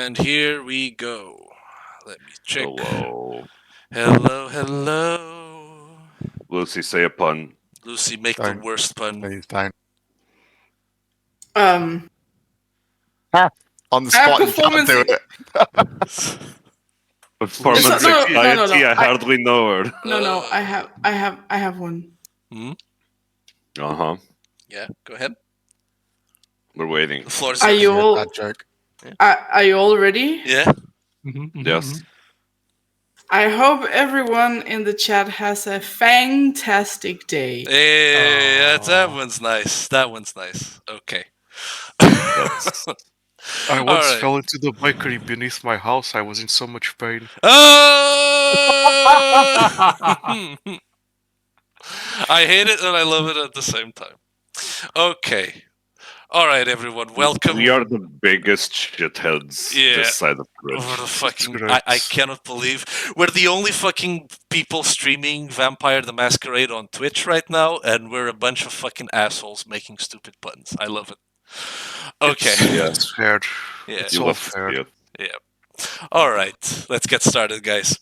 And here we go. Let me check. Hello. Hello. Lucy, say a pun. Lucy, make the Fine. worst pun. Fine. Um, On the I have spot, you can't performance. do it. Performance No, anxiety, I hardly know her. No, I have one. Hmm? Uh-huh. Yeah, go ahead. We're waiting. The floor is Are yours. you all? Bad joke. Are you all ready? Yeah. Yes. I hope everyone in the chat has a fantastic day. Hey, that one's nice. That one's nice. Okay. That's I All once right. fell into the bakery beneath my house. I was in so much pain. I hate it and I love it at the same time. Okay. All right, everyone. Welcome. We are the biggest shitheads Yeah. this side of Over the Twitch. fucking, Great. I cannot believe we're the only fucking people streaming Vampire the Masquerade on Twitch right now, and we're a bunch of fucking assholes making stupid puns. I love it. Okay. It's fair. Yeah. It's You all love to fair. see it. Yeah. All right. Let's get started, guys.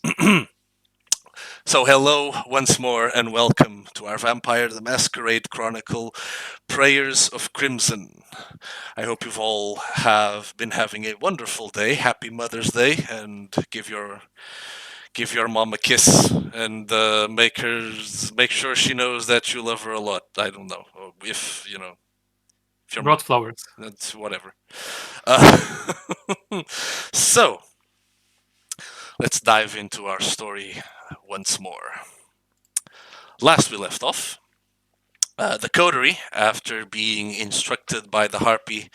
So, hello once more, and welcome to our Vampire the Masquerade Chronicle Prayers of Crimson. I hope you've all have been having a wonderful day. Happy Mother's Day, and give your mom a kiss and make sure she knows that you love her a lot. I don't know if you know if your Brought flowers. that's whatever. Uh, so let's dive into our story once more. Last we left off, the coterie, after being instructed by the Harpy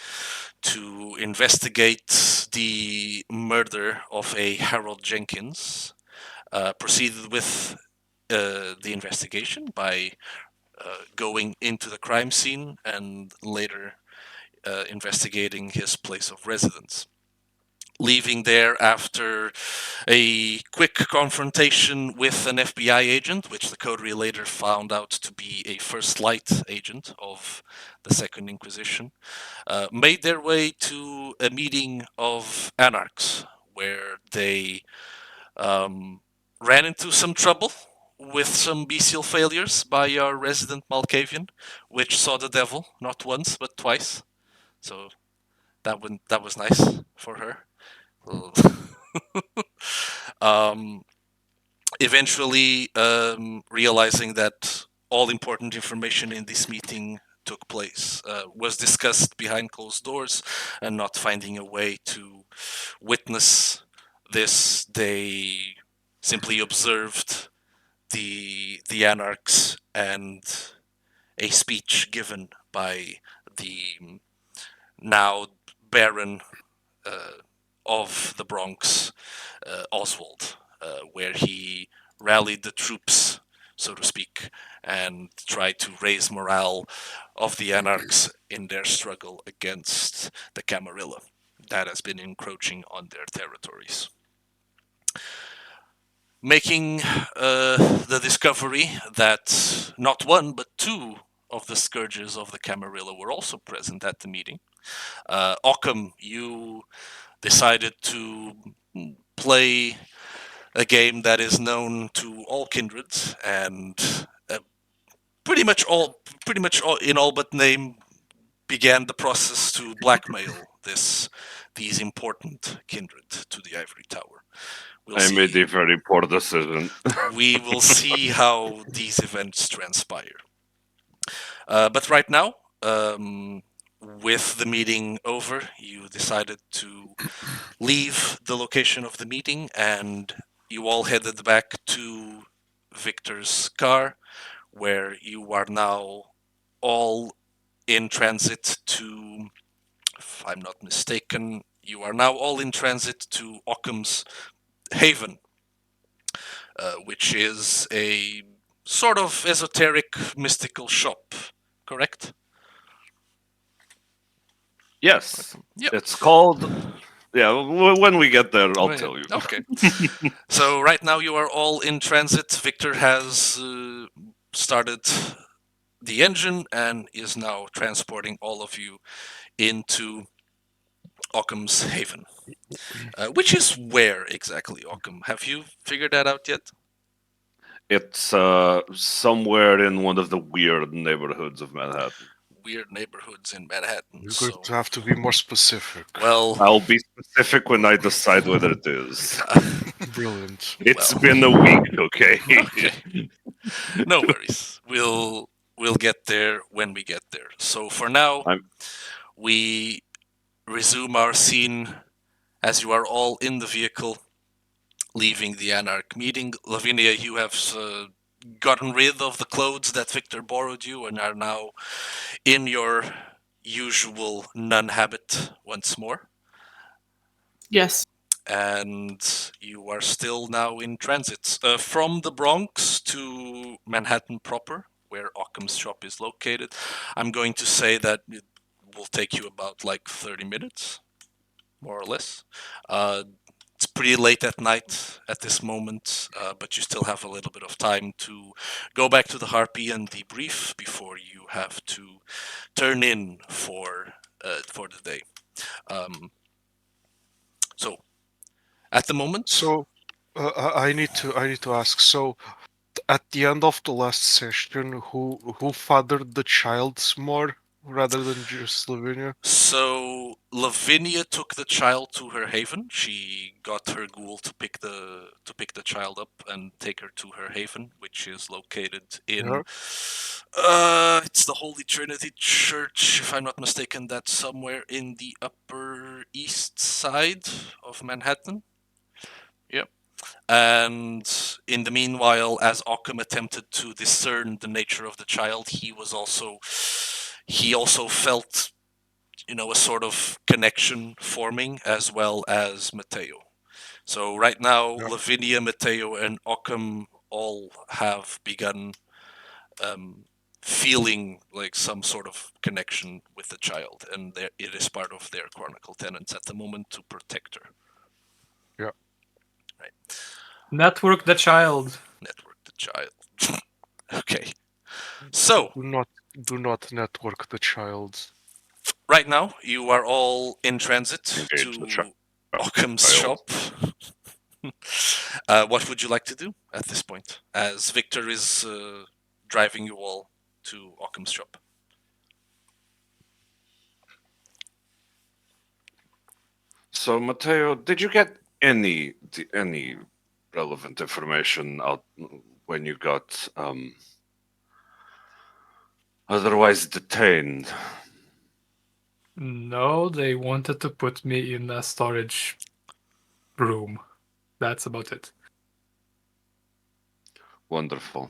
to investigate the murder of a Harold Jenkins, proceeded with the investigation by going into the crime scene and later investigating his place of residence. Leaving there after a quick confrontation with an FBI agent, which the coterie later found out to be a First Light agent of the Second Inquisition, made their way to a meeting of anarchs where they ran into some trouble with some bestial failures by our resident Malkavian, which saw the devil not once but twice. So that was nice for her. um, Eventually, realizing that all important information in this meeting took place was discussed behind closed doors, and not finding a way to witness this, they simply observed the anarchs and a speech given by the now Baron of the Bronx, Oswald, where he rallied the troops, so to speak, and tried to raise morale of the anarchs in their struggle against the Camarilla that has been encroaching on their territories. Making the discovery that not one but two of the scourges of the Camarilla were also present at the meeting. Occam, you decided to play a game that is known to all kindreds, and pretty much all in all but name began the process to blackmail these important kindred to the Ivory Tower. I made a very poor decision. We will see how these events transpire. But right now, with the meeting over, you decided to leave the location of the meeting, and you all headed back to Victor's car, where you are now all in transit to, if I'm not mistaken, you are now all in transit to Occam's Haven, which is a sort of esoteric mystical shop, correct? Yes. Yep. It's called... Yeah, when we get there, I'll tell you. Okay. So right now you are all in transit. Victor has started the engine and is now transporting all of you into Occam's Haven. Which is where exactly, Occam? Have you figured that out yet? It's somewhere in one of the weird neighborhoods of Manhattan. Weird neighborhoods in Manhattan. You're going So, to have to be more specific. well, I'll be specific when I decide whether it is. Brilliant. It's well, been a week, okay? okay. No worries. We'll get there when we get there. So for now, I'm we resume our scene as you are all in the vehicle leaving the Anarch meeting. Lavinia, you have gotten rid of the clothes that Victor borrowed you and are now in your usual nun habit once more. Yes. And you are still now in transit from the Bronx to Manhattan proper, where Occam's shop is located. I'm going to say that it will take you about like 30 minutes, more or less. Uh, it's pretty late at night at this moment, but you still have a little bit of time to go back to the Harpy and debrief before you have to turn in for the day. Um, so at the moment, So, I need to ask. So, at the end of the last session, who fathered the child more rather than just Lavinia? so Lavinia took the child to her haven. She got her ghoul to pick the child up and take her to her haven, which is located in Yeah. it's the Holy Trinity Church, if I'm not mistaken. That's somewhere in the Upper East Side of Manhattan. Yep. And in the meanwhile, as Occam attempted to discern the nature of the child, he also felt a sort of connection forming as well as Mateo. So right now, Yeah. Lavinia, Mateo, and Occam all have begun feeling like some sort of connection with the child, and it is part of their chronicle tenants at the moment to protect her. Yeah. Right. Network the child. Network the child. Okay. So Do not network the child. right now, you are all in transit engaged the to Occam's child. shop. What would you like to do at this point, as Victor is driving you all to Occam's shop? So, Mateo, did you get any relevant information out when you got otherwise detained? No, they wanted to put me in a storage room. That's about it. Wonderful.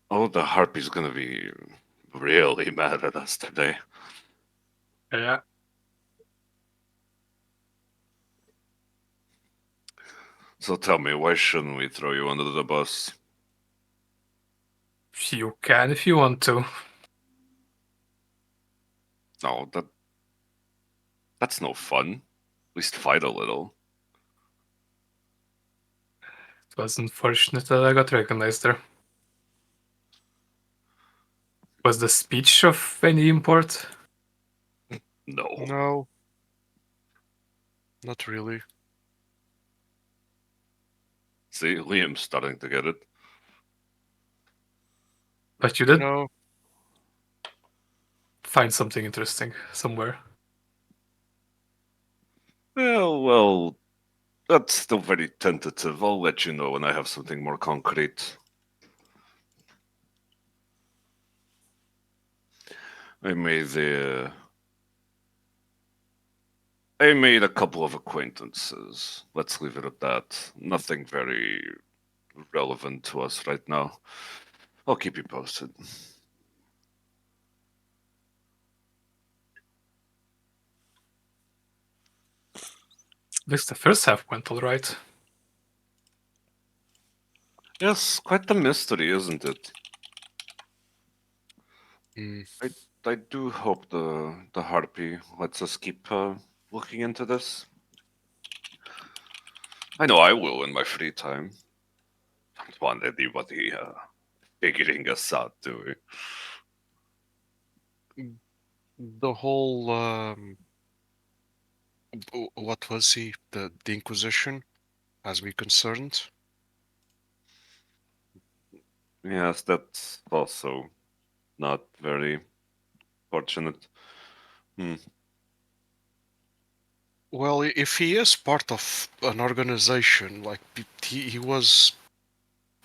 Oh, the harpy's gonna be really mad at us today. Yeah. So tell me, why shouldn't we throw you under the bus? You can if you want to. No, that's no fun. At least fight a little. It was unfortunate that I got recognized there. Was the speech of any import? No. No, not really. See, Liam's starting to get it. But you did No. find something interesting somewhere. Well, that's still very tentative. I'll let you know when I have something more concrete. I made a I made a couple of acquaintances. Let's leave it at that. Nothing very relevant to us right now. I'll keep you posted. At least the first half went alright. Yes, quite the mystery, isn't it? Mm. I do hope the harpy lets us keep looking into this. I know I will in my free time. Don't want anybody figuring us out, do we? The whole What was he? The Inquisition, as we concerned. Yes, that's also not very fortunate. Hmm. Well, if he is part of an organization, like he was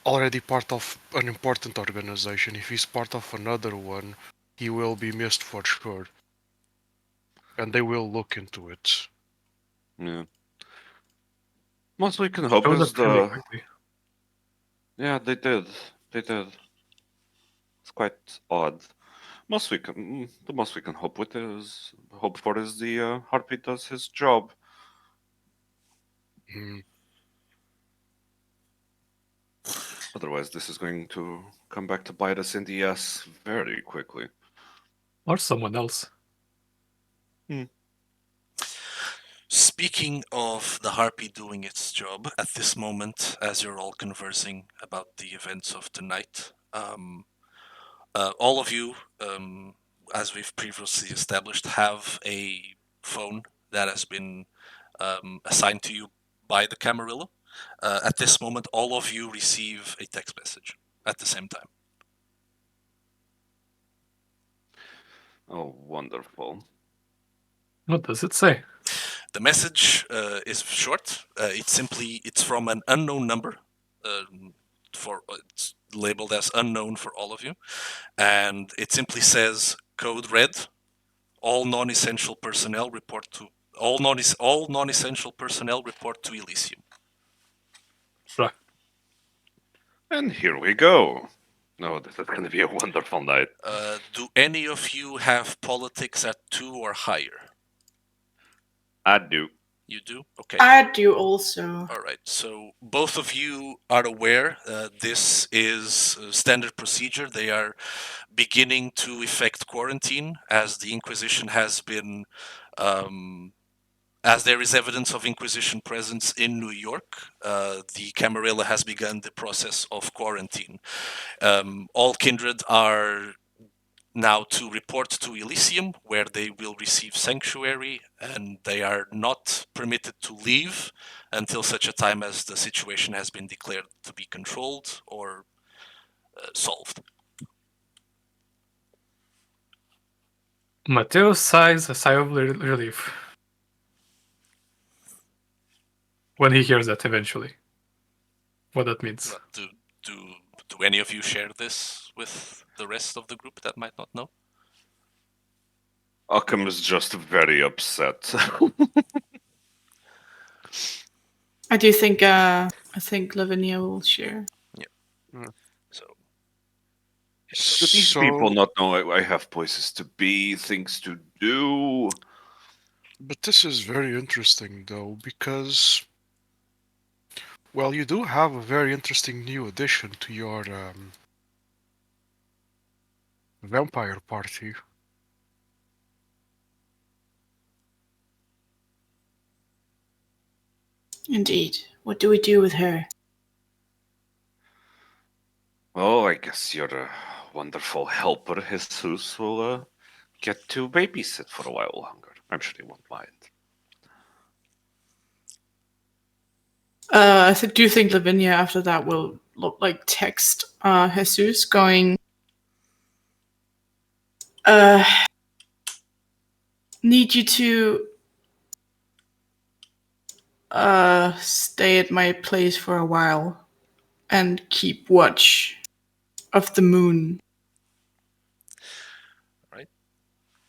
already part of an important organization. If he's part of another one, he will be missed for sure, and they will look into it. Yeah. Most we can They hope showed is up really the. quickly. Yeah, they did. They did. It's quite odd. The most we can hope for is the Harpy does his job. Hmm. Otherwise, this is going to come back to bite us in the ass very quickly. Or someone else. Speaking of the harpy doing its job, at this moment, as you're all conversing about the events of tonight, all of you, as we've previously established, have a phone that has been assigned to you by the Camarillo. At this moment, all of you receive a text message at the same time. Oh, wonderful. What does it say? The message is short. It's from an unknown number. It's labeled as unknown for all of you, and it simply says code red. All non-essential personnel report to all non-essential personnel report to Elysium. Bruh. And here we go. No, this is going to be a wonderful night. Do any of you have politics at 2 or higher? I do. You do? Okay. I do also. All right. So both of you are aware this is standard procedure. They are beginning to effect quarantine as the Inquisition has been, as there is evidence of Inquisition presence in New York. The Camarilla has begun the process of quarantine. All kindred are now to report to Elysium, where they will receive sanctuary, and they are not permitted to leave until such a time as the situation has been declared to be controlled or solved. Mateo sighs a sigh of relief when he hears that eventually. What that means. Do any of you share this with the rest of the group that might not know? Occam is just very upset. I do think I think Lavinia will share. So Do these people So, not know I have places to be, things to do? but this is very interesting though, because, well, you do have a very interesting new addition to your vampire party. Indeed. What do we do with her? Oh, I guess your wonderful helper, Jesus, will get to babysit for a while longer. I'm sure he won't mind. Do you think Lavinia after that will look like text Jesus going need you to stay at my place for a while and keep watch of the moon.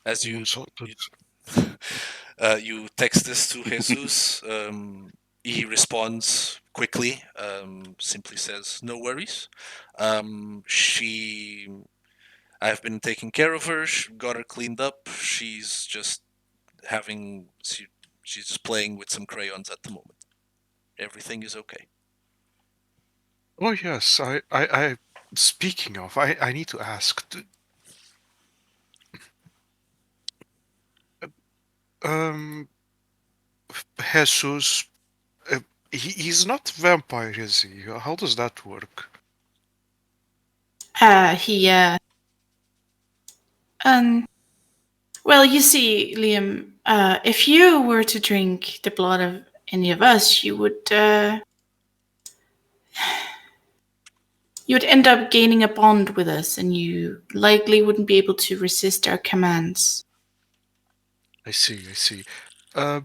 as you So, you text this to Jesus, he responds quickly, simply says, "No worries. I've been taking care of her. Got her cleaned up. She's just she's just playing with some crayons at the moment. Everything is okay." oh yes, speaking of, I need to ask, um, Jesus, he's not vampire, is he? How does that work? He well, you see, Liam, if you were to drink the blood of any of us, you would end up gaining a bond with us, and you likely wouldn't be able to resist our commands. I see. Uh,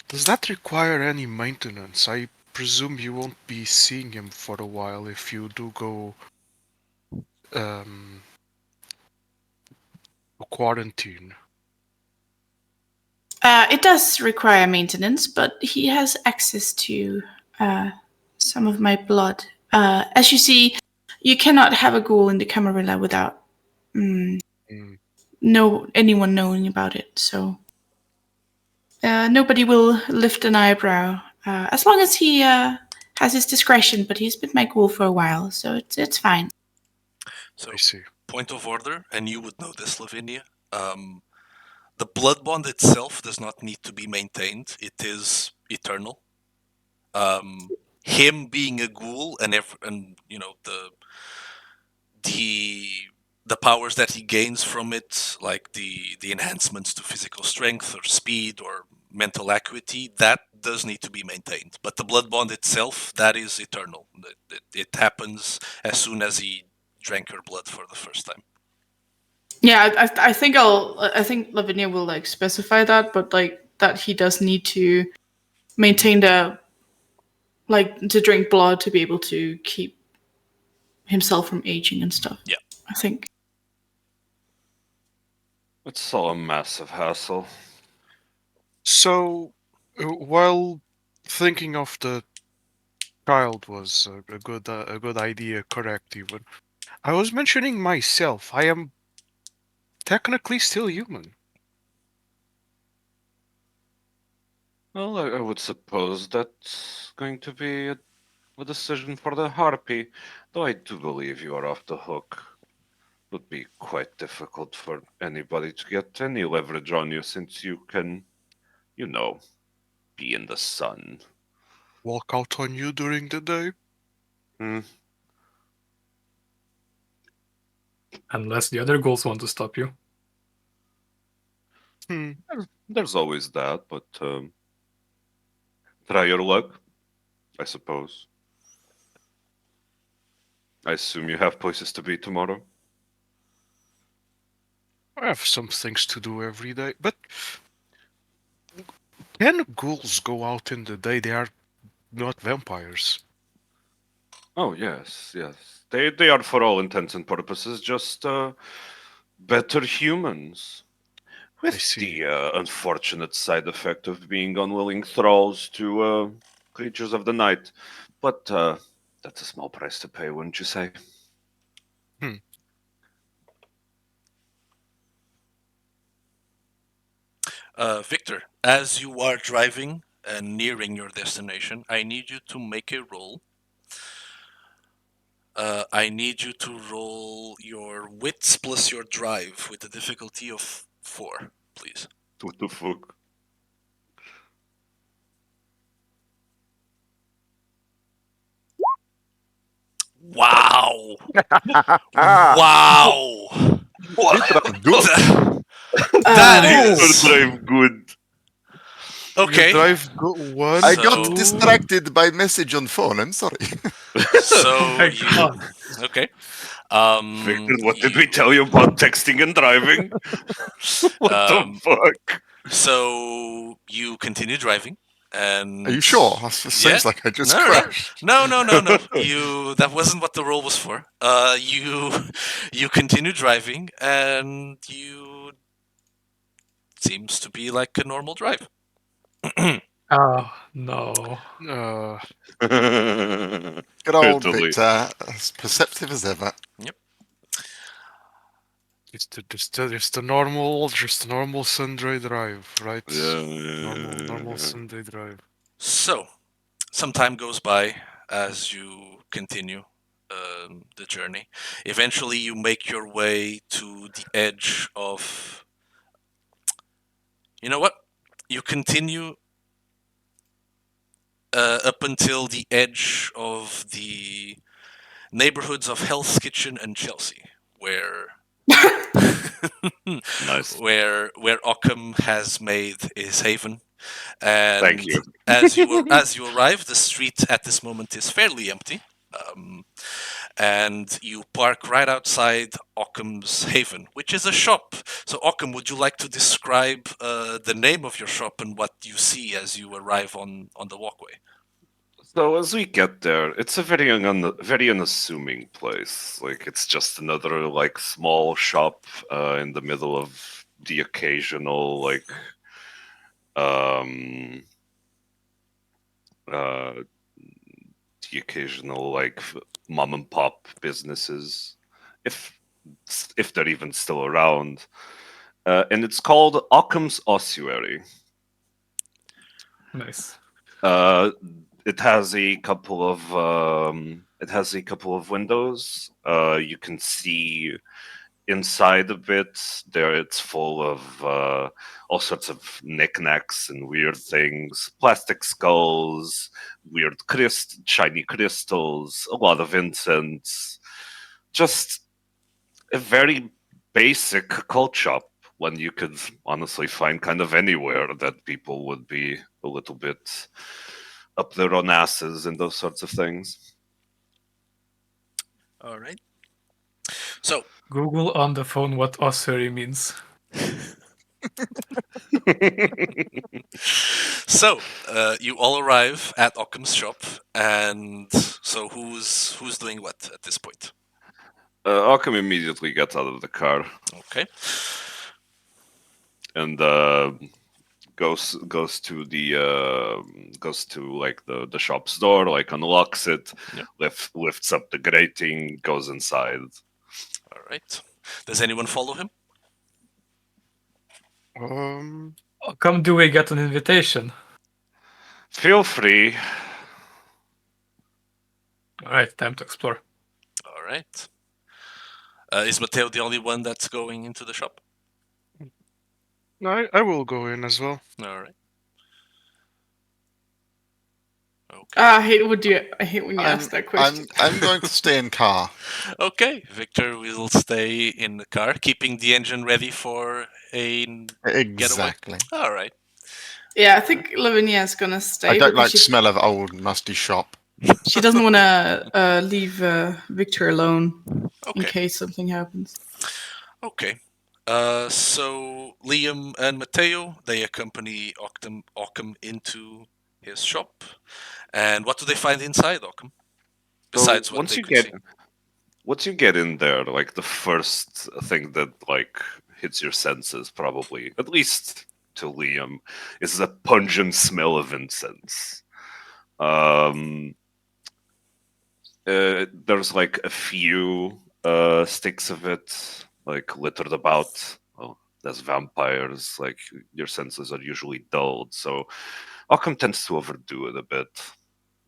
does that require any maintenance? I presume you won't be seeing him for a while if you do go to quarantine. It does require maintenance, but he has access to some of my blood. As you see, you cannot have a ghoul in the Camarilla without anyone knowing about it. So nobody will lift an eyebrow as long as he has his discretion. But he's been my ghoul for a while, so it's fine. So, I see. point of order, and you would know this, Lavinia. The blood bond itself does not need to be maintained. It is eternal. Him being a ghoul and the powers that he gains from it, like the enhancements to physical strength or speed or mental acuity, that does need to be maintained. But the blood bond itself, that is eternal. It happens as soon as he drank her blood for the first time. Yeah, I think Lavinia will like specify that, but like that he does need to maintain to drink blood to be able to keep himself from aging and stuff. Yeah. I think. It's all a massive hassle. So, while thinking of the child was a good idea, correct even. I was mentioning myself. I am technically still human. Well, I would suppose that's going to be a decision for the Harpy, though I do believe you are off the hook. It would be quite difficult for anybody to get any leverage on you since you can, be in the sun. Walk out on you during the day. Unless the other ghouls want to stop you. There's always that, but try your luck, I suppose. I assume you have places to be tomorrow. I have some things to do every day, but can ghouls go out in the day? They are not vampires. Oh yes. They are for all intents and purposes just better humans. I With see. the unfortunate side effect of being unwilling thralls to creatures of the night. But that's a small price to pay, wouldn't you say? Victor, as you are driving and nearing your destination, I need you to make a roll. I need you to roll your wits plus your drive with a difficulty of 4, please. What the fuck? Wow! Wow! What? Good. That Victor is drive good. okay. You drive one. I So- got distracted by message on phone. I'm sorry. So Thank you God. okay? Victor, what did we tell you about texting and driving? What the fuck? So you continue driving, and Are you sure? It seems like I just crashed. No. You that wasn't what the roll was for. You continue driving, and you seems to be like a normal drive. Oh, no. Good old Italy. Victor, as perceptive as ever. It's the normal, just normal Sunday drive, right? Yeah. Normal Sunday drive. So, some time goes by as you continue the journey. Eventually, you make your way to the edge of. You know what? You continue up until the edge of the neighborhoods of Hell's Kitchen and Chelsea, where Nice. where Occam has made his haven. Thank And you. as you arrive, the street at this moment is fairly empty. Um, and you park right outside Occam's Haven, which is a shop. So, Occam, would you like to describe the name of your shop and what you see as you arrive on the walkway? So as we get there, it's a very unassuming place. Like it's just another like small shop in the middle of the occasional um uh the occasional mom and pop businesses, if if they're even still around. And it's called Occam's Ossuary. Nice. Uh, it has a couple of windows. You can see inside of it. There, it's full of all sorts of knickknacks and weird things, plastic skulls, weird shiny crystals, a lot of incense. Just a very basic cult shop. One you could honestly find kind of anywhere that people would be a little bit up their own asses and those sorts of things. All right. So, Google on the phone what ossuary means. you all arrive at Occam's shop, and so who's doing what at this point? Occam immediately gets out of the car Okay. and goes to the shop's door, like unlocks it, Yep. lifts up the grating, goes inside. All right. Does anyone follow him? How come do we get an invitation? Feel free. All right, time to explore. All right. Is Mateo the only one that's going into the shop? No, I will go in as well. All right. Okay. I hate when you I'm, ask that question. I'm going to stay in car. Okay. Victor will stay in the car, keeping the engine ready for a getaway. Exactly. All right. Yeah, I think Lavinia's gonna stay. I don't because like the smell of old musty shop. she doesn't want to leave Victor alone in Okay. case something happens. Okay. So Liam and Mateo, they accompany Occam into his shop. And what do they find inside Occam? Besides So what they could see. once you get in there, like the first thing that like hits your senses, probably at least to Liam, is the pungent smell of incense. Um, there's like a few sticks of it like littered about. Well, as vampires, like your senses are usually dulled, so Occam tends to overdo it a bit.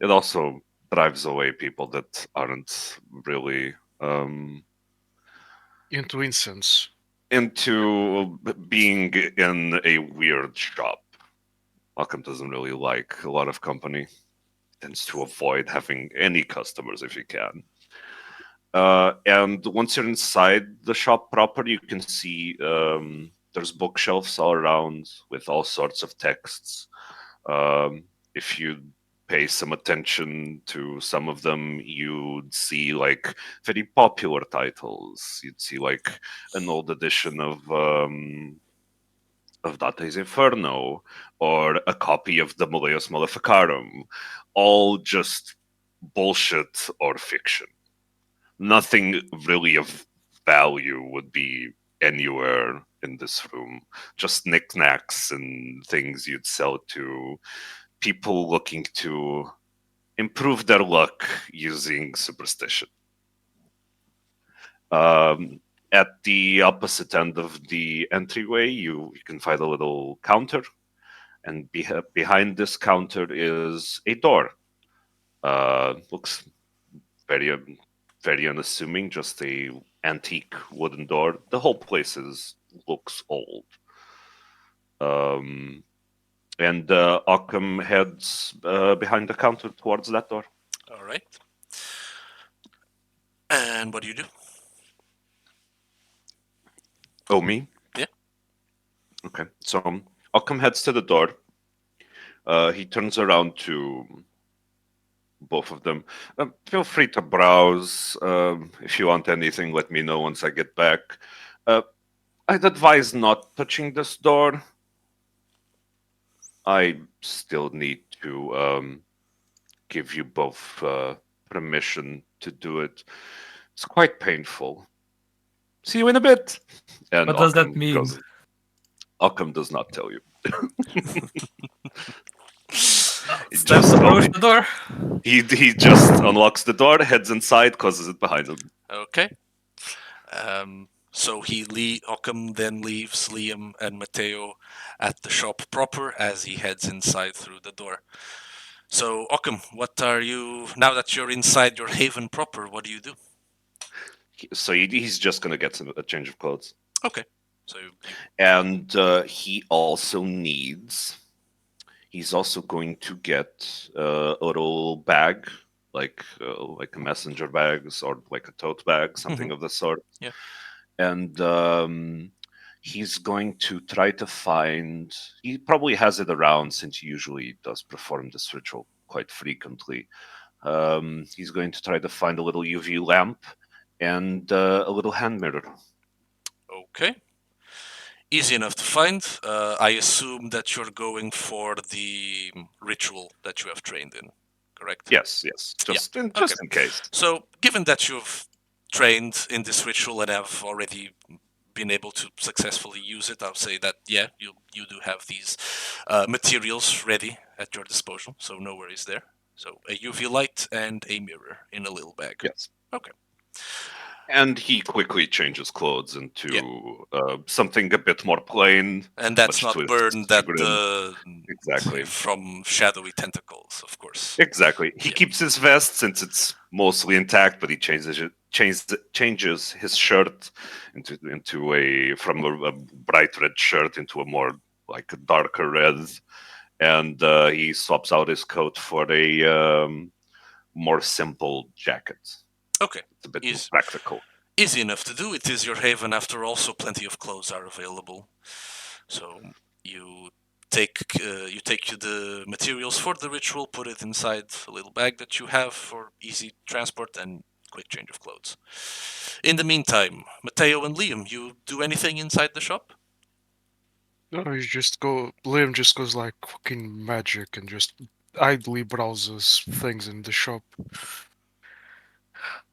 It also drives away people that aren't really Into incense. into being in a weird shop. Occam doesn't really like a lot of company. Tends to avoid having any customers if you can. And once you're inside the shop proper, you can see there's bookshelves all around with all sorts of texts. If you pay some attention to some of them, you'd see like very popular titles. You'd see like an old edition of Dante's Inferno or a copy of the Malleus Maleficarum, all just bullshit or fiction. Nothing really of value would be anywhere in this room. Just knickknacks and things you'd sell to people looking to improve their luck using superstition. At the opposite end of the entryway, you can find a little counter, and behind this counter is a door. Looks very very unassuming, just a antique wooden door. The whole place looks old. Um, and Occam heads behind the counter towards that door. All right. And what do you do? Oh, me? Yeah. Okay. So Occam heads to the door. He turns around to both of them. Feel free to browse. If you want anything, let me know once I get back. Uh, I'd advise not touching this door. I still need to give you both permission to do it. It's quite painful. See you in a bit. And What does that mean? Occam does not tell you. It's time to approach the door. He just unlocks the door, heads inside, closes it behind him. Okay. So Occam then leaves Liam and Matteo at the shop proper as he heads inside through the door. So Occam, what are you now that you're inside your haven proper? What do you do? So he's just gonna get a change of clothes, Okay. So and he also needs. He's also going to get a little bag, like a messenger bag or like a tote bag, something of the sort. Yeah. And he's going to try to find. He probably has it around since he usually does perform this ritual quite frequently. He's going to try to find a little UV lamp and a little hand mirror. Okay. Easy enough to find. I assume that you're going for the ritual that you have trained in, correct? Yes, just in case. So, given that you've trained in this ritual and have already been able to successfully use it, I'll say that you do have these materials ready at your disposal, so no worries there. So a UV light and a mirror in a little bag. Yes. Okay. And he quickly changes clothes into something a bit more plain. And that's much not to his burned at chagrin. Exactly. from shadowy tentacles, of course. Exactly. He Yeah. keeps his vest since it's mostly intact, but he changes his shirt into from a bright red shirt into a more like a darker red, and he swaps out his coat for a more simple jacket. Okay. It's a bit more practical. Easy enough to do. It is your haven after all, so plenty of clothes are available. So you take the materials for the ritual, put it inside a little bag that you have for easy transport and quick change of clothes. In the meantime, Matteo and Liam, you do anything inside the shop? No, Liam just goes like fucking magic and just idly browses things in the shop.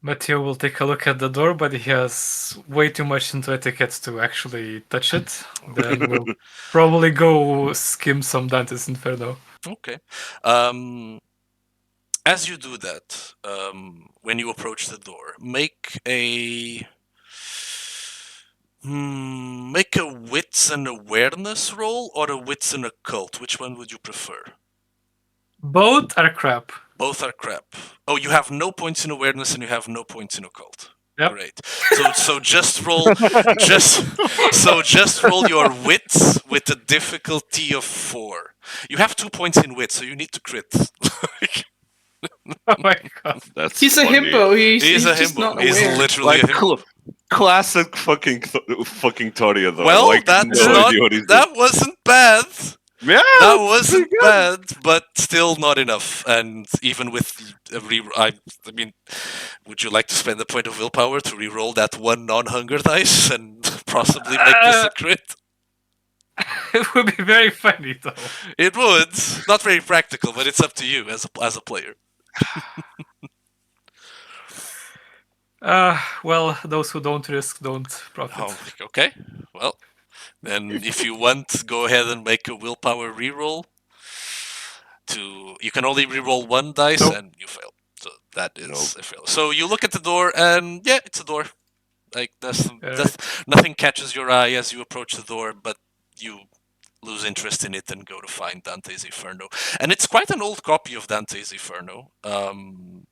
Matteo will take a look at the door, but he has way too much into etiquette to actually touch it. Then we'll probably go skim some Dante's Inferno. Okay. As you do that, when you approach the door, make a wits and awareness roll or a wits and occult. Which one would you prefer? Both are crap. Both are crap. Oh, you have no points in awareness and you have no points in occult. Yep. Great. So just roll just roll your wits with a difficulty of 4. You have 2 points in wits, so you need to crit. Oh my god. That's He's a funny. himbo. He's a just himbo. not He's aware. literally a himbo. Classic fucking Toria though. Well, like, that's no not. idea what he's That wasn't bad. doing. Yeah, That it's pretty wasn't good. bad, but still not enough. And even with I mean, would you like to spend a point of willpower to re-roll that one non-hunger dice and possibly make this a crit? It would be very funny though. It would. Not very practical, but it's up to you as a player. Well, those who don't risk don't profit. Oh, okay. Well, then if you want, go ahead and make a willpower re-roll. You can only re-roll one dice Nope. and you fail. So that is a fail. So you look at the door and yeah, it's a door. Like nothing catches your eye as you approach the door, but you lose interest in it and go to find Dante's Inferno. And it's quite an old copy of Dante's Inferno.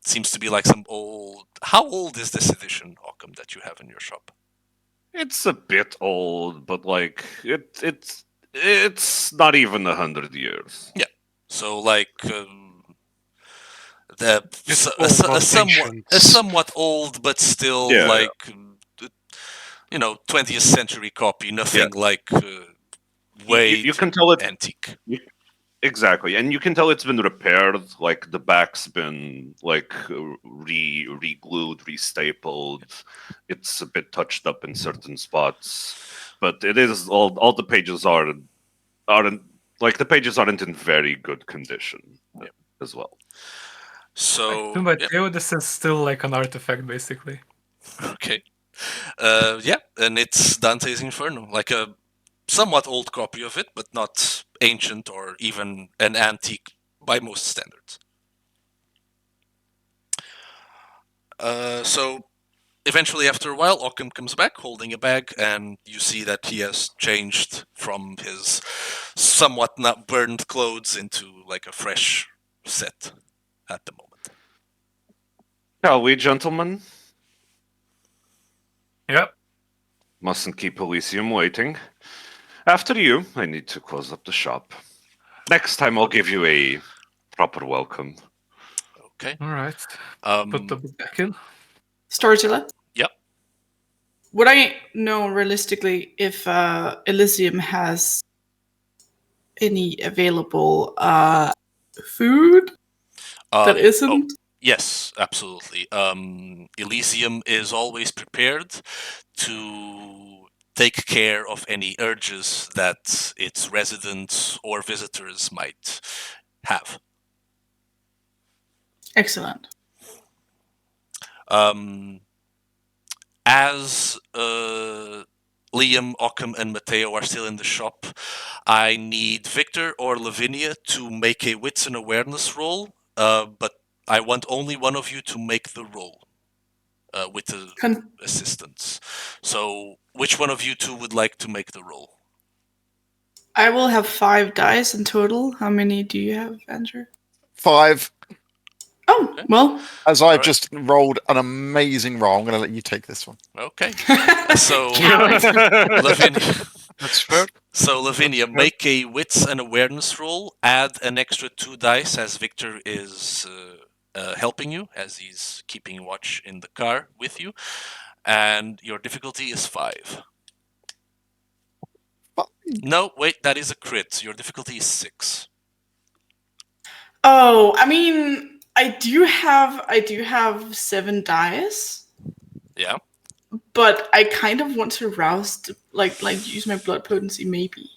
Seems to be like some old. How old is this edition, Occam, that you have in your shop? It's a bit old, but like it's not even 100 years. So like It's old, not ancient. somewhat old, but still Yeah. like 20th century copy, nothing like way You can tell it antique. exactly, and you can tell it's been repaired. Like the back's been like re-glued, restapled. It's a bit touched up in certain spots, but it is all the pages aren't like the pages aren't in very good condition as well. So, To my yeah, tale, this is still like an artifact, basically. okay. Yeah, and it's Dante's Inferno, like a somewhat old copy of it, but not ancient or even an antique by most standards. So eventually, after a while, Occam comes back holding a bag, and you see that he has changed from his somewhat not burned clothes into like a fresh set at the moment. Shall we, gentlemen? Yep. Mustn't keep Elysium waiting. After you, I need to close up the shop. Next time, I'll give you a proper welcome. Okay. All right. Put the book back in. Storyteller, Yep. would I know realistically if Elysium has any available food that isn't? Yes, absolutely. Elysium is always prepared to take care of any urges that its residents or visitors might have. Excellent. As Liam, Occam, and Mateo are still in the shop, I need Victor or Lavinia to make a wits and awareness roll, but I want only one of you to make the roll with the assistance. So, which one of you two would like to make the roll? I will have 5 dice in total. How many do you have, Andrew? 5. Oh, Okay. well. As I've right. just rolled an amazing roll, I'm going to let you take this one. Okay. So, Coward. Lavinia. That's fair. So, Lavinia, fair. make a wits and awareness roll. Add an extra 2 dice as Victor is helping you, as he's keeping watch in the car with you. And your difficulty is 5. But No, wait, that is a crit. Your difficulty is 6. Oh, I mean, I do have 7 dice, Yeah. but I kind of want to rouse like use my blood potency maybe.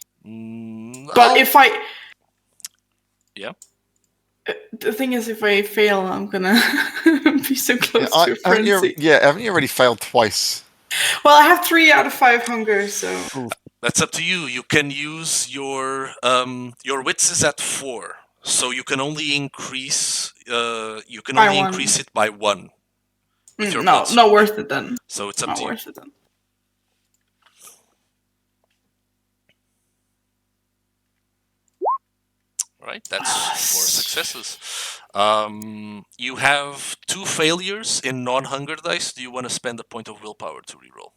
But if I Yeah. The thing is, if I fail, I'm gonna be so close to a haven't you, frenzy. haven't you already failed twice? Well, I have 3 out of 5 hunger, so That's up to you. You can use your wits is at 4, so you can only increase By one. increase it by 1 with your no, blood not surge. worth it then. So it's up Not to you. worth it then. Right, that's 4 successes. You have 2 failures in non-hunger dice. Do you want to spend a point of willpower to reroll?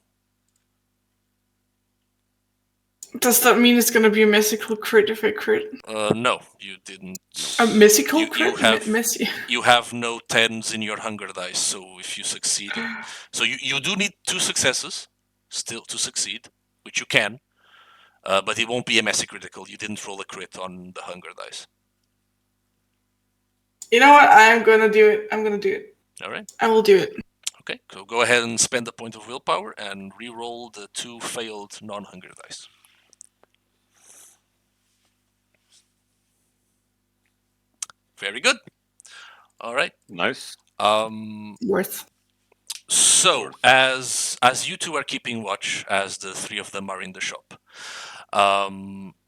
Does that mean it's gonna be a mystical crit if I crit? No, you didn't. A mystical You crit? have Missy. you have no 10s in your hunger dice, so if you succeed, so you do need 2 successes still to succeed, which you can, but it won't be a messy critical. You didn't roll a crit on the hunger dice. You know what? I'm gonna do it. All right. I will do it. Okay, so go ahead and spend a point of willpower and re-roll the 2 failed non-hunger dice. Very good. All right. Nice. Worth. So as you two are keeping watch, as the 3 of them are in the shop,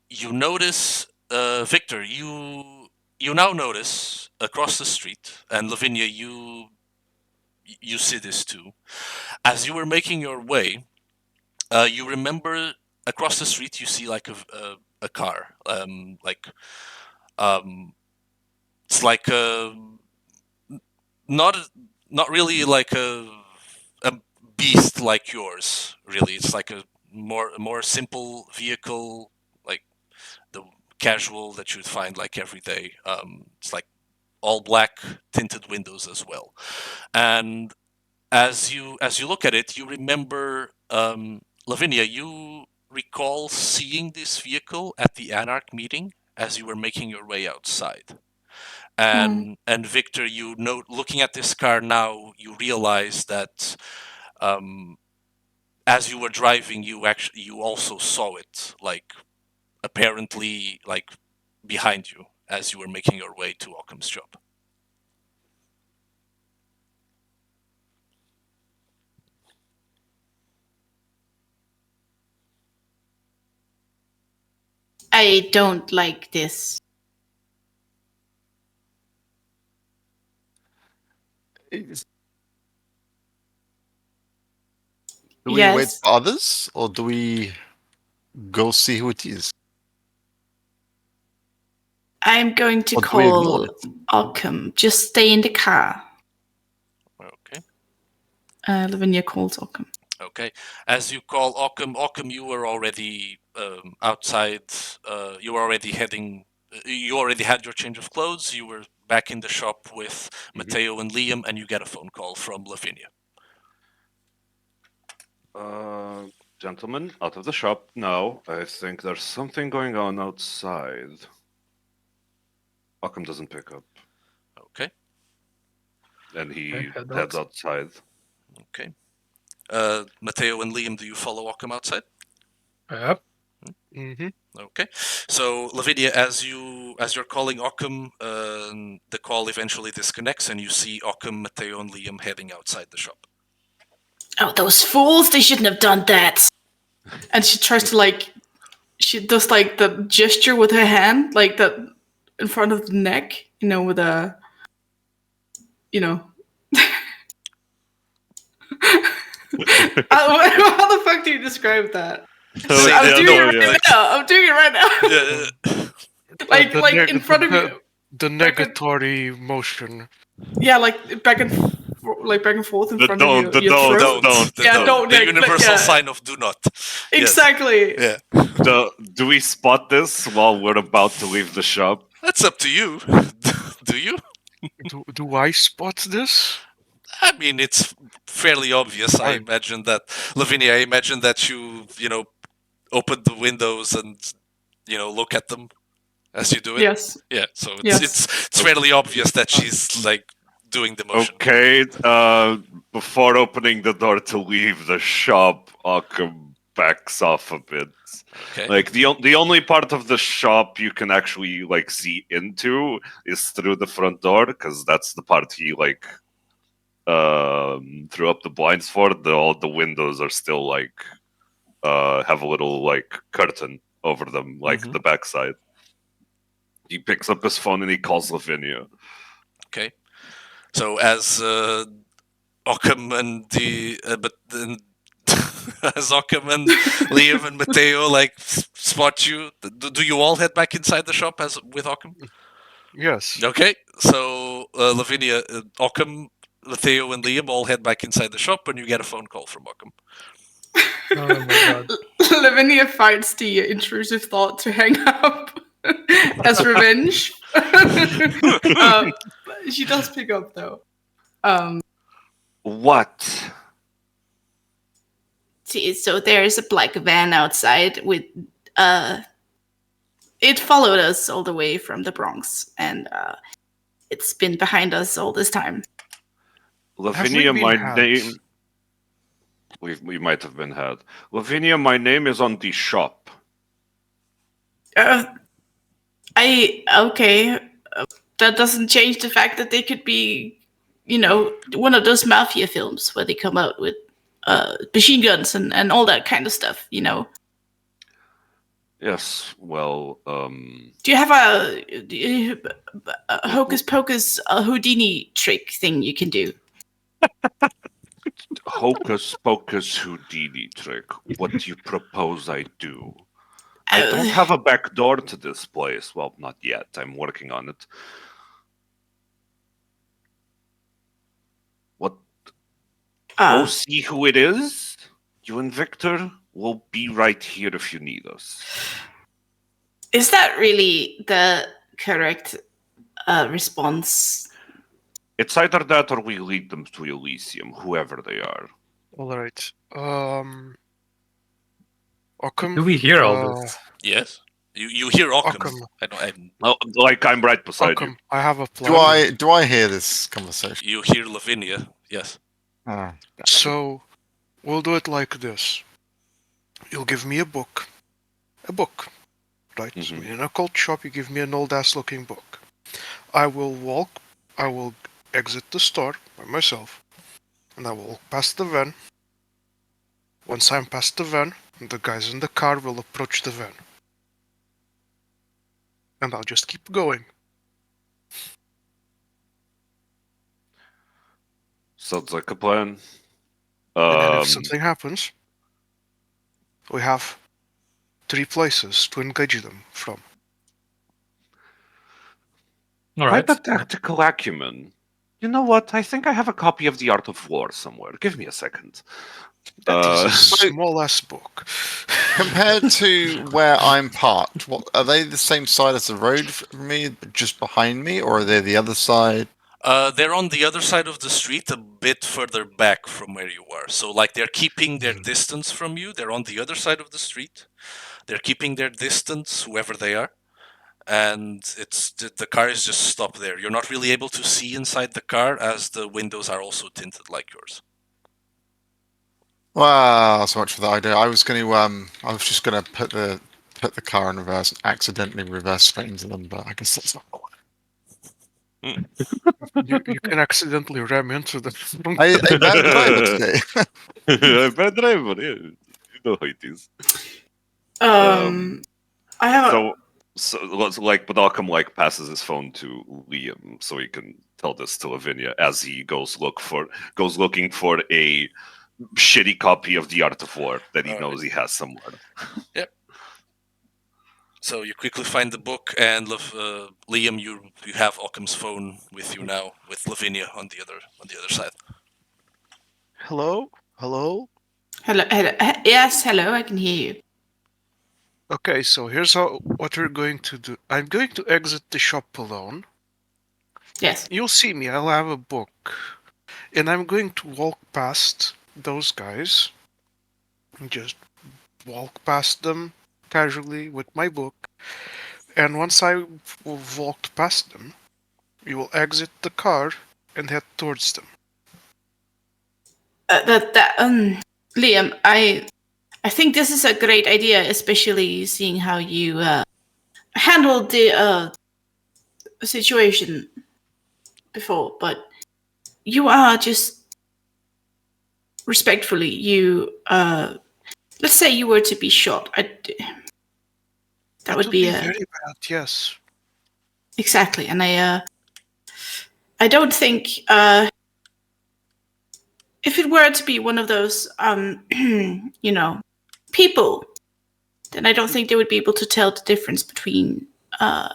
you notice, Victor, you now notice across the street, and Lavinia, you see this too. As you were making your way, you remember across the street you see like a car, it's like a not really like a beast like yours. Really, it's like a more simple vehicle, like the casual that you'd find like every day. It's like all black tinted windows as well, and as you look at it, you remember, Lavinia, you recall seeing this vehicle at the Anarch meeting as you were making your way outside. And Victor, you know, looking at this car now, you realize that as you were driving, you also saw it, like apparently like behind you as you were making your way to Occam's shop. I don't like this. Do we wait Yes. for others, or do we go see who it is? I'm going to Or do we ignore call it? Occam. Just stay in the car. Okay. Lavinia calls Occam. Okay. As you call Occam, you were already outside. You were already heading. You already had your change of clothes. You were back in the shop with Matteo and Liam, and you get a phone call from Lavinia. Gentlemen, out of the shop now. I think there's something going on outside. Occam doesn't pick up, Okay. and he Okay, head heads out. outside. Okay. Matteo and Liam, do you follow Occam outside? Yep. Mm-hmm. Okay. So Lavinia, as you're calling Occam, the call eventually disconnects, and you see Occam, Matteo, and Liam heading outside the shop. Oh, those fools! They shouldn't have done that. And she tries to she does the gesture with her hand, like that in front of the neck, with a, how the fuck do you describe that? I'm doing it right now. I'm doing it right now. Like in front of you. The negatory motion. Yeah, like back and forth in The front don't, of the your don't, throat. don't. Yeah, don't. The like, universal yeah. sign of do not. Exactly. Yes. Yeah. Do we spot this while we're about to leave the shop? That's up to you. Do you? Do I spot this? I mean, it's fairly obvious. I I- imagine that, Lavinia, I imagine that you open the windows and, look at them as you do it. Yes. Yeah, so Yes. it's fairly obvious that she's, like, doing the motion. Okay, before opening the door to leave the shop, Occam backs off a bit. Okay. Like the only part of the shop you can actually see into is through the front door, because that's the part he threw up the blinds for. All the windows are still have a little curtain over them, Mhm. the backside. He picks up his phone and he calls Lavinia. Okay. So as Occam and as Occam and Liam and Matteo spot you, do you all head back inside the shop with Occam? Yes. Okay. So Lavinia, Occam, Matteo, and Liam all head back inside the shop, and you get a phone call from Occam. Oh my god. Lavinia fights the intrusive thought to hang up as revenge. She does pick up though. What? See, so there's a black van outside with it followed us all the way from the Bronx, and it's been behind us all this time. Lavinia, been my had? name. We might have been had. Lavinia, my name is on the shop. Okay. That doesn't change the fact that they could be, one of those mafia films where they come out with machine guns and all that kind of stuff, Yes, well, Do you have a hocus pocus Houdini trick thing you can do? hocus pocus Houdini trick. What do you propose I do? I don't have a back door to this place. Well, not yet. I'm working on it. What? Go see who it is? You and Victor will be right here if you need us. Is that really the correct response? It's either that or we lead them to Elysium, whoever they are. All right. Occam. Do we hear all this? Yes. You hear Occam. Occam. Well, like I'm right beside Occam. I have a plan. Do I hear this conversation? you. You hear Lavinia. Yes. Ah, So we'll do it like this. You'll give me a book. A book. Right? Mhm. In a occult shop, you give me an old ass looking book. I will exit the store by myself, and I will walk past the van. Once I'm past the van, the guys in the car will approach the van. And I'll just keep going. Sounds like a plan. And then if something happens, we have 3 places to engage them from. All Quite right. a tactical acumen. You know what? I think I have a copy of The Art of War somewhere. Give me a second. That is a So- small ass book. compared to where I'm parked, what are they the same side as the road from me, but just behind me, or are they the other side? They're on the other side of the street, a bit further back from where you are. So, like, they're keeping their distance from you. They're on the other side of the street. They're keeping their distance, whoever they are. And it's the car is just stopped there. You're not really able to see inside the car, as the windows are also tinted like yours. Wow, so much for that idea. I was just going to put the car in reverse and accidentally reverse straight into them, but I guess that's not. You can accidentally ram into them. I bad driver today. Bad driver, yeah. You know how it is. I have a, But Malcolm passes his phone to Liam so he can tell this to Lavinia as he goes looking for a shitty copy of The Art of War that he knows he has somewhere. So you quickly find the book, and Liam, you have Occam's phone with you now, with Lavinia on the other side. Hello? hello. Yes, hello. I can hear you. Okay, so here's what we're going to do. I'm going to exit the shop alone. Yes. You'll see me. I'll have a book. And I'm going to walk past those guys. And just walk past them casually with my book. And once I've walked past them, you will exit the car and head towards them. Liam, I think this is a great idea, especially seeing how you handled the situation before. But you are just respectfully, let's say you were to be shot. That would be very bad. Yes. exactly, and I don't think if it were to be one of those people, then I don't think they would be able to tell the difference between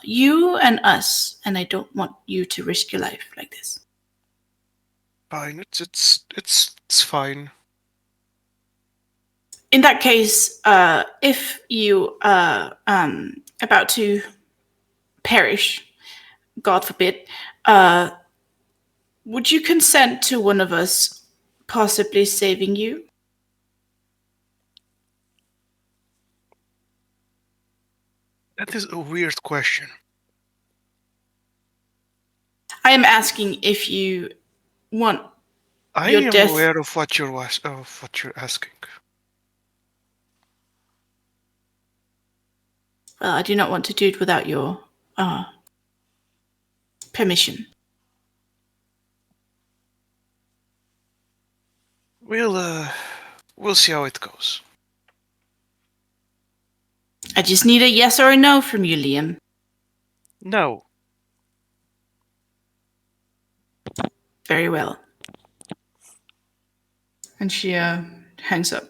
you and us, and I don't want you to risk your life like this. Fine. It's fine. In that case, if you are about to perish, God forbid, would you consent to one of us possibly saving you? That is a weird question. I am asking if you want I your am death. aware of what you're asking. Well, I do not want to do it without your permission. We'll see how it goes. I just need a yes or a no from you, Liam. No. Very well. And she hangs up.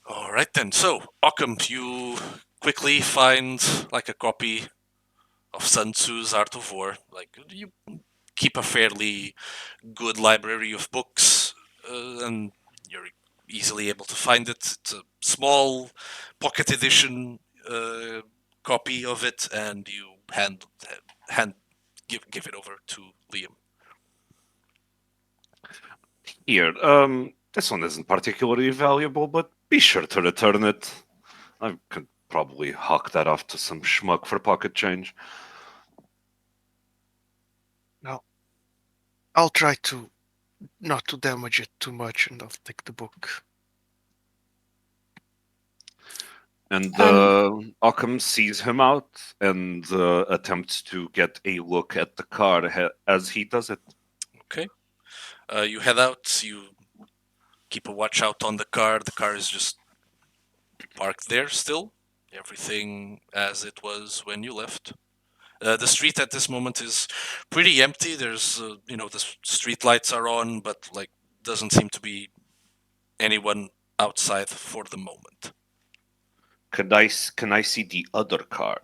All right then. So, Occam, you quickly find like a copy of Sun Tzu's Art of War. Like, you keep a fairly good library of books, and you're easily able to find it. It's a small pocket edition copy of it, and you hand give it over to Liam. Here, this one isn't particularly valuable, but be sure to return it. I could probably hawk that off to some schmuck for pocket change. Now, I'll try to not to damage it too much, and I'll take the book. And Occam sees him out and attempts to get a look at the car as he does it. Okay. You head out. You keep a watch out on the car. The car is just parked there still. Everything as it was when you left. The street at this moment is pretty empty. There's, the street lights are on, but like doesn't seem to be anyone outside for the moment. Can I see the other car?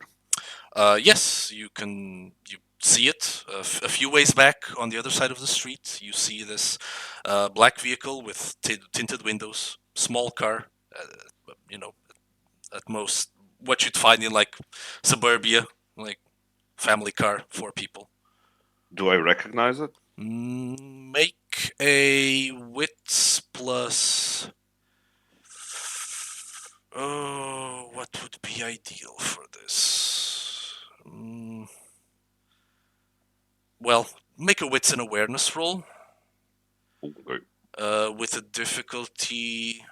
Yes, you can. You see it a few ways back on the other side of the street. You see this black vehicle with tinted windows, small car. At most what you'd find in like suburbia, like family car, 4 people. Do I recognize it? Make a wits plus. Oh, what would be ideal for this? Well, make a wits and awareness roll. Okay. With a difficulty.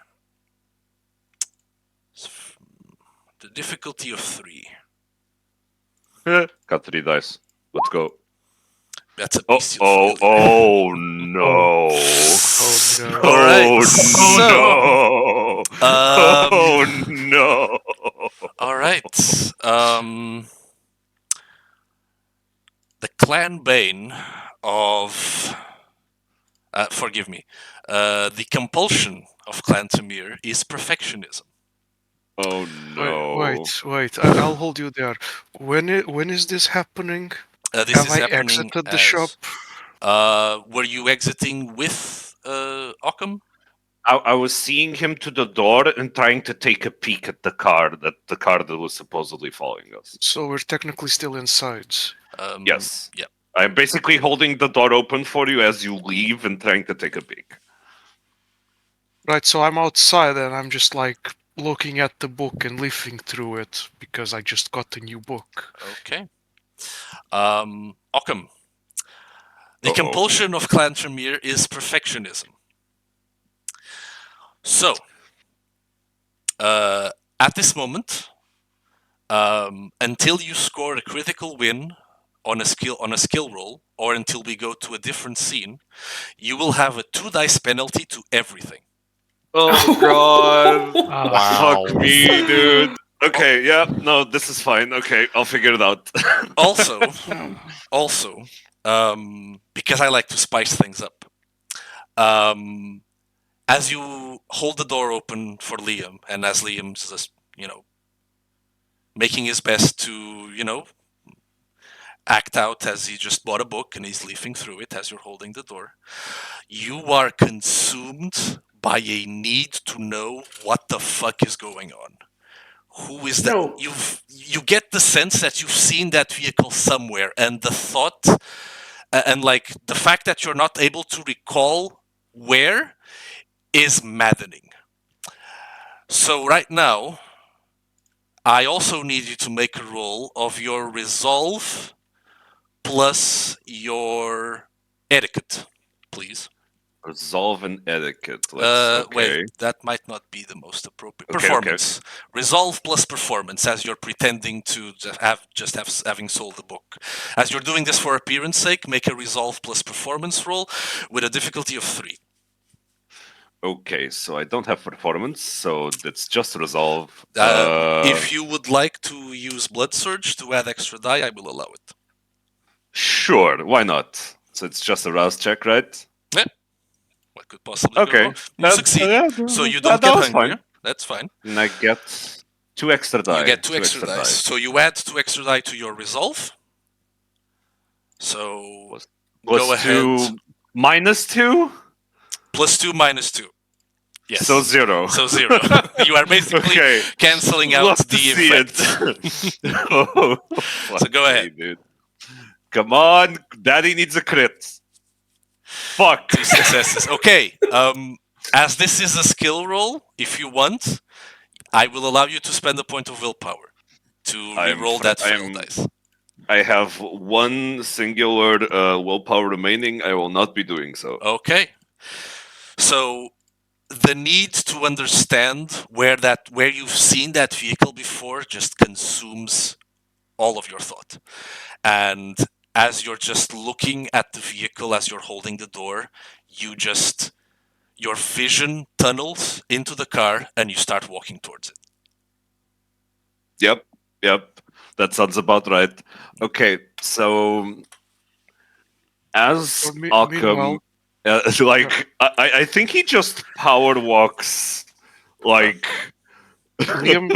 The difficulty of 3. Got 3 dice. Let's go. That's a Oh, bestial oh, failure. oh no. Oh no! All right. Oh So, no. Oh no. all right. The clan bane of. Forgive me. The compulsion of Clan Tamir is perfectionism. Oh no. Wait! I'll hold you there. When is this happening? This Have is I happening exited the as, shop? Were you exiting with Occam? I was seeing him to the door and trying to take a peek at the car that was supposedly following us. So we're technically still inside. Yes. Yeah. I'm basically holding the door open for you as you leave and trying to take a peek. Right, so I'm outside and I'm just like looking at the book and leafing through it because I just got a new book. Okay. Occam. The Uh-oh. compulsion of Clan Tremere is perfectionism. So, at this moment, until you score a critical win on a skill roll, or until we go to a different scene, you will have a 2 dice penalty to everything. Oh god. Wow. Fuck me, dude. Okay, yeah, no, this is fine. Okay, I'll figure it out. Also, because I like to spice things up, as you hold the door open for Liam, and as Liam's just, making his best to, act out as he just bought a book and he's leafing through it as you're holding the door, you are consumed by a need to know what the fuck is going on. Who is that? No. You get the sense that you've seen that vehicle somewhere, and the thought and like the fact that you're not able to recall where is maddening. So right now, I also need you to make a roll of your resolve plus your etiquette, please. Resolve and etiquette. Okay. Wait, that might not be the most appropriate. Okay, Performance. Resolve plus performance, as you're pretending to having sold the book. As you're doing this for appearance sake, make a resolve plus performance roll with a difficulty of 3. Okay, so I don't have performance, so it's just resolve. If you would like to use Blood Surge to add extra die, I will allow it. Sure, why not? So it's just a rouse check, right? Yeah. What could possibly go wrong? You succeed, so you don't get hungry. Fine. That's fine. And I get 2 extra die. You get 2 extra dice. So you add 2 extra die to your resolve. So go ahead. 2 minus 2? Plus 2 minus 2. Yes. So 0. So 0. You are basically cancelling out Love to the see effect. it. Oh, So go ahead. dude. Come on, Daddy needs a crit. Fuck. 2 successes. Okay. As this is a skill roll, if you want, I will allow you to spend a point of willpower to reroll that failed dice. I have one singular willpower remaining. I will not be doing so. Okay. So the need to understand where you've seen that vehicle before just consumes all of your thought. And as you're just looking at the vehicle as you're holding the door, your vision tunnels into the car and you start walking towards it. Yep. That sounds about right. Okay, so as Occam, I think he just power walks like Liam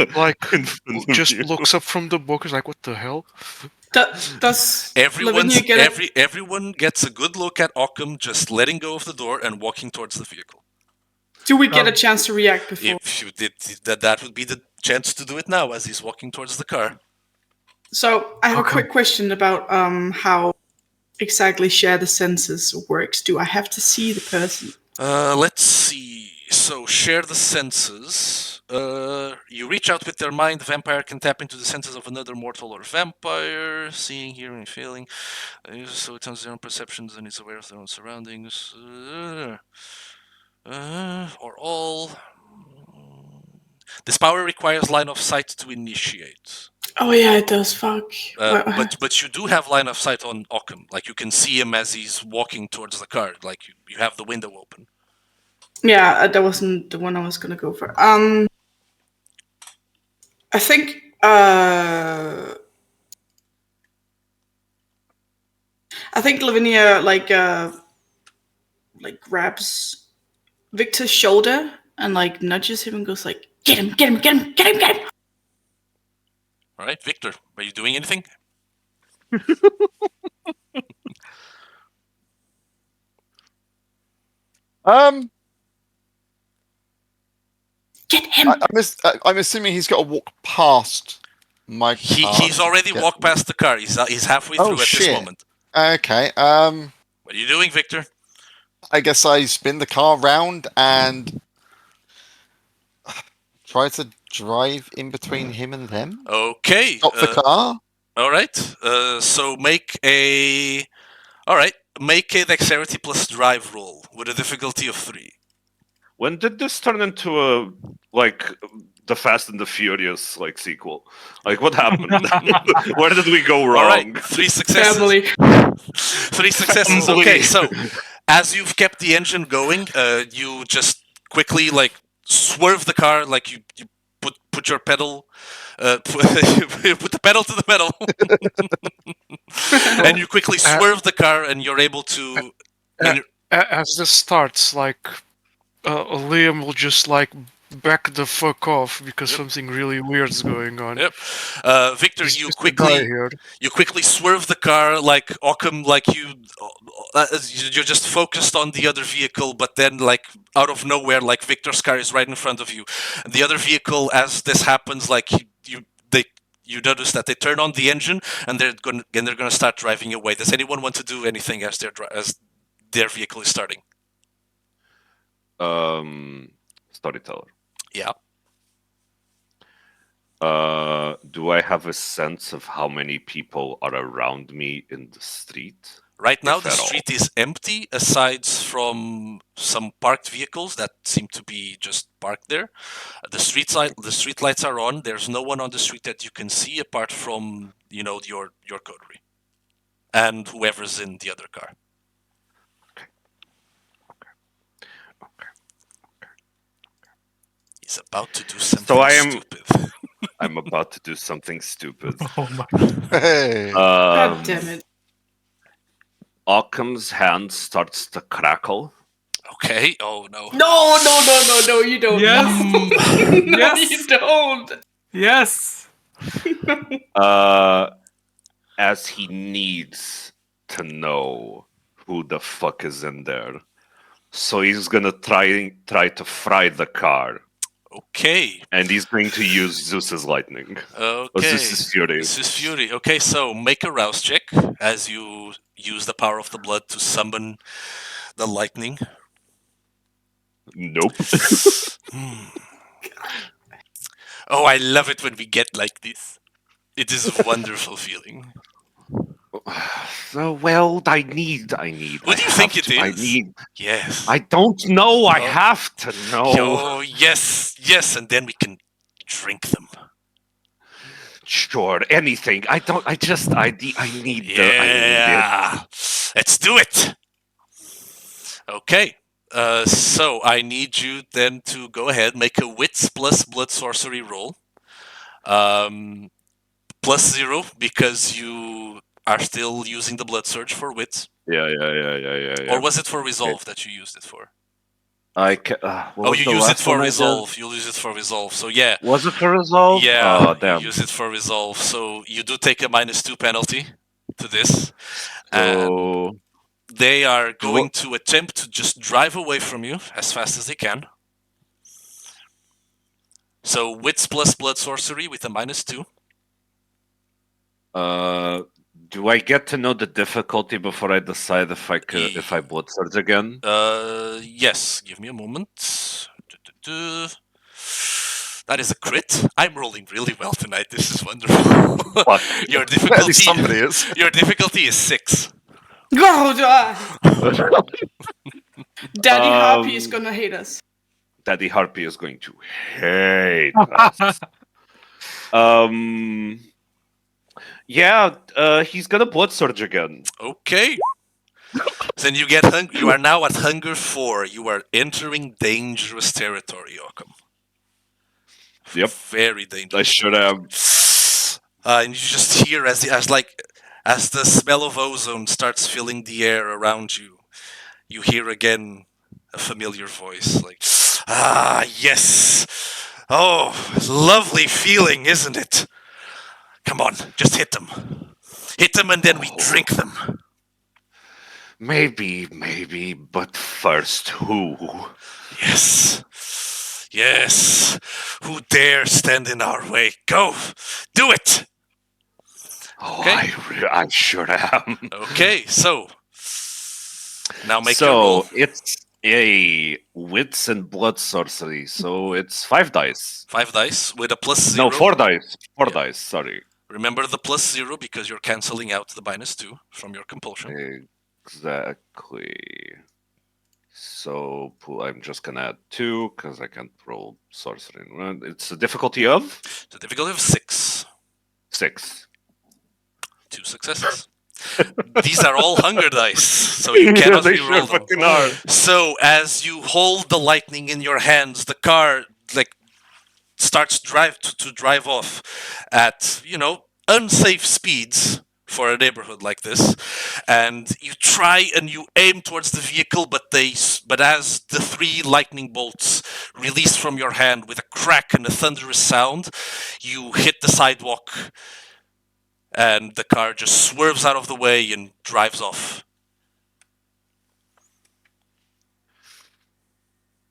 in front of just you. looks up from the book. Is like, what the hell? Does Lavinia get it? Everyone gets a good look at Occam just letting go of the door and walking towards the vehicle. Do we get a chance to react before? If you did that would be the chance to do it now as he's walking towards the car. So I have a quick question about how exactly share the senses works. Do I have to see the person? Let's see. So share the senses. You reach out with their mind. The vampire can tap into the senses of another mortal or vampire, seeing, hearing, feeling. So it turns their own perceptions and is aware of their own surroundings. Or all. This power requires line of sight to initiate. Oh yeah, it does. Fuck. But you do have line of sight on Occam. Like you can see him as he's walking towards the car. Like you have the window open. Yeah, that wasn't the one I was gonna go for. I think Lavinia like grabs Victor's shoulder and like nudges him and goes like, "Get him! Get him! Get him! Get him! Get him!" All right, Victor, are you doing anything? Get him! I'm assuming he's got to walk past my car. He's already walked past the car. He's halfway through at this moment. Okay. What are you doing, Victor? I guess I spin the car round and try to drive in between him and them. Okay. Stop the car. All right. So make a dexterity plus drive roll with a difficulty of 3. When did this turn into a the Fast and the Furious sequel? Like what happened? Where did we go wrong? All right, 3 successes. Family. 3 successes. Family. Okay, so as you've kept the engine going, you just quickly swerve the car, you put your pedal, put the pedal to the metal, and you quickly swerve the car, and you're able to. As this starts, Liam will just back the fuck off because something really weird's going on. Yep. Victor, There's you just a guy here. quickly swerve the car like Occam, you're just focused on the other vehicle, but then out of nowhere, Victor's car is right in front of you. And the other vehicle, as this happens, you notice that they turn on the engine and they're gonna start driving away. Does anyone want to do anything as their vehicle is starting? Storyteller. Yeah. Do I have a sense of how many people are around me in the street? Right now, the street is empty, aside from some parked vehicles that seem to be just parked there. The street lights are on. There's no one on the street that you can see apart from your coterie and whoever's in the other car. He's about to do something stupid. I'm about to do something stupid. Oh my. Hey. God damn it. Occam's hand starts to crackle. Okay. Oh no. No, you don't. Yes. No, Yes. you don't. Yes. As he needs to know who the fuck is in there. So he's gonna try to fry the car. Okay. And he's going to use Zeus's lightning. Or Okay. Zeus's fury. Zeus Fury. Okay, so make a rouse check as you use the power of the blood to summon the lightning. Nope. Oh, I love it when we get like this. It is a wonderful feeling. So, well, I need. What I do you have think it to, I is? need. Yes. I don't know. I Oh. have to know. Oh, yes, and then we can drink them. Sure, anything. I don't. I just. I need. I need it. Yeah. Let's do it. Okay. So I need you then to go ahead, make a wits plus blood sorcery roll. +0 because you are still using the blood surge for wits. Yeah. Or was it for resolve that you used it for? I can. Oh, you use it for resolve. You'll use it for resolve. So yeah. Was it for resolve? Yeah, Oh, you damn. use it for resolve. So you do take a -2 penalty to this. So They are going to attempt to just drive away from you as fast as they can. So wits plus blood sorcery with a -2. do I get to know the difficulty before I decide if I blood surge again? Yes. Give me a moment. That is a crit. I'm rolling really well tonight. This is wonderful. Fuck. Your At least somebody difficulty. is. Your difficulty is 6. Oh, Daddy Harpy is Um, gonna hate us. Daddy Harpy is going to hate us. Yeah, he's gonna blood surge again. Okay. Then you get you are now at hunger 4. You are entering dangerous territory, Occam. Yep. Very dangerous. I should have. And you just hear as the smell of ozone starts filling the air around you, you hear again a familiar voice like, "Ah, yes. Oh, lovely feeling, isn't it? Come on, just hit them. Hit them and then we drink them." Maybe, but first, who? Yes. Yes. Who dare stand in our way? Go. Do it. Oh, Okay. I sure am. Okay, so now make your roll. So it's a wits and blood sorcery. So it's 5 dice. 5 dice with a +0. No, 4 dice. 4 Yeah. dice. Sorry. Remember the +0 because you're canceling out the -2 from your compulsion. Exactly. So I'm just gonna add 2 because I can't roll sorcery. It's a difficulty of The difficulty of 6. 6. 2 successes. These are all hunger dice, so you cannot they re-roll sure them. fucking are. So as you hold the lightning in your hands, the car starts to drive off at unsafe speeds for a neighborhood like this, and you try and you aim towards the vehicle, but as the 3 lightning bolts release from your hand with a crack and a thunderous sound, you hit the sidewalk, and the car just swerves out of the way and drives off.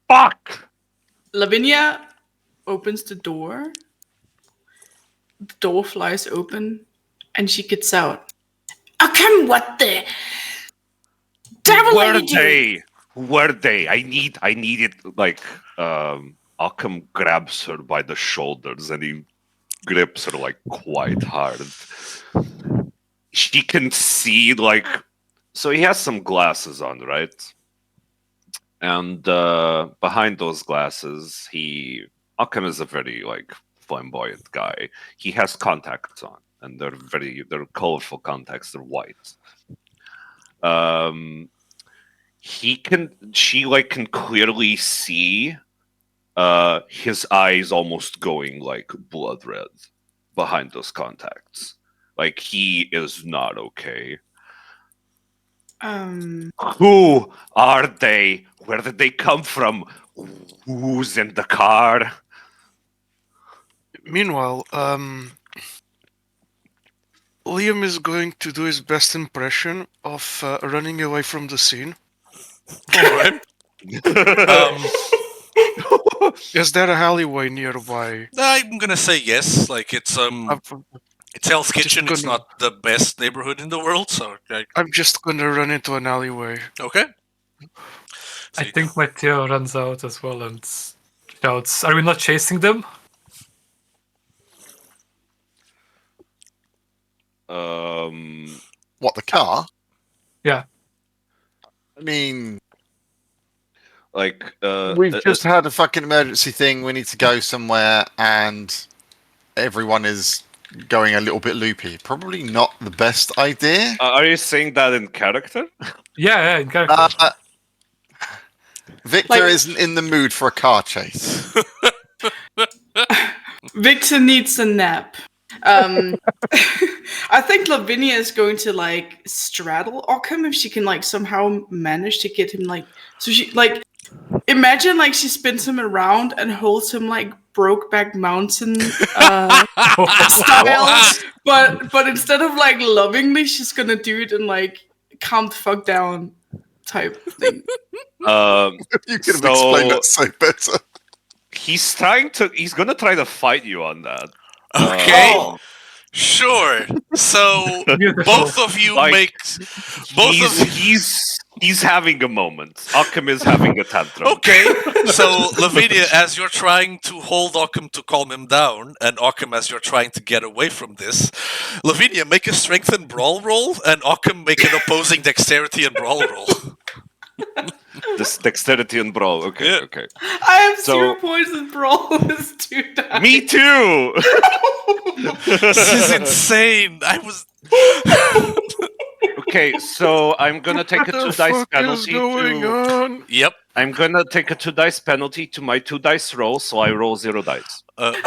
Fuck! Lavinia opens the door. The door flies open, and she gets out. Oh, come! What the devil are you doing? Were they? I need it. Like, Occam grabs her by the shoulders and he grips her like quite hard. She can see so he has some glasses on, right? And behind those glasses, Occam is a very flamboyant guy. He has contacts on, and they're colorful contacts. They're white. She can clearly see his eyes almost going blood red behind those contacts. Like he is not okay. Who are they? Where did they come from? Who's in the car? Meanwhile, Liam is going to do his best impression of running away from the scene. All right. Is there a alleyway nearby? I'm gonna say yes. Like it's I'm, Hell's just Kitchen. It's gonna- not the best neighborhood in the world, so I'm just gonna run into an alleyway. okay. So I think Matteo runs out as well and shouts, "Are we not chasing them?" What, the car? Yeah. I mean, like we've just had a fucking emergency thing. We need to go somewhere, and everyone is going a little bit loopy. Probably not the best idea. are you saying that in character? Yeah, in character. Victor Like- isn't in the mood for a car chase. Victor needs a nap. I think Lavinia is going to like straddle Ockham if she can like somehow manage to get him like so she like imagine like she spins him around and holds him like Brokeback Mountain style, but instead of like lovingly, she's gonna do it in like calm the fuck down type thing. You could have explained that so better. He's gonna try to fight you on that. Okay. Oh. Sure. So Beautiful. both of you Like, make both he's, of he's having a moment. Occam is having a tantrum. Okay. So Lavinia, as you're trying to hold Occam to calm him down, and Occam as you're trying to get away from this, Lavinia, make a strength and brawl roll, and Occam make an opposing dexterity and brawl roll. This dexterity and brawl. Okay, Yeah. okay. I have So- 0 points in brawl. It's 2 dice. Me too. This is insane. I was. Okay, so I'm gonna take a What the 2 dice fuck is penalty going to. on? Yep. I'm gonna take a 2 dice penalty to my 2 dice roll, so I roll 0 dice. Okay,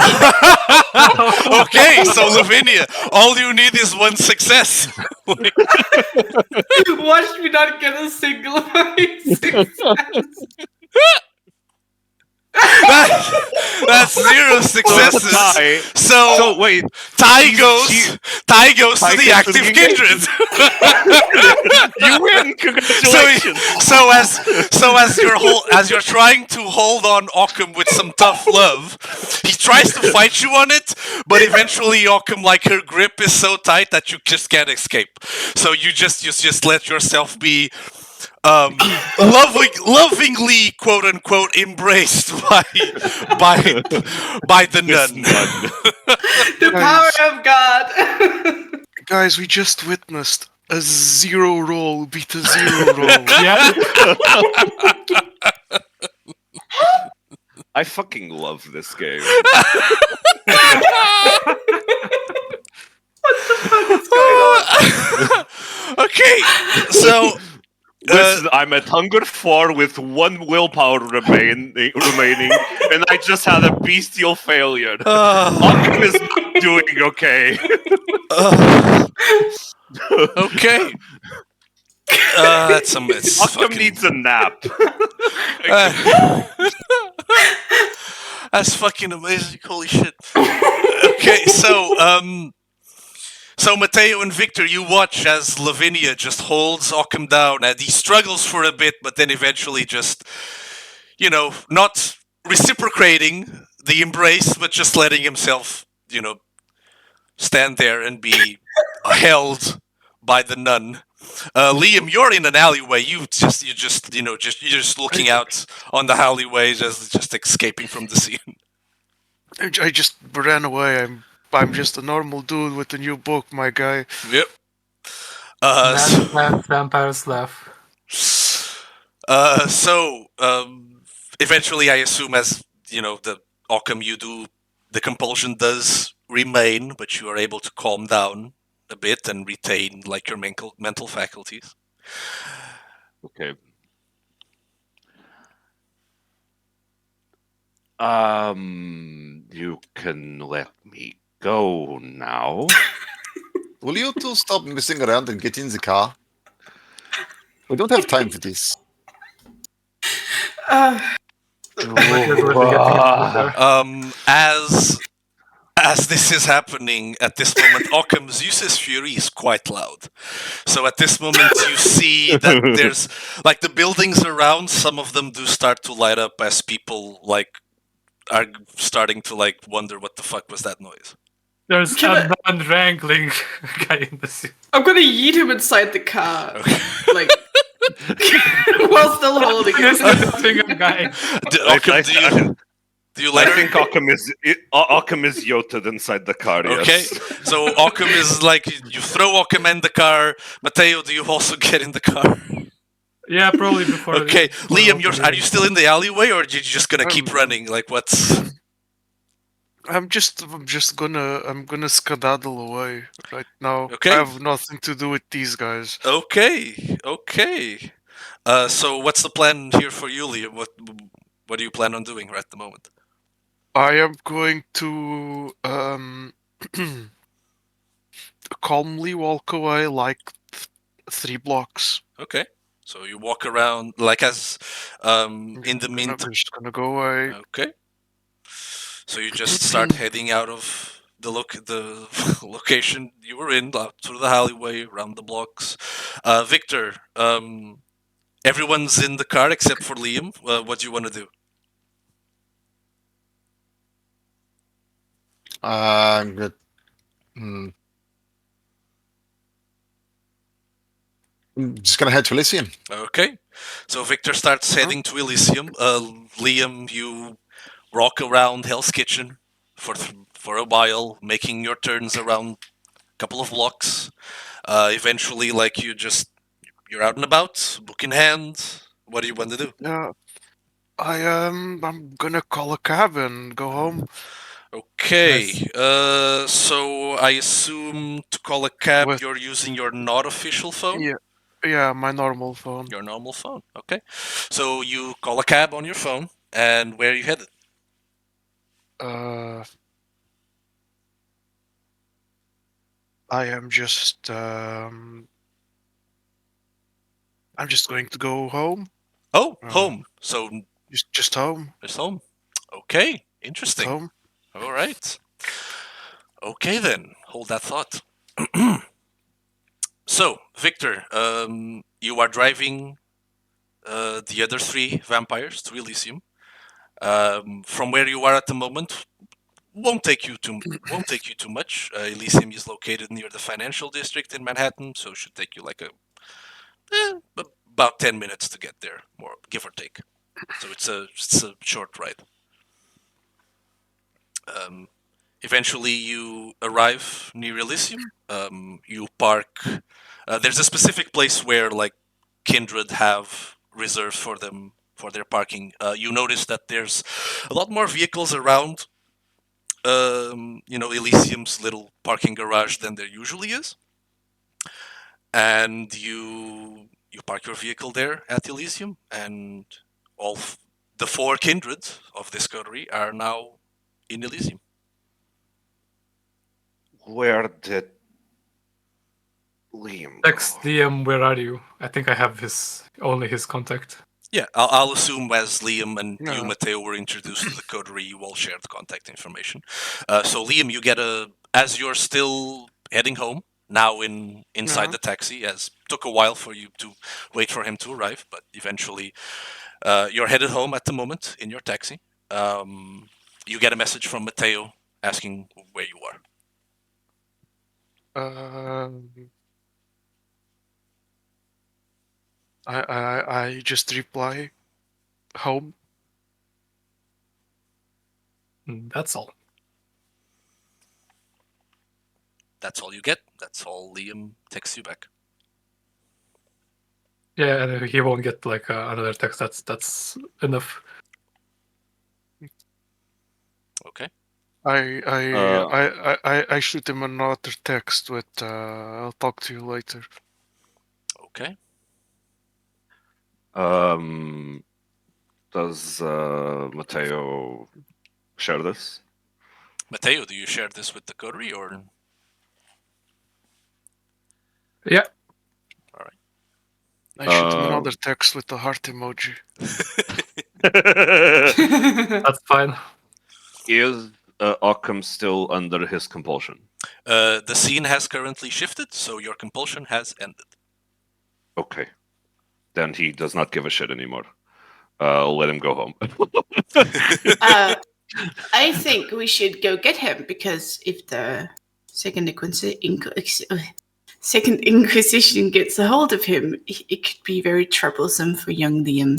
so Lavinia, all you need is one success. Watch me not get a single success. That's 0 successes. Tie. So So wait, Ty she's- goes. she- Ty goes Ty to the gets active to the kindred. you win! Congratulations. As you're trying to hold on Occam with some tough love, he tries to fight you on it, but eventually Occam, like her grip is so tight that you just can't escape. So you just let yourself be lovingly quote unquote embraced by the This nun. nun. The power of God. Guys, we just witnessed a 0 roll beat a 0 roll. Yeah. I fucking love this game. Okay, so Listen, I'm at hunger 4 with 1 willpower remaining, and I just had a bestial failure. Occam is not doing okay. okay. It's Occam fucking, needs a nap. that's fucking amazing. Holy shit. Okay, so Matteo and Victor, you watch as Lavinia just holds Occam down, and he struggles for a bit, but then eventually just, not reciprocating the embrace, but just letting himself, stand there and be held by the nun. Liam, you're in an alleyway. You're just looking out on the alleyways as just escaping from the scene. I just ran away. I'm just a normal dude with a new book, my guy. Yep. Vampires laugh. So eventually, I assume, as the Occam, the compulsion does remain, but you are able to calm down a bit and retain like your mental faculties. Okay. You can let me go now. Will you two stop messing around and get in the car? We don't have time for this. We're getting it later. as this is happening at this moment, Occam Zeus's fury is quite loud. So at this moment, you see that there's like the buildings around. Some of them do start to light up as people like are starting to like wonder what the fuck was that noise. There's Can a non-wrangling guy in the suit. I'm gonna yeet him inside the car, Okay. like while still holding This him. is the finger guy. Occam, do you let I her? think Occam is yoted inside the car. Okay, Yes. so Occam is like you throw Occam in the car. Mateo, do you also get in the car? Yeah, probably before. Okay, before Liam, opening. are you still in the alleyway, or are you just gonna keep running? Like what's? I'm just gonna skedaddle away right now. Okay. I have nothing to do with these guys. Okay, okay. So what's the plan here for you, Liam? What do you plan on doing right at the moment? I am going to calmly walk away like 3 blocks. Okay, so you walk around like as in the I'm meantime. just gonna go away. Okay. So you just start heading out of the location you were in, through the alleyway, around the blocks. Victor, everyone's in the car except for Liam. What do you want to do? I'm good. Hmm. I'm just gonna head to Elysium. Okay. So Victor starts heading to Elysium. Liam, you walk around Hell's Kitchen for a while, making your turns around a couple of blocks. Eventually, like you're out and about, book in hand. What do you want to do? Yeah, I'm gonna call a cab and go home. Okay. Nice. So I assume to call a cab, With- you're using your not official phone. Yeah, my normal phone. Your normal phone. Okay. So you call a cab on your phone, and where are you headed? I am just I'm just going to go home. Oh, home. So Just home. it's home. Okay. Just Interesting. home. All right. Okay then. Hold that thought. So, Victor, you are driving the other 3 vampires to Elysium. From where you are at the moment, won't take you too much. Elysium is located near the financial district in Manhattan, so it should take you like about 10 minutes to get there, more give or take. So it's a short ride. Eventually, you arrive near Elysium. You park. There's a specific place where like Kindred have reserved for them for their parking. You notice that there's a lot more vehicles around. Elysium's little parking garage than there usually is, and you park your vehicle there at Elysium, and the 4 Kindred of this coterie are now in Elysium. Where did Liam Text go? Liam, where are you? I think I have only his contact. Yeah, I'll assume as Liam and you, Yeah. Mateo, were introduced to the coterie, you all shared the contact information. So Liam, you get as you're still heading home, now inside Yeah. the taxi, as took a while for you to wait for him to arrive, but eventually you're headed home at the moment in your taxi. You get a message from Mateo asking where you are. I just reply home. That's all. That's all you get. That's all Liam texts you back. Yeah, and he won't get like another text. That's enough. Okay. I shoot him another text with I'll talk to you later. Okay. Does Mateo share this? Mateo, do you share this with the coterie or? Yeah. All right. I shoot him another text with the heart emoji. That's fine. Is Occam's still under his compulsion? The scene has currently shifted, so your compulsion has ended. Okay. Then he does not give a shit anymore. I'll let him go home. I think we should go get him because if the Second Inquisition gets a hold of him, it could be very troublesome for young Liam.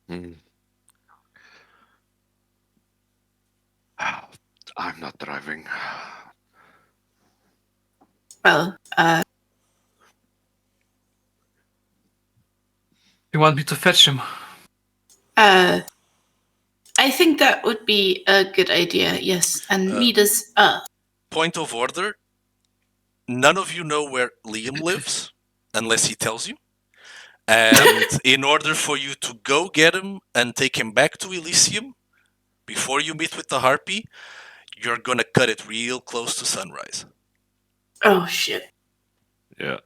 Hmm. I'm not driving. Well, You want me to fetch him? I think that would be a good idea, yes. And meet us. Point of order. None of you know where Liam lives unless he tells you. And in order for you to go get him and take him back to Elysium before you meet with the Harpy, you're gonna cut it real close to sunrise. Oh, shit. Yeah.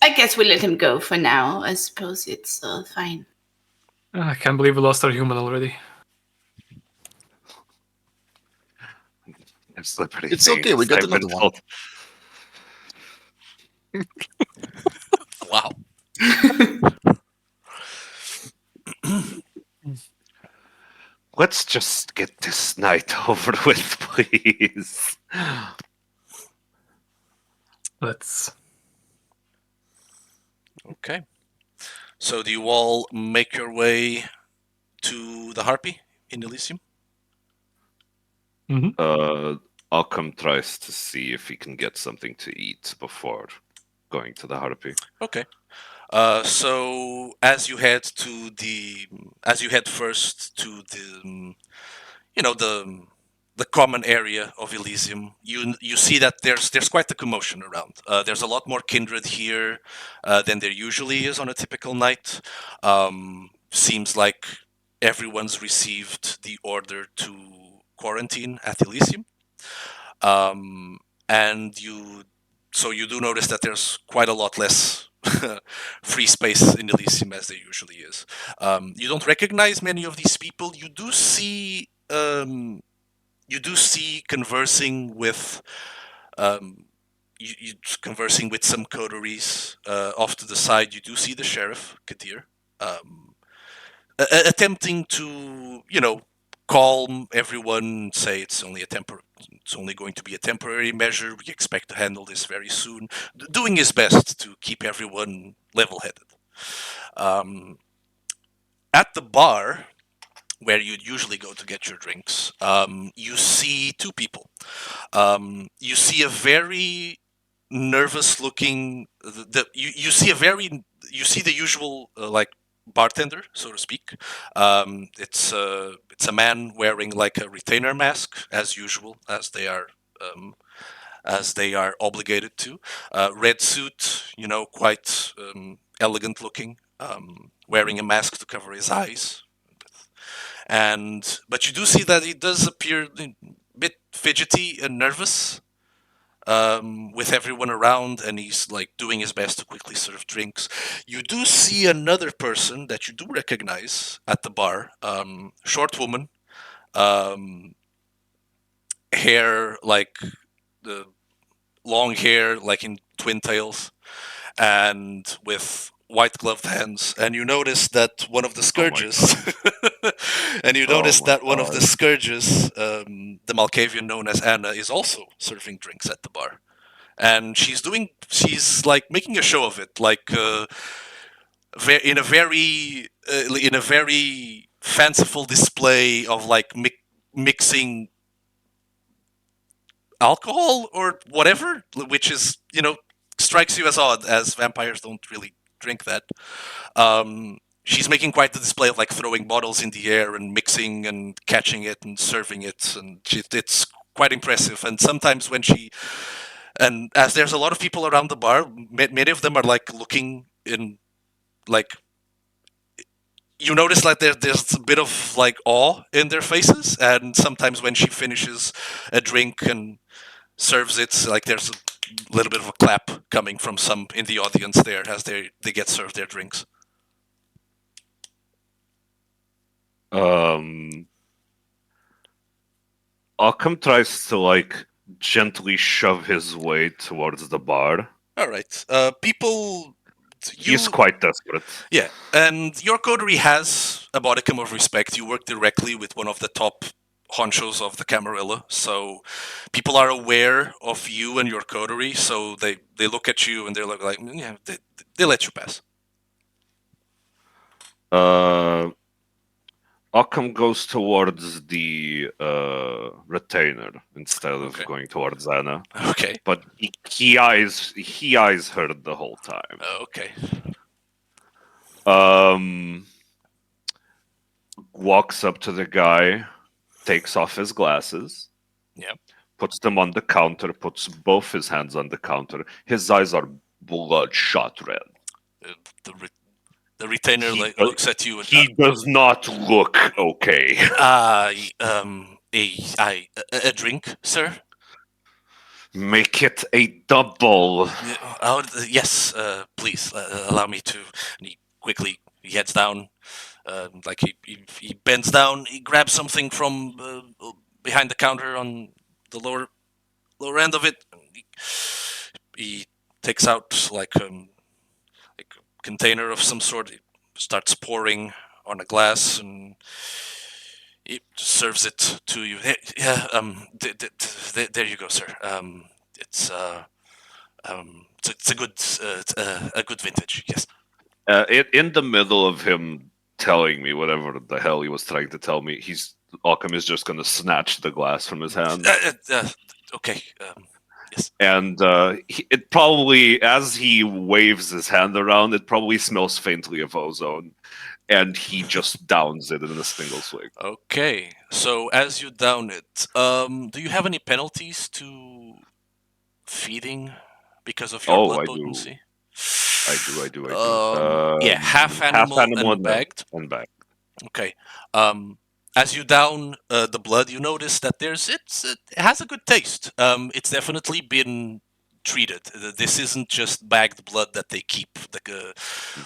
I guess we let him go for now. I suppose it's fine. I can't believe we lost our human already. Slippery It's okay, we things, got I've been another one. told. Wow. Let's just get this night over with, please. Let's. Okay. So do you all make your way to the Harpy in Elysium? Occam tries to see if he can get something to eat before going to the Harpy. Okay. So as you head first to the common area of Elysium, you see that there's quite the commotion around. There's a lot more kindred here than there usually is on a typical night. Seems like everyone's received the order to quarantine at Elysium, and you do notice that there's quite a lot less free space in Elysium as there usually is. You don't recognize many of these people. You do see conversing with conversing with some coteries off to the side. You do see the sheriff Kadir attempting to calm everyone, say it's only going to be a temporary measure. We expect to handle this very soon. Doing his best to keep everyone level-headed. At the bar, where you'd usually go to get your drinks, you see two people. You see a very nervous-looking. You see the usual like bartender, so to speak. It's a man wearing like a retainer mask, as usual, as they are obligated to. Red suit, quite elegant looking, wearing a mask to cover his eyes. But you do see that he does appear a bit fidgety and nervous with everyone around, and he's like doing his best to quickly serve drinks. You do see another person that you do recognize at the bar, short woman, hair like the long hair like in twin tails, and with white gloved hands. And you notice that one of the scourges and you notice my that one of the God. scourges, the Malkavian known as Anna, is also serving drinks at the bar. And she's like making a show of it, like in a very fanciful display of like mixing alcohol or whatever, which is strikes you as odd, as vampires don't really drink that. She's making quite the display of like throwing bottles in the air and mixing and catching it and serving it, and it's quite impressive. And sometimes and as there's a lot of people around the bar, many of them are like looking in, like, you notice like there's a bit of like awe in their faces, and sometimes when she finishes a drink and serves it, like there's a little bit of a clap coming from some in the audience there as they get served their drinks. Occam tries to gently shove his way towards the bar. All right. People, He's you quite desperate. yeah, and your coterie has a modicum of respect. You work directly with one of the top honchos of the Camarilla, so people are aware of you and your coterie. So they look at you and they're like yeah, they let you pass. Occam goes towards the retainer instead of Okay. going towards Anna. Okay. But he eyes her the whole time. Okay. Walks up to the guy, takes off his glasses, Yeah. puts them on the counter, puts both his hands on the counter. His eyes are bloodshot red. The the retainer He looks at you and He does not look okay. a drink, sir. Make it a double. Yes, please allow me to. And he heads down, he bends down, he grabs something from behind the counter on the lower end of it. And he takes out like a container of some sort. He starts pouring on a glass and he serves it to you. Yeah, there you go, sir. It's a good a good vintage. Yes. In the middle of him telling me whatever the hell he was trying to tell me, Occam is just going to snatch the glass from his hand. Okay. Yes. And it probably, as he waves his hand around, it probably smells faintly of ozone. And he just downs it in a single swig. Okay. So as you down it, do you have any penalties to feeding because of your Oh, blood I do. potency? I do. Yeah, half animal and bagged. And bagged. Okay. As you down the blood, you notice that it has a good taste. It's definitely been treated. This isn't just bagged blood that they keep.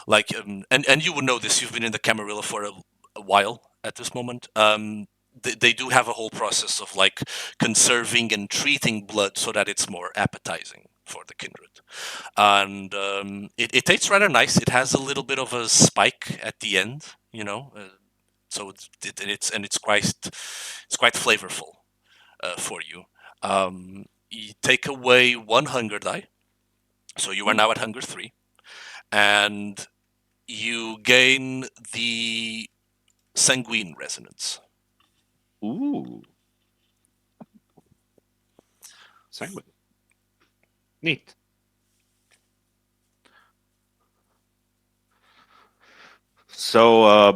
And you would know this. You've been in the Camarilla for a while at this moment. They do have a whole process of like conserving and treating blood so that it's more appetizing for the kindred, and it tastes rather nice. It has a little bit of a spike at the end, so it's quite flavorful for you. You take away one hunger die, so you are now at hunger 3, and you gain the sanguine resonance. Ooh. Sanguine. Neat. So,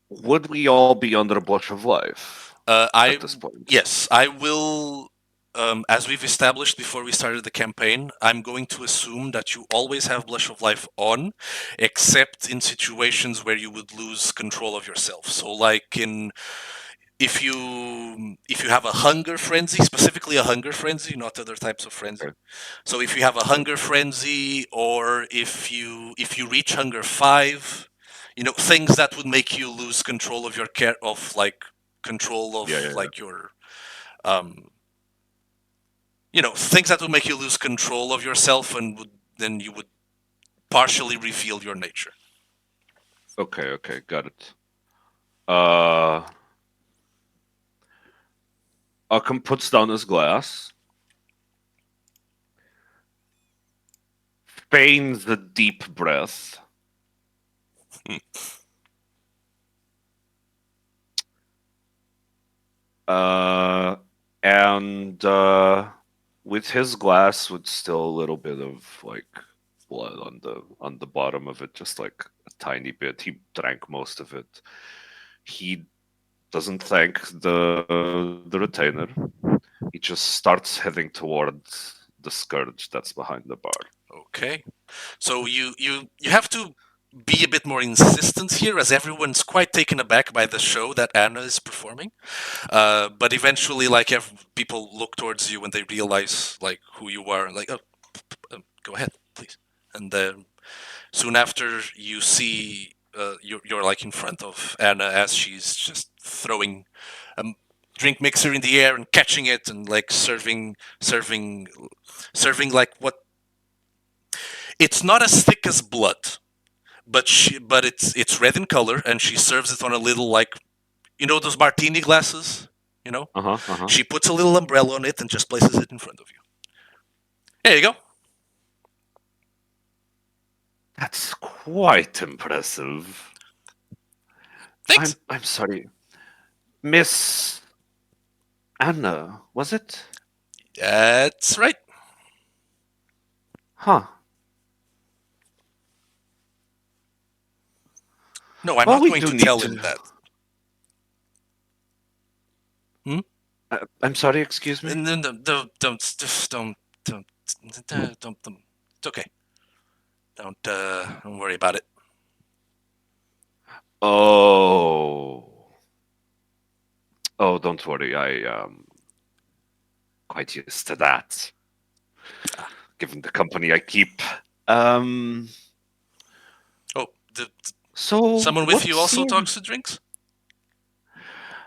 would we all be under a blush of life at this point? Yes, I will. As we've established before we started the campaign, I'm going to assume that you always have Blush of Life on, except in situations where you would lose control of yourself. So, like if you have a hunger frenzy, specifically a hunger frenzy, not other types of frenzy. Okay. So, if you have a hunger frenzy, or if you reach hunger 5, things that would make you lose control of your control of Yeah. your things that would make you lose control of yourself and then you would partially reveal your nature. Okay, got it. Occam puts down his glass, feigns a deep breath, and with his glass, with still a little bit of blood on the bottom of it, just like a tiny bit. He drank most of it. He doesn't thank the retainer. He just starts heading towards the scourge that's behind the bar. Okay, so you have to be a bit more insistent here, as everyone's quite taken aback by the show that Anna is performing. But eventually, people look towards you when they realize who you are, and go ahead, please. And soon after, you see you're like in front of Anna as she's just throwing a drink mixer in the air and catching it and like serving like what. It's not as thick as blood, but it's red in color, and she serves it on a little, like, those martini glasses. She puts a little umbrella on it and just places it in front of you. There you go. That's quite impressive. Thanks. I'm sorry. Miss Anna, was it? That's right. Huh. No, I'm Well, not we going do to need tell to- him that. I'm sorry, excuse me? No, don't. It's okay. Don't worry about it. Oh. Oh, don't worry. I quite used to that. Given the company I keep. Oh, So someone with what you also seemed- talks to drinks?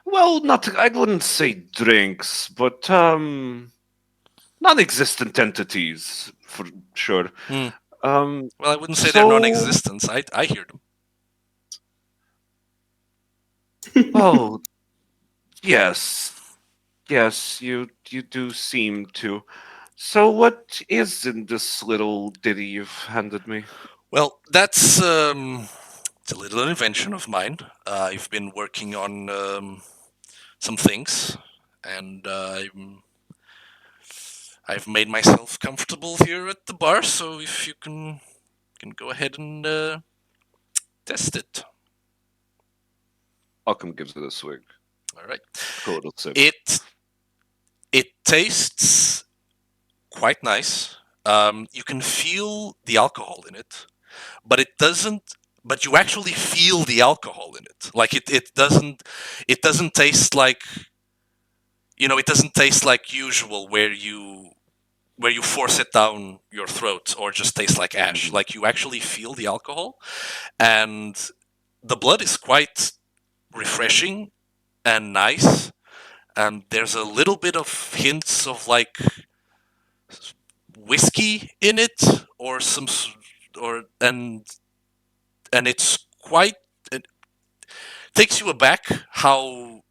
Well, not I wouldn't say drinks, but non-existent entities for sure. Hmm. Um, Well, I wouldn't say they're So- non-existent. I hear them. well, yes, you do seem to. So what is in this little ditty you've handed me? Well, that's it's a little invention of mine. I've been working on some things, and I've made myself comfortable here at the bar. So if you can go ahead and test it. Occam gives it a swig. All right. Total sip. It tastes quite nice. You can feel the alcohol in it, but it doesn't. But you actually feel the alcohol in it. Like it doesn't taste like, it doesn't taste like usual where you force it down your throat or just tastes like ash. Mhm. Like you actually feel the alcohol, and the blood is quite refreshing and nice. And there's a little bit of hints of like whiskey in it, or some or and it's quite, it takes you aback how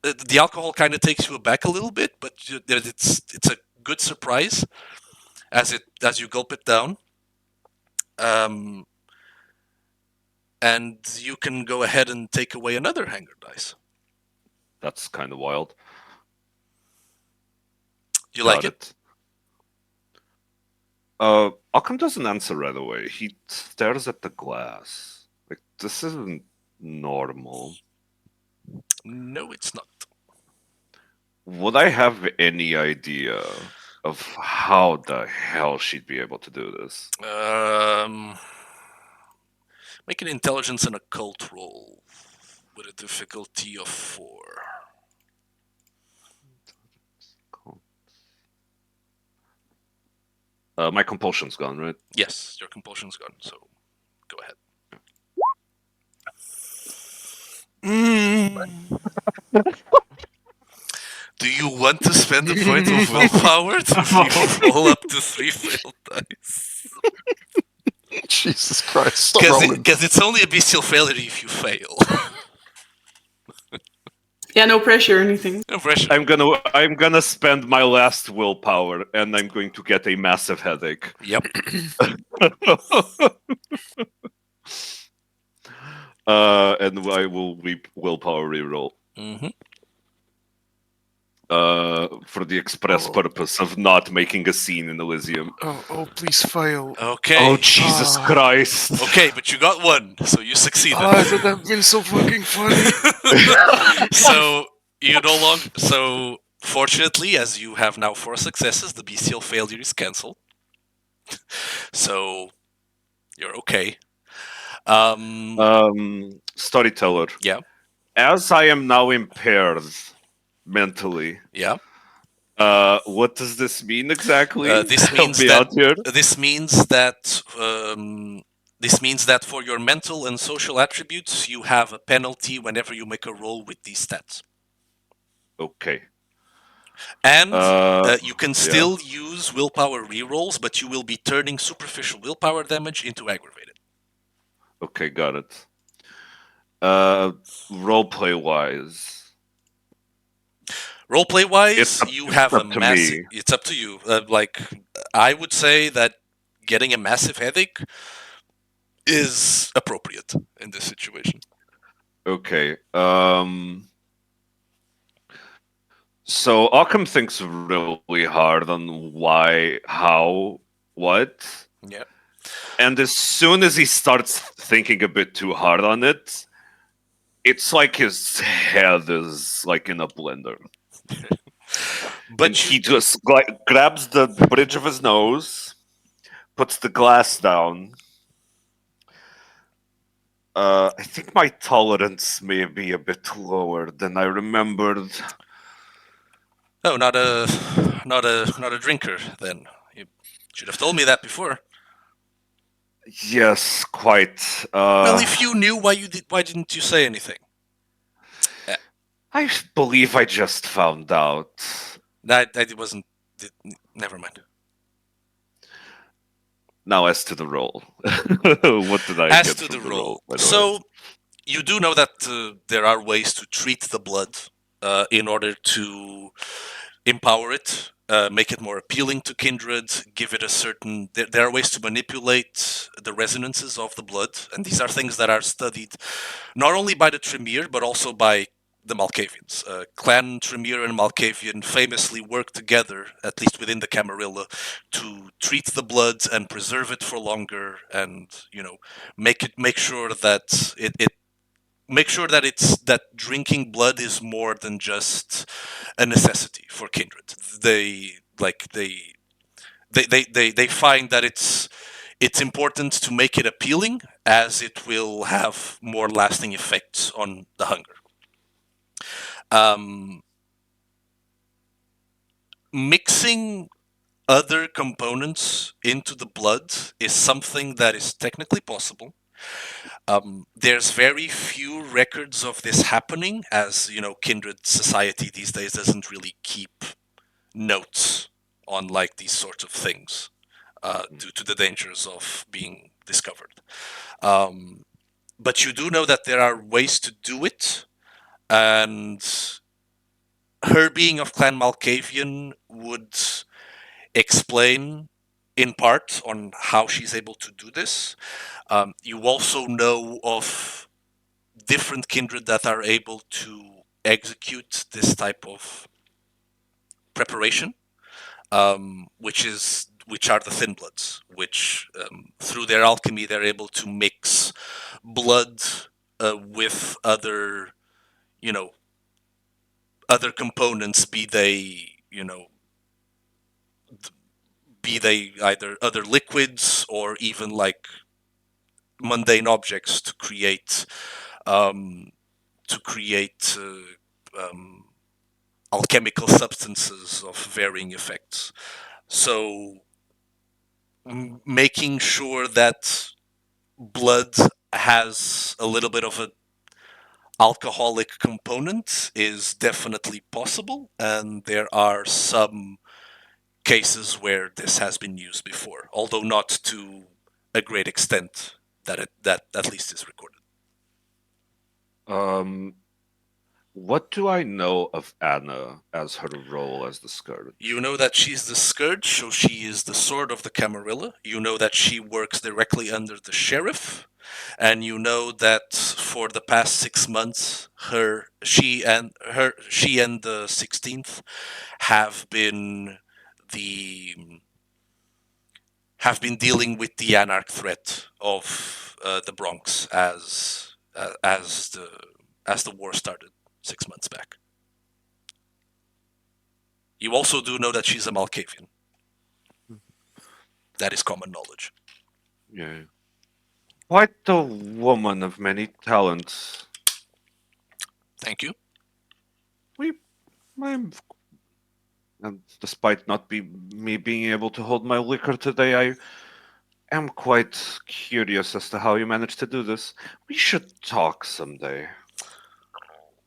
the alcohol kind of takes you aback a little bit, but it's a good surprise as you gulp it down. And you can go ahead and take away another hanger dice. That's kind of wild. You like Got it? Occam doesn't answer right away. He stares at the glass. Like, this isn't normal. No, it's not. Would I have any idea of how the hell she'd be able to do this? Make an intelligence and occult roll with a difficulty of 4. My compulsion's gone, right? Yes, your compulsion's gone, so go ahead. Do you want to spend a point of willpower to roll up to 3 failed dice? Jesus Christ! Stop rolling. Because it's only a bestial failure if you fail. Yeah, no pressure or anything. No pressure. I'm gonna spend my last willpower, and I'm going to get a massive headache. Yep. And I will willpower reroll. Mm-hmm. For the express Oh. purpose of not making a scene in Elysium. Oh, please fail. Okay. Oh, Jesus Ah. Christ! Okay, but you got 1, so you succeeded. That would have been so fucking funny. So you no longer. So fortunately, as you have now 4 successes, the bestial failure is cancelled. So you're okay. Storyteller. Yeah. As I am now impaired mentally, Yeah. what does this mean exactly? This Help means me that out here. this means that This means that for your mental and social attributes, you have a penalty whenever you make a roll with these stats. Okay. And Uh, you can yeah. still use willpower rerolls, but you will be turning superficial willpower damage into aggravated. Okay, got it. Roleplay wise, Roleplay wise, you it's have a up to massive. me. It's up to you. I would say that getting a massive headache is appropriate in this situation. Okay. So Occam thinks really hard on why, how, what, Yeah. and as soon as he starts thinking a bit too hard on it, it's like his head is like in a blender, and But you he just like grabs the bridge of his nose, puts the glass down. I think my tolerance may be a bit lower than I remembered. Oh, not a drinker then. You should have told me that before. Yes, quite. Well, if you knew, why didn't you say anything? I believe I just found out. That wasn't. Never mind. Now, as to the role, what did I As get to the from the role, role? By the way, so you do know that there are ways to treat the blood in order to empower it, make it more appealing to kindred, give it a certain. There are ways to manipulate the resonances of the blood, and these are things that are studied not only by the Tremere but also by the Malkavians. Clan Tremere and Malkavian famously work together, at least within the Camarilla, to treat the blood and preserve it for longer, and make sure that it make sure that it's that drinking blood is more than just a necessity for kindred. They find that it's important to make it appealing, as it will have more lasting effects on the hunger. um, Mixing other components into the blood is something that is technically possible. There's very few records of this happening, as kindred society these days doesn't really keep notes on like these sorts of things due to the dangers of being discovered. But you do know that there are ways to do it, and her being of Clan Malkavian would explain in part on how she's able to do this. You also know of different kindred that are able to execute this type of preparation, which are the thin bloods, which through their alchemy they're able to mix blood with other, you know, other components, be they either other liquids or even like mundane objects um, to create alchemical substances of varying effects. So making sure that blood has a little bit of an alcoholic component is definitely possible, and there are some cases where this has been used before, although not to a great extent that at least is recorded. um, what do I know of Anna as her role as the Scourge? You know that she's the Scourge, so she is the sword of the Camarilla. You know that she works directly under the sheriff, and you know that for the past 6 months, she and the 16th have been the have been dealing with the anarch threat of the Bronx as the war started 6 months back. You also do know that she's a Malkavian. That is common knowledge. Yeah. Quite a woman of many talents. Thank you. We, I'm, and despite not be me being able to hold my liquor today, I am quite curious as to how you managed to do this. We should talk someday.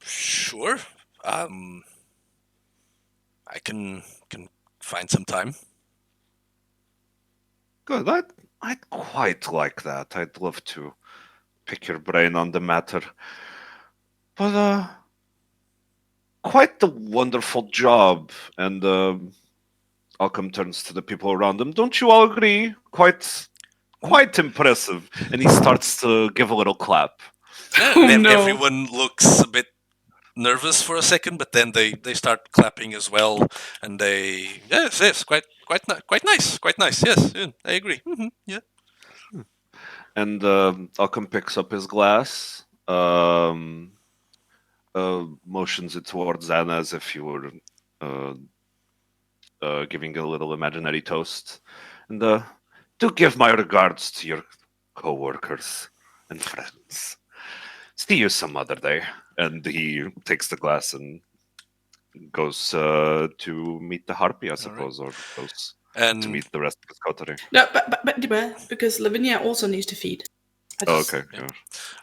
Sure. I can find some time. Good. I'd quite like that. I'd love to pick your brain on the matter. But quite the wonderful job. And Alcom turns to the people around him. Don't you all agree? Quite impressive. And he starts to give a little clap. Yeah, Oh, and no. everyone looks a bit nervous for a second, but then they start clapping as well, and they yes quite nice. Yes, yeah, I agree. Yeah. And Alcom picks up his glass, motions it towards Anna as if you were uh, giving a little imaginary toast. And do give my regards to your co-workers and friends. See you some other day. And he takes the glass and goes to meet the harpy, I suppose, or goes to And meet the rest of his coterie. No, but because Lavinia also needs to feed. Oh, okay. Yeah.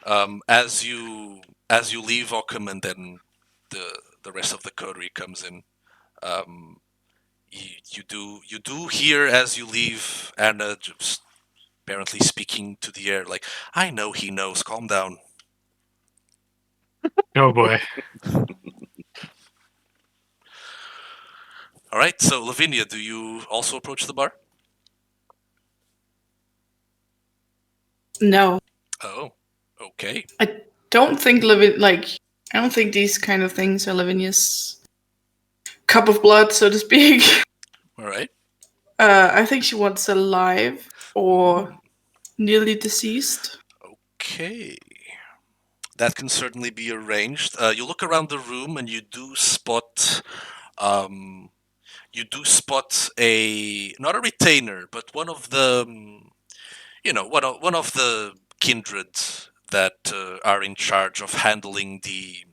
Yeah. as you leave Ockham, and then the rest of the coterie comes in, you do hear as you leave Anna just apparently speaking to the air like, I know he knows, calm down. Oh boy. All right, so Lavinia, do you also approach the bar? No, Oh, okay. I don't think I don't think these kind of things are Lavinia's cup of blood, so to speak. All right. I think she wants alive or nearly deceased. Okay. That can certainly be arranged. You look around the room and you do spot a not a retainer, but one of the one of the kindred that are in charge of handling the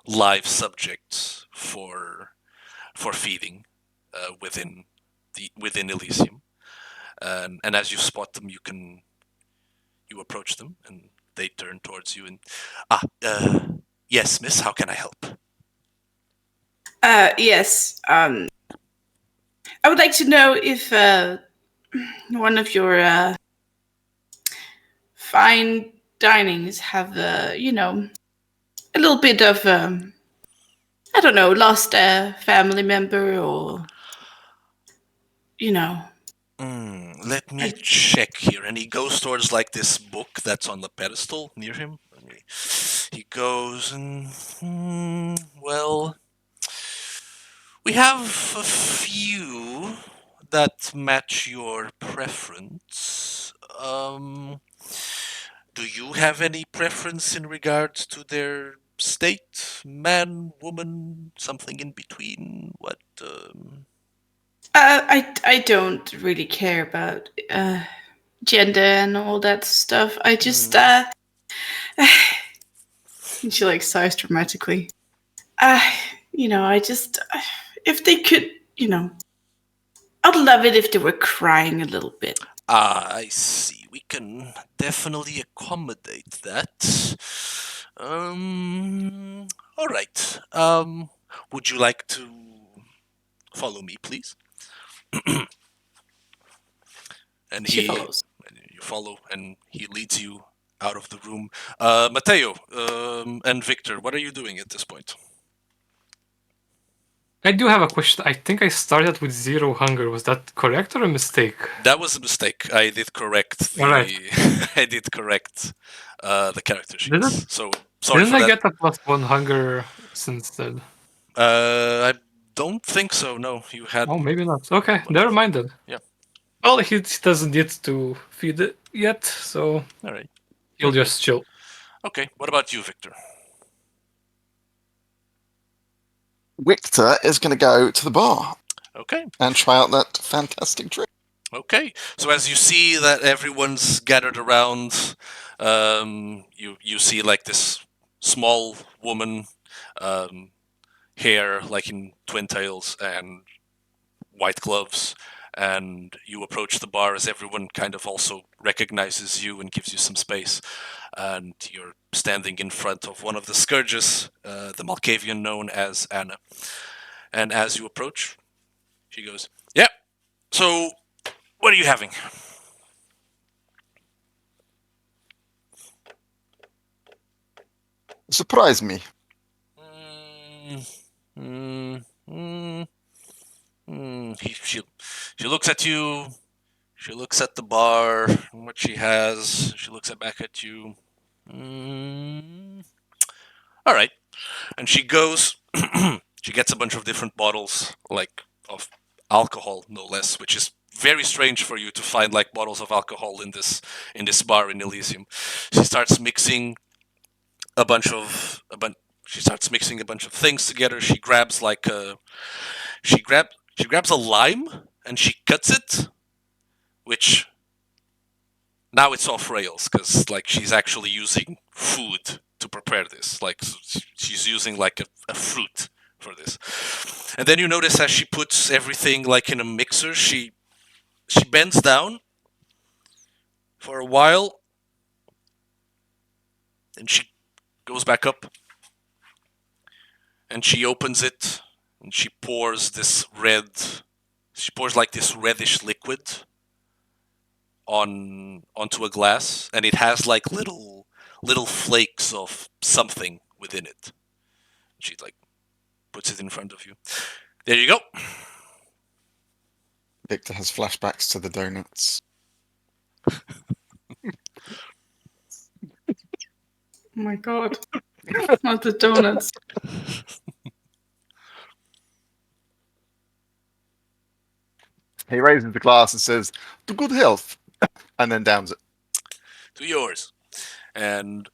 live subjects for feeding within Elysium. And as you spot them, you approach them, and they turn towards you and yes, miss, how can I help? Yes. I would like to know if one of your fine dinings have, a little bit of, I don't know, lost family member or, Let me I- check here. And he goes towards like this book that's on the pedestal near him. And he goes and well, we have a few that match your preference. Do you have any preference in regards to their state? Man, woman, something in between? What? I don't really care about gender and all that stuff. I just and she like sighs dramatically. I just if they could, I'd love it if they were crying a little bit. Ah, I see. We can definitely accommodate that. All right. Would you like to follow me, please? And She follows. you follow, and he leads you out of the room. Mateo, and Victor, what are you doing at this point? I do have a question. I think I started with 0 hunger. Was that correct or a mistake? That was a mistake. I did correct the. All right. I did correct the character Didn't- sheets. So sorry Didn't for I that. get a +1 hunger since then? I don't think so. No, you had. Oh, maybe not. Okay, never mind then. Yeah. Well, he doesn't need to feed it yet, so All right. he'll just chill. Okay. What about you, Victor? Victor is going to go to the bar Okay. and try out that fantastic drink. Okay. So as you see that everyone's gathered around, you see like this small woman, hair like in twin tails and white gloves, and you approach the bar as everyone kind of also recognizes you and gives you some space. And you're standing in front of one of the scourges, the Malkavian known as Anna. And as you approach, she goes, "Yeah, so what are you having?" Surprise me. Mm, mm, she looks at you. She looks at the bar, and what she has. She looks back at you. Mm, all right, and she goes. She gets a bunch of different bottles, like of alcohol, no less, which is very strange for you to find like bottles of alcohol in this bar in Elysium. She starts mixing a bunch of a bunch. She starts mixing a bunch of things together. She grabs like a she grabs a lime and she cuts it, which now it's off rails because like she's actually using food to prepare this. Like she's using like a fruit for this. And then you notice as she puts everything like in a mixer, she bends down for a while, and she goes back up and she opens it and she pours this red. She pours like this reddish liquid onto a glass, and it has like little flakes of something within it. She like puts it in front of you. There you go. Victor has flashbacks to the donuts. Oh my god. Not the donuts. He raises the glass and says, "To good health," and then downs it. To yours. And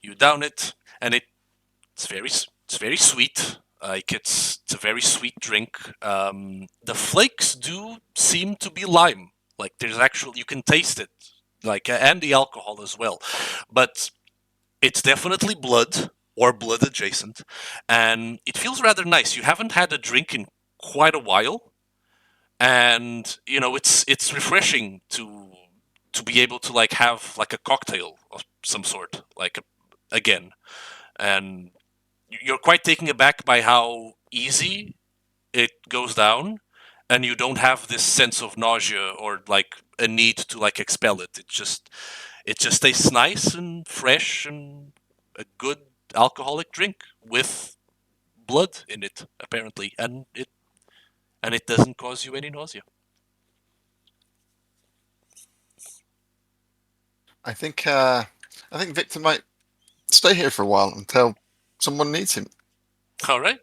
you down it, and it's very sweet. Like it's a very sweet drink. The flakes do seem to be lime. Like there's actually you can taste it, like and the alcohol as well, but it's definitely blood or blood adjacent, and it feels rather nice. You haven't had a drink in quite a while, and you know it's refreshing to be able to like have like a cocktail of some sort, like again, and you're quite taken aback by how easy it goes down, and you don't have this sense of nausea or like a need to like expel it. It just tastes nice and fresh and a good alcoholic drink with blood in it apparently, and it doesn't cause you any nausea. I think Victor might stay here for a while until someone needs him. All right.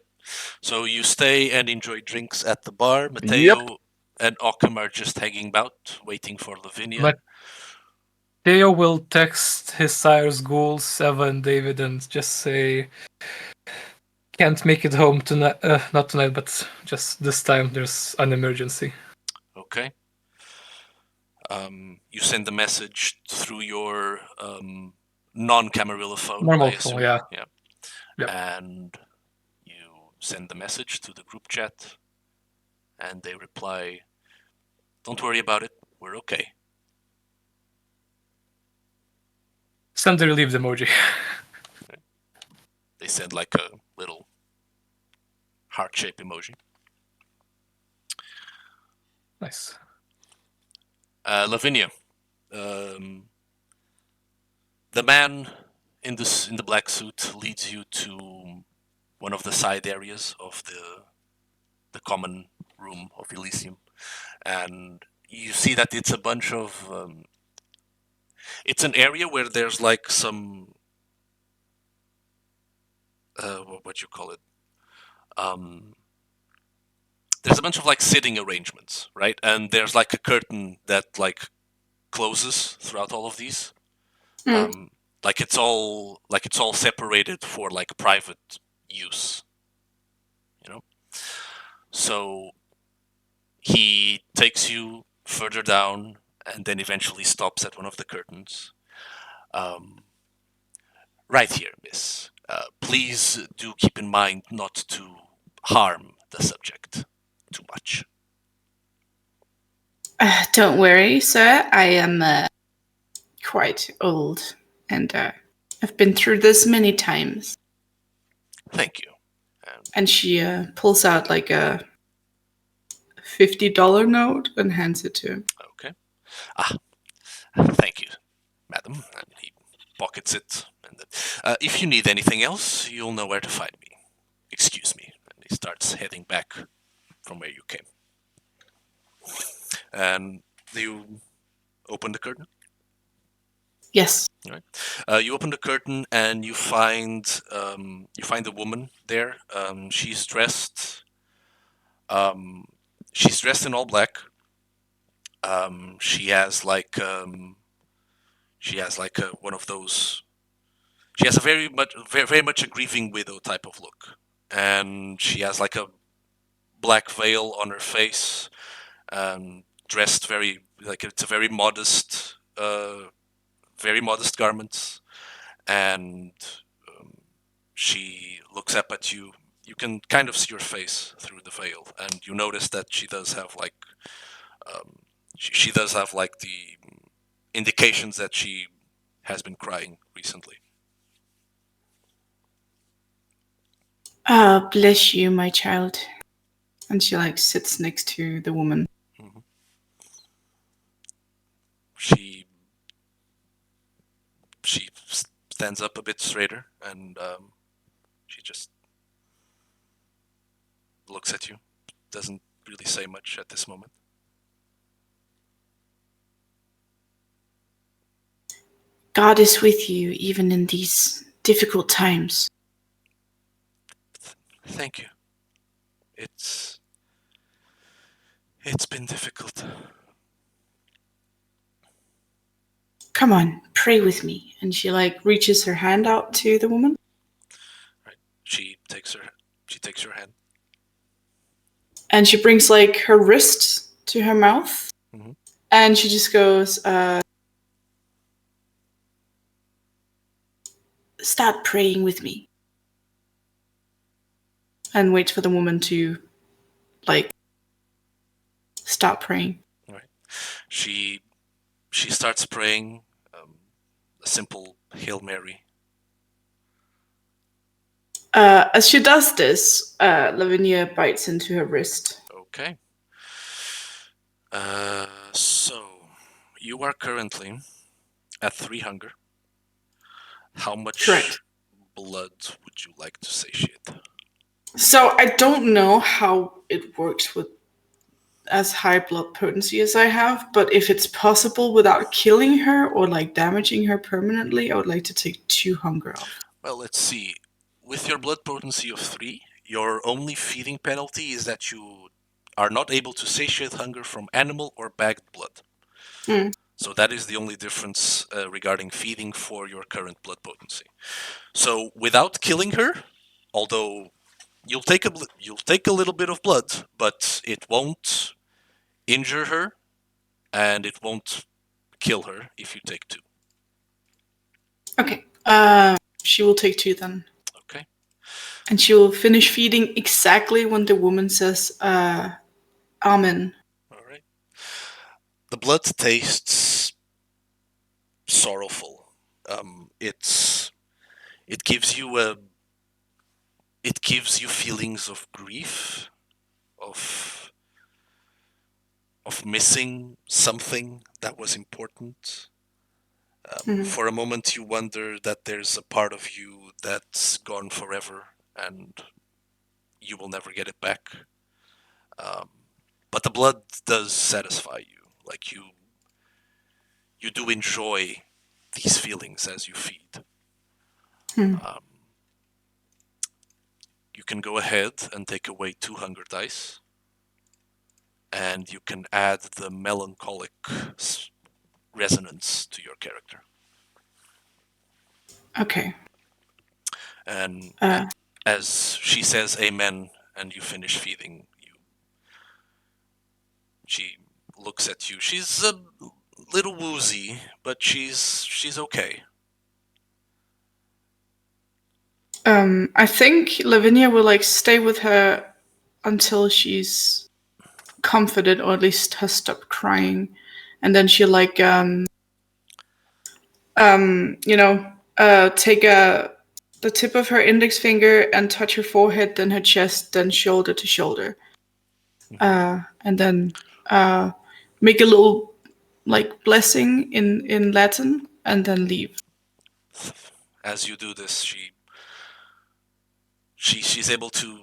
So you stay and enjoy drinks at the bar. Mateo and Occam are just hanging about, waiting for Lavinia. But Theo will text his sires, Ghoul, Seven, David, and just say, "Can't make it home tonight. Not tonight, but just this time. There's an emergency." Okay. You send the message through your non-Camarilla phone, Normal I phone, assume. yeah. Yep. And you send the message to the group chat, and they reply, "Don't worry about it. We're okay." Send the relieved emoji. They send like a little heart-shaped emoji. Nice. Lavinia, the man in the black suit leads you to one of the side areas of the common room of Elysium, and you see that it's a bunch of it's an area where there's like some what you call it, there's a bunch of like sitting arrangements, right? And there's like a curtain that like closes throughout all of these. Like it's all separated for like private use, you know. So he takes you further down and then eventually stops at one of the curtains. Right here, miss. Please do keep in mind not to harm the subject too much. Don't worry, sir. I am quite old, and I've been through this many times. Thank you. And she pulls out like a $50 note and hands it to him. Okay. Thank you, madam. And he pockets it. And if you need anything else, you'll know where to find me. Excuse me. And he starts heading back from where you came. And you open the curtain. Yes. You open the curtain and you find a woman there. She's dressed. She's dressed in all black. She has like one of those. She has a very much a grieving widow type of look, and she has like a black veil on her face, dressed very like it's a very modest garments, and she looks up at you. You can kind of see her face through the veil, and you notice that she does have like she does have like the indications that she has been crying recently. Ah, bless you, my child. And she like sits next to the woman. Mm-hmm. She stands up a bit straighter, and she just looks at you. Doesn't really say much at this moment. God is with you even in these difficult times. Thank you. It's been difficult. Come on, pray with me. And she like reaches her hand out to the woman. Right. She takes your hand. And she brings like her wrist to her mouth. Mm-hmm. And she just goes, start praying with me. And waits for the woman to like stop praying. Right. She starts praying a simple Hail Mary. As she does this, Lavinia bites into her wrist. Okay. So you are currently at 3 hunger. How much Correct. blood would you like to satiate? So I don't know how it works with as high blood potency as I have, but if it's possible without killing her or like damaging her permanently, I would like to take 2 hunger off. Well, let's see. With your blood potency of 3, your only feeding penalty is that you are not able to satiate hunger from animal or bagged blood. Mm. So that is the only difference regarding feeding for your current blood potency. So without killing her, although you'll take a little bit of blood, but it won't injure her, and it won't kill her if you take 2. Okay. She will take 2 then. Okay. And she will finish feeding exactly when the woman says, Amen. All right. The blood tastes sorrowful. It gives you feelings of grief, of missing something that was important. For a moment, you wonder that there's a part of you that's gone forever, and you will never get it back. But the blood does satisfy you. Like you do enjoy these feelings as you feed. You can go ahead and take away 2 hunger dice, and you can add the melancholic resonance to your character. Okay. And as she says amen and you finish feeding, she looks at you. She's a little woozy, but she's okay. I think Lavinia will like stay with her until she's comforted or at least has stopped crying. and then she'll like take the tip of her index finger and touch her forehead, then her chest, then shoulder to shoulder, and then make a little like blessing in Latin, and then leave. As you do this, she's able to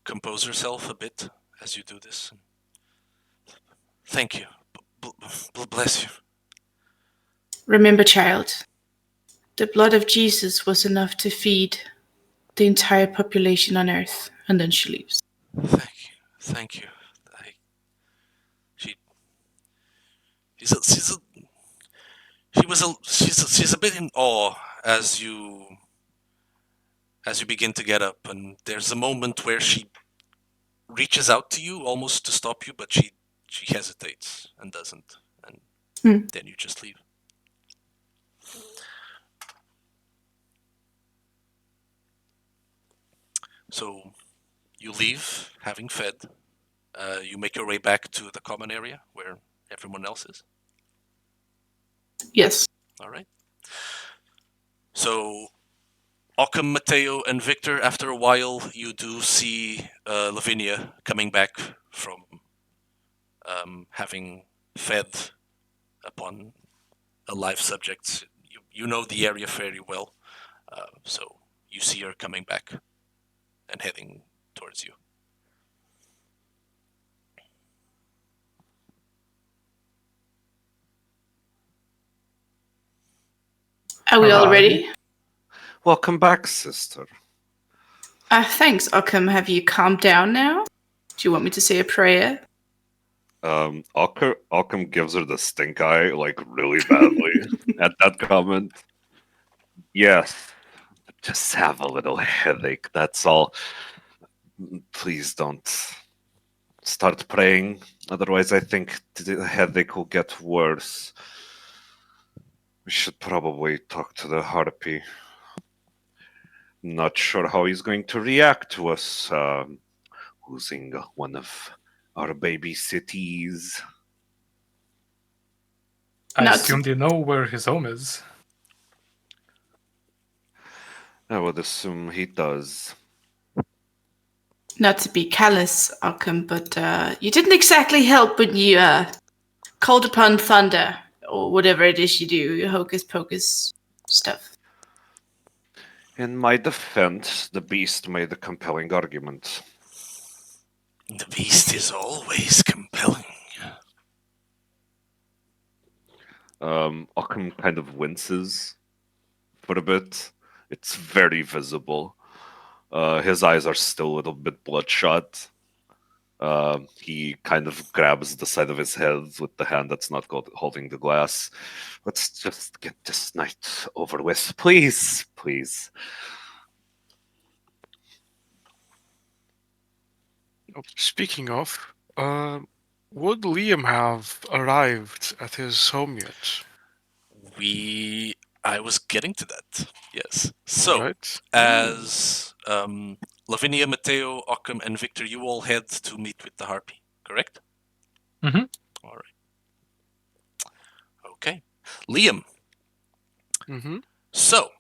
compose herself a bit as you do this. Thank you. Bless you. Remember, child, the blood of Jesus was enough to feed the entire population on Earth. And then she leaves. Thank you. She's a bit in awe as you begin to get up, and there's a moment where she reaches out to you almost to stop you, but she hesitates and doesn't, and then you just leave. So you leave, having fed. You make your way back to the common area where everyone else is. Yes. All right. So, Occam, Mateo, and Victor, after a while, you do see Lavinia coming back from having fed upon a live subject. You know the area fairly well, so you see her coming back and heading towards you. Are we all ready? Welcome back, sister. Thanks, Occam. Have you calmed down now? Do you want me to say a prayer? Occam gives her the stink eye, like, really badly at that comment. Yes, just have a little headache, that's all. Please don't start praying, otherwise I think the headache will get worse. We should probably talk to the harpy. Not sure how he's going to react to us losing one of our baby cities. I assume they know where his home is. I would assume he does. Not to be callous, Occam, but you didn't exactly help when you called upon thunder, or whatever it is you do, your hocus pocus stuff. In my defense, the beast made a compelling argument. The beast is always compelling. Occam kind of winces for a bit. It's very visible. His eyes are still a little bit bloodshot. He kind of grabs the side of his head with the hand that's not holding the glass. Let's just get this night over with. Please, please. Speaking of, would Liam have arrived at his home yet? I was getting to that. Yes. So, Right. as Lavinia, Mateo, Occam, and Victor, you all head to meet with the harpy, correct? Mm-hmm. All right. Okay. Liam. Mm-hmm. So,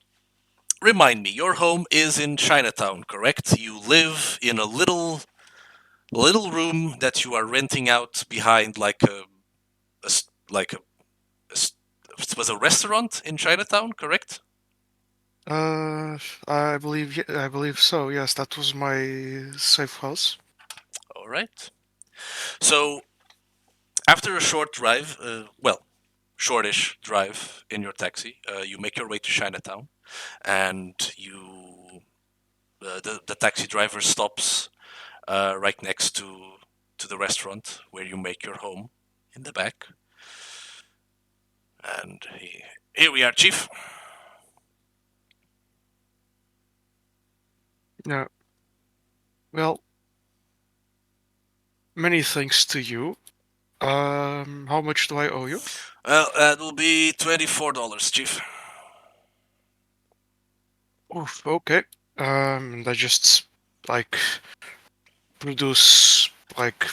remind me, your home is in Chinatown, correct? You live in a little room that you are renting out behind it was a restaurant in Chinatown, correct? I believe so. Yes, that was my safe house. All right. So, after a short drive, shortish drive in your taxi, you make your way to Chinatown, and the taxi driver stops right next to the restaurant where you make your home in the back. And here we are, Chief. Yeah. Well, many thanks to you. How much do I owe you? Well, that will be $24, Chief. Oof, okay. And I just like produce like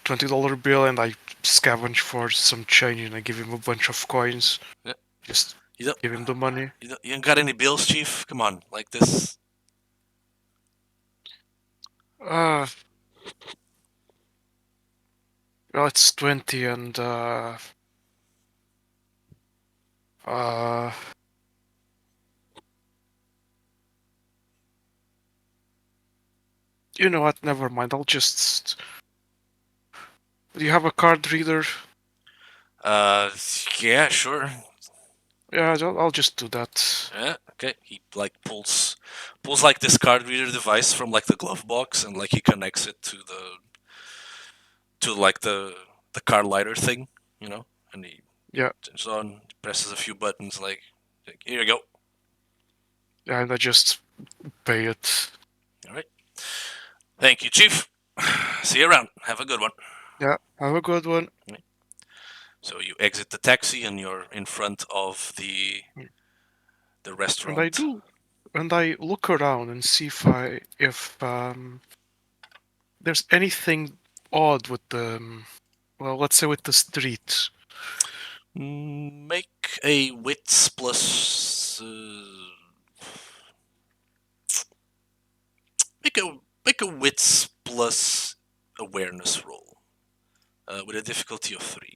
$20 bill and I scavenge for some change and I give him a bunch of coins. Yeah. Just You don't, give him the money. you ain't got any bills, Chief? Come on, like this. Uh, well, it's 20 and uh, you know what? Never mind. I'll just. Do you have a card reader? Uh, yeah, sure. Yeah, I'll just do that. Yeah, okay. He like pulls like this card reader device from like the glove box and like he connects it to like the car lighter thing, you know, and he Yeah, turns on, presses a few buttons, like here you go. yeah, and I just pay it. All right. Thank you, Chief. See you around. Have a good one. Yeah, have a good one. So you exit the taxi and you're in front of the And I restaurant. do, and I look around and see if there's anything odd with the, well, let's say with the street. Make a wits plus. Make a wits plus awareness roll with a difficulty of 3.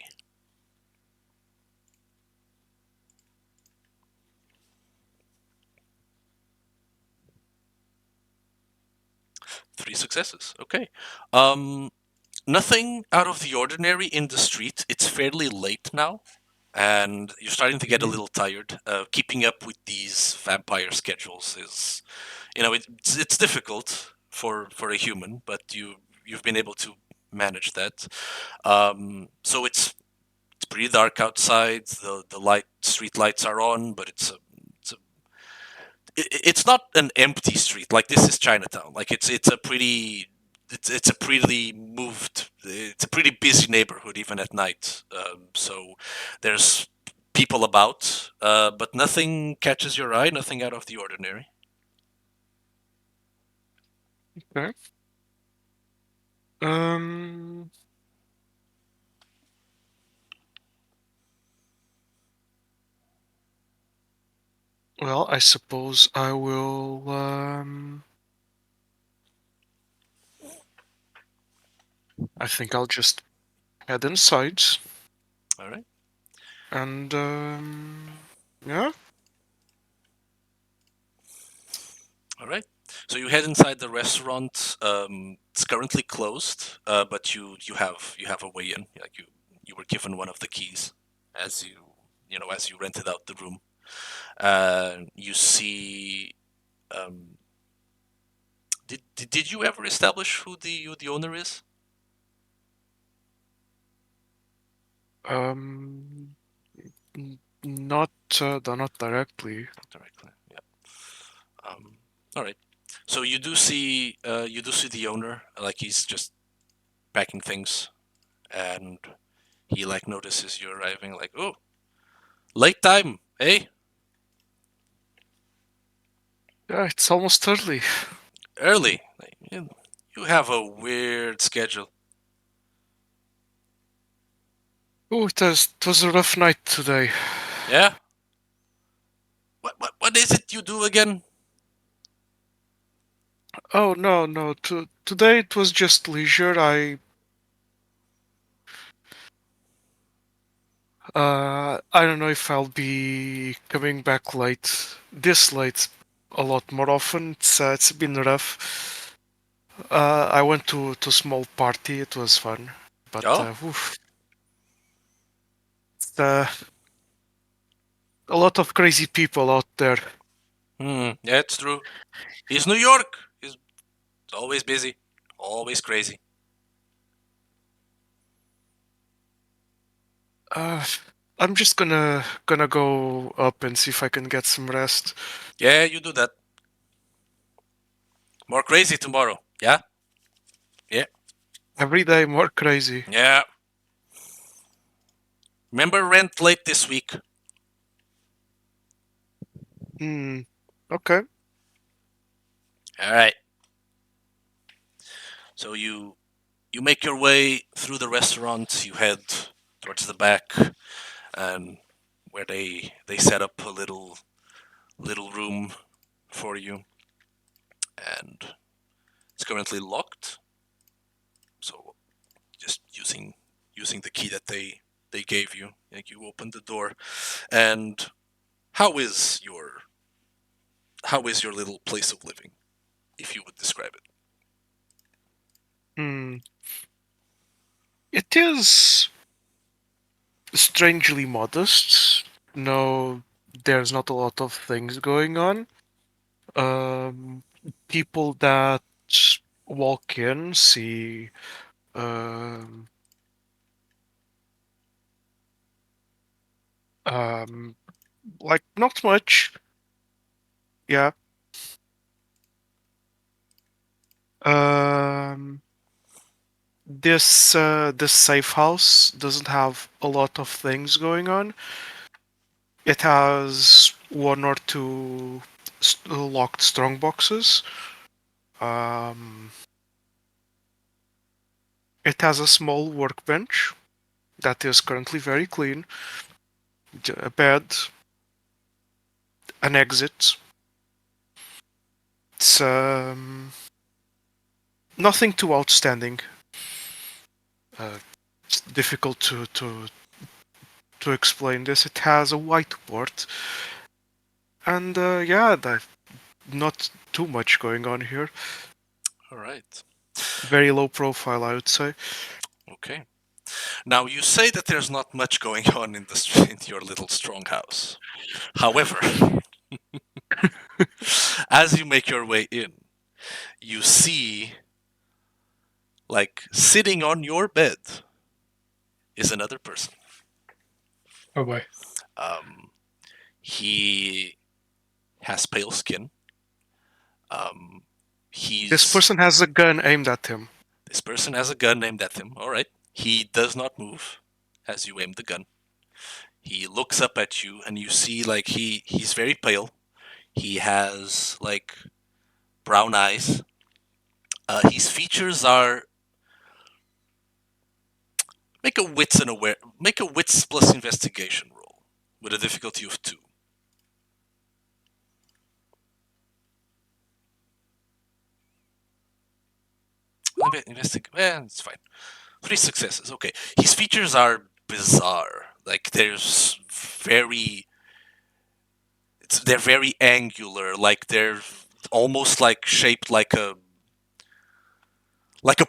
Three successes. Okay. Nothing out of the ordinary in the street. It's fairly late now, and you're starting to get a Mhm. little tired. Keeping up with these vampire schedules is, it's difficult for a human, but you've been able to manage that. So it's pretty dark outside. The street lights are on, but it's not an empty street. Like this is Chinatown. Like it's a pretty it's a pretty moved. It's a pretty busy neighborhood even at night. So there's people about, but nothing catches your eye. Nothing out of the ordinary. Okay. Um. Well, I suppose I will. I think I'll just head inside All right. and yeah. All right. So you head inside the restaurant. It's currently closed, but you have a way in. Like you were given one of the keys as as you rented out the room. You see. Um, did you ever establish who the owner is? Um. Not not directly. Directly. Yeah. All right. So you do see the owner, like he's just packing things, and he like notices you arriving, like, oh, late time, hey, Yeah, it's almost early. early. Like, you have a weird schedule. Oh, it was a rough night today. Yeah. What is it you do again? Oh no. Today it was just leisure. I don't know if I'll be coming back late. This late a lot more often. It's been rough. I went to a small party. It was fun, but Oh. oof, uh, a lot of crazy people out there. Yeah, it's true. He's New York. He's always busy, always crazy. Uh, I'm just gonna go up and see if I can get some rest. Yeah, you do that. More crazy tomorrow. Yeah. Yeah. Every day more crazy. Yeah. Remember rent late this week. Hmm. Okay. All right. So you You make your way through the restaurant. You head towards the back, and where they set up a little room for you, and it's currently locked. So just using the key that they gave you, like you open the door. And how is your how is your little place of living, if you would describe it? Hmm. It is strangely modest. No, there's not a lot of things going on. Um, People that walk in see um, um, like not much. Yeah. Um, this safe house doesn't have a lot of things going on. It has one or two locked strong boxes. Um, it has a small workbench that is currently very clean, a bed, an exit. It's nothing too outstanding. It's difficult to explain this. It has a whiteboard, and yeah, not too much going on here. All right. Very low profile, I would say. Okay. Now you say that there's not much going on in in your little strong house. However, as you make your way in, you see, like, sitting on your bed is another person. Oh boy. Um, he has pale skin. Um, This he's person has a gun aimed at him. This person has a gun aimed at him. All right. He does not move as you aim the gun. He looks up at you, and you see, like, he's very pale. He has, like, brown eyes. His features are make a wits plus investigation roll with a difficulty of 2. It's fine. 3 successes. Okay. His features are bizarre. Like, they're very angular. Like, they're almost like shaped like a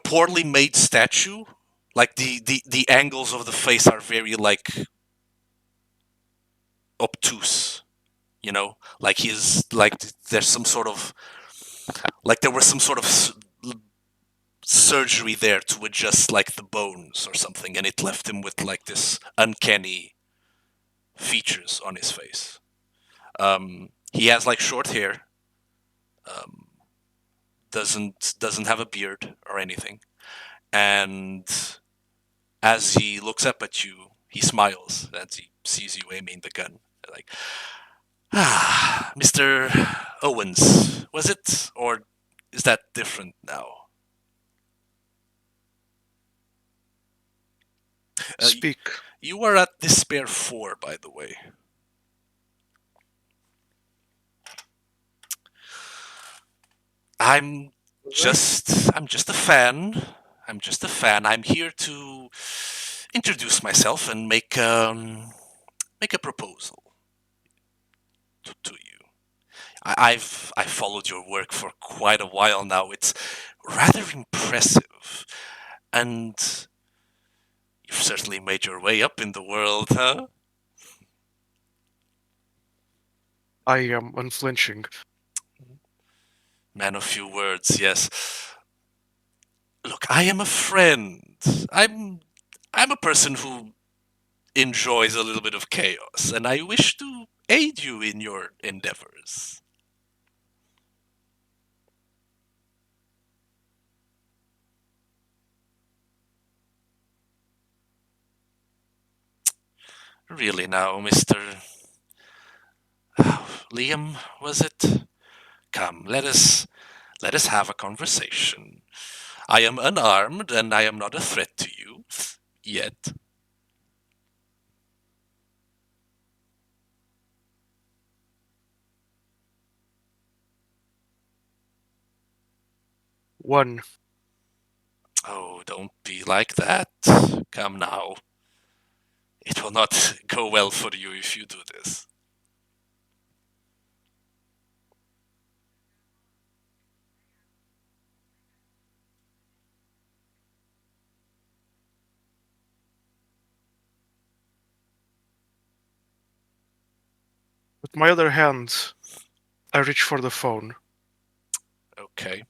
poorly made statue. Like, the angles of the face are very, like, obtuse. Like, he's like there's some sort of like there was some sort of surgery there to adjust, like, the bones or something, and it left him with, like, this uncanny features on his face. He has, like, short hair. Um, doesn't have a beard or anything, and as he looks up at you, he smiles as he sees you aiming the gun. Like, Mr. Owens, was it, or is that different now? Speak. You are at Despair 4, by the way. I'm just a fan. I'm just a fan. I'm here to introduce myself and make a proposal to you. I've followed your work for quite a while now. It's rather impressive, and you've certainly made your way up in the world, huh? I am unflinching. Man of few words, yes. Look, I am a friend. I'm a person who enjoys a little bit of chaos, and I wish to aid you in your endeavors. Really now, Mr. Liam, was it? Come, let us have a conversation. I am unarmed and I am not a threat to you. Yet. One. Oh, don't be like that. Come now. It will not go well for you if you do this. With my other hand, I reach for the phone. Okay.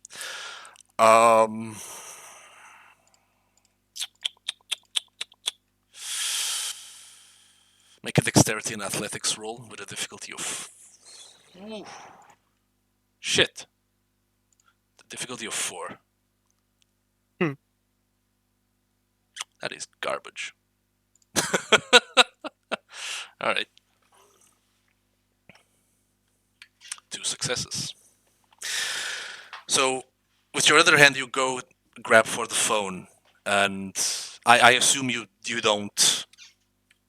Make a dexterity and athletics roll with a difficulty of. Ooh. Shit. The difficulty of 4. Hmm. That is garbage. Alright. 2 successes. So, with your other hand, you go grab for the phone, and I assume you don't.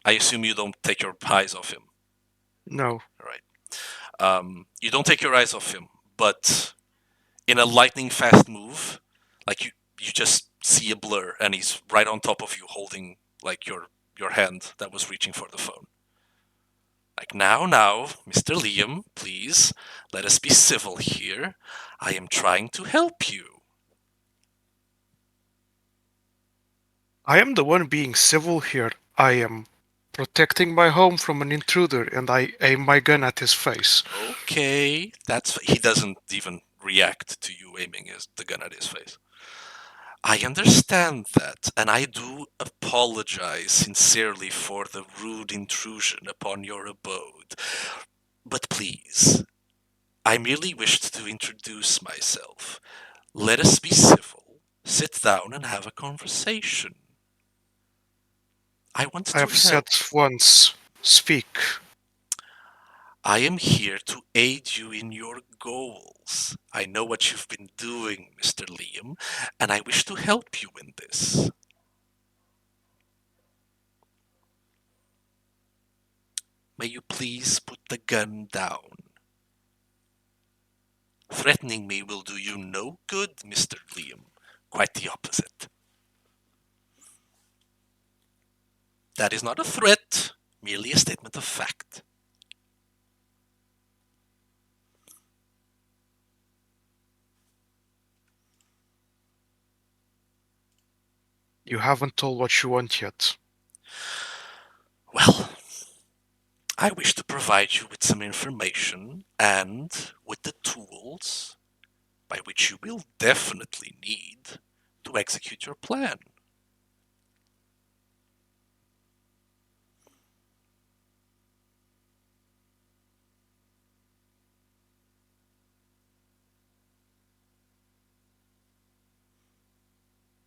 I assume you don't take your eyes off him. No. Right. You don't take your eyes off him, but in a lightning fast move, like you just see a blur, and he's right on top of you, holding like your hand that was reaching for the phone. Like, now, Mr. Liam, please, let us be civil here. I am trying to help you. I am the one being civil here. I am protecting my home from an intruder, and I aim my gun at his face. Okay, he doesn't even react to you aiming the gun at his face. I understand that, and I do apologize sincerely for the rude intrusion upon your abode. But please, I merely wished to introduce myself. Let us be civil, sit down and have a conversation. I want I to have help. said once, speak. I am here to aid you in your goals. I know what you've been doing, Mr. Liam, and I wish to help you in this. May you please put the gun down. Threatening me will do you no good, Mr. Liam. Quite the opposite. That is not a threat, merely a statement of fact. You haven't told what you want yet. Well, I wish to provide you with some information and with the tools by which you will definitely need to execute your plan.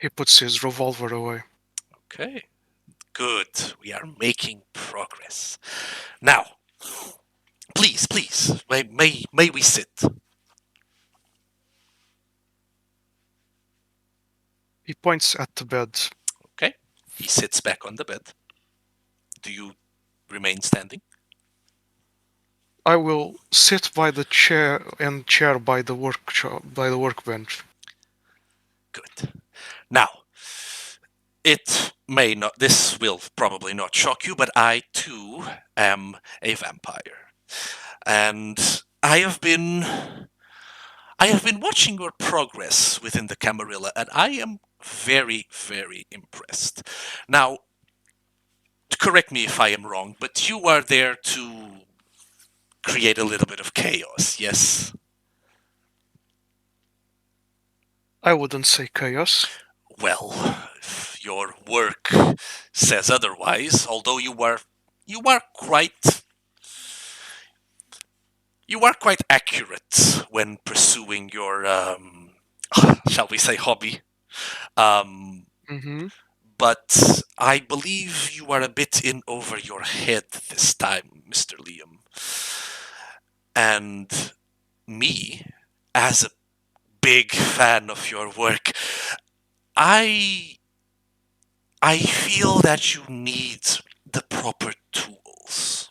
He puts his revolver away. Okay, good. We are making progress. Now, please, may we sit? He points at the bed. Okay, he sits back on the bed. Do you remain standing? I will sit by the chair and chair by the workbench. Good. Now, this will probably not shock you, but I too am a vampire. And I have been watching your progress within the Camarilla, and I am very, very impressed. Now, correct me if I am wrong, but you are there to create a little bit of chaos, yes? I wouldn't say chaos. Well, if your work says otherwise, although you are quite accurate when pursuing your shall we say hobby. Mm-hmm. But I believe you are a bit in over your head this time, Mr. Liam. And me, as a big fan of your work, I feel that you need the proper tools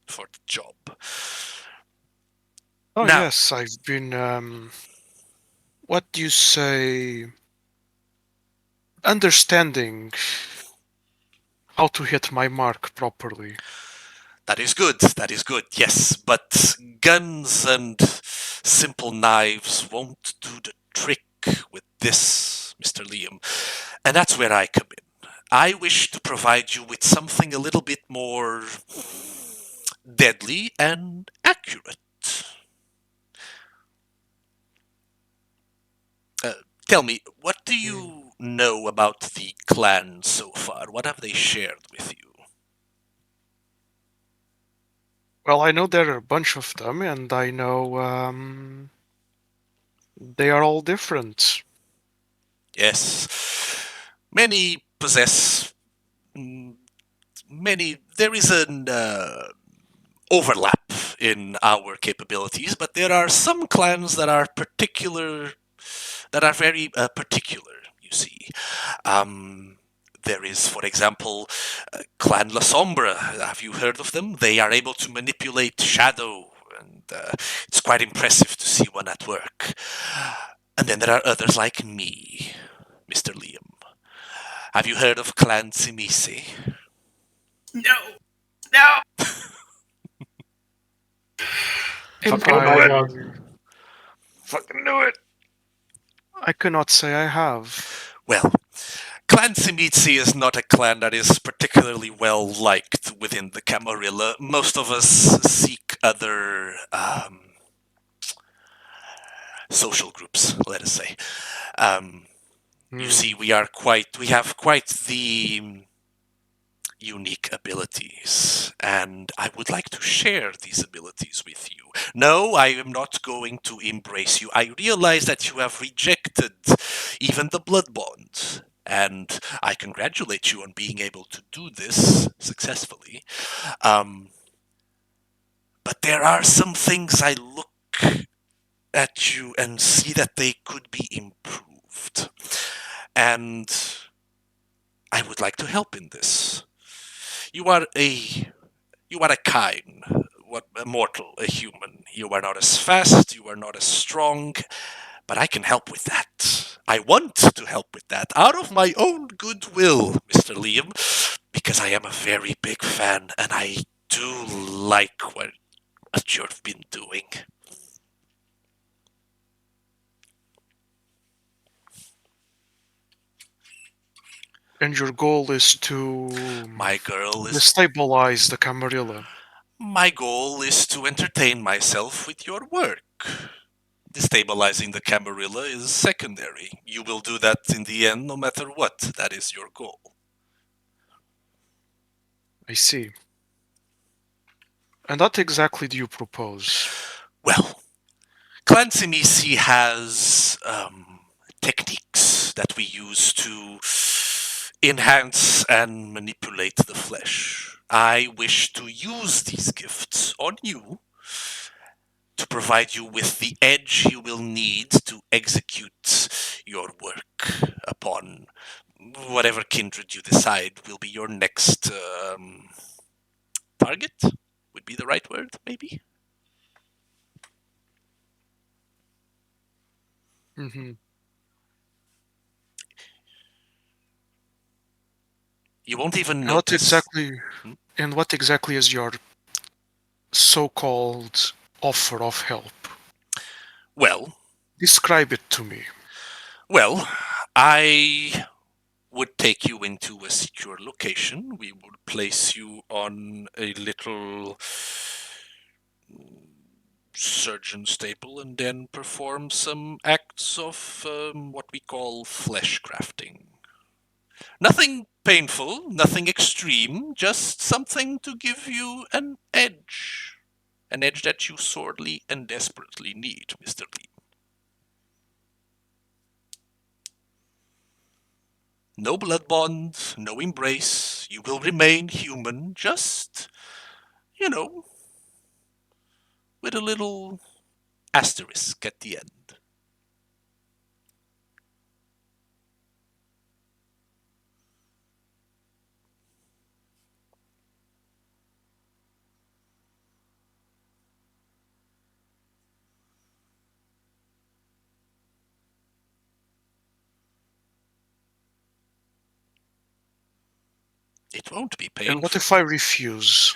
for the job. Oh Now- yes, I've been what do you say, understanding how to hit my mark properly. That is good. That is good. Yes, but guns and simple knives won't do the trick with this, Mr. Liam. And that's where I come in. I wish to provide you with something a little bit more deadly and accurate. Tell me, what do you know about the clan so far? What have they shared with you? Well, I know there are a bunch of them, and I know they are all different. Yes. Many possess many. There is an overlap in our capabilities, but there are some clans that are very particular. You see, there is, for example, Clan La Sombra. Have you heard of them? They are able to manipulate shadow, and it's quite impressive to see one at work. And then there are others like me, Mr. Liam. Have you heard of Clan Simisi? No. No. Fucking Oh my I, god. Fucking knew it. I cannot say I have. Well, Clan Simitsi is not a clan that is particularly well liked within the Camarilla. Most of us seek other social groups, let us say. You see, we have quite the unique abilities, and I would like to share these abilities with you. No, I am not going to embrace you. I realize that you have rejected even the blood bond, and I congratulate you on being able to do this successfully. But there are some things I look at you and see that they could be improved. And I would like to help in this. You are a kind, a mortal, a human. You are not as fast, you are not as strong, but I can help with that. I want to help with that out of my own goodwill, Mr. Liam, because I am a very big fan and I do like what you've been doing. And your goal is to My destabilize the Camarilla. goal is to entertain myself with your work. Destabilizing the Camarilla is secondary. You will do that in the end no matter what. That is your goal. I see. And what exactly do you propose? Well, Clan Simisi has techniques that we use to enhance and manipulate the flesh. I wish to use these gifts on you to provide you with the edge you will need to execute your work upon whatever kindred you decide will be your next target. Would be the right word, maybe? Mm-hmm. You won't even And notice. what exactly is your so-called offer of help? Well, Describe it to me. well, I would take you into a secure location. We would place you on a little surgeon's table and then perform some acts of what we call flesh crafting. Nothing painful, nothing extreme, just something to give you an edge. An edge that you sorely and desperately need, Mr. Lee. No blood bond, no embrace. You will remain human, just, you know, with a little asterisk at the end. It won't be And what painful. if I refuse?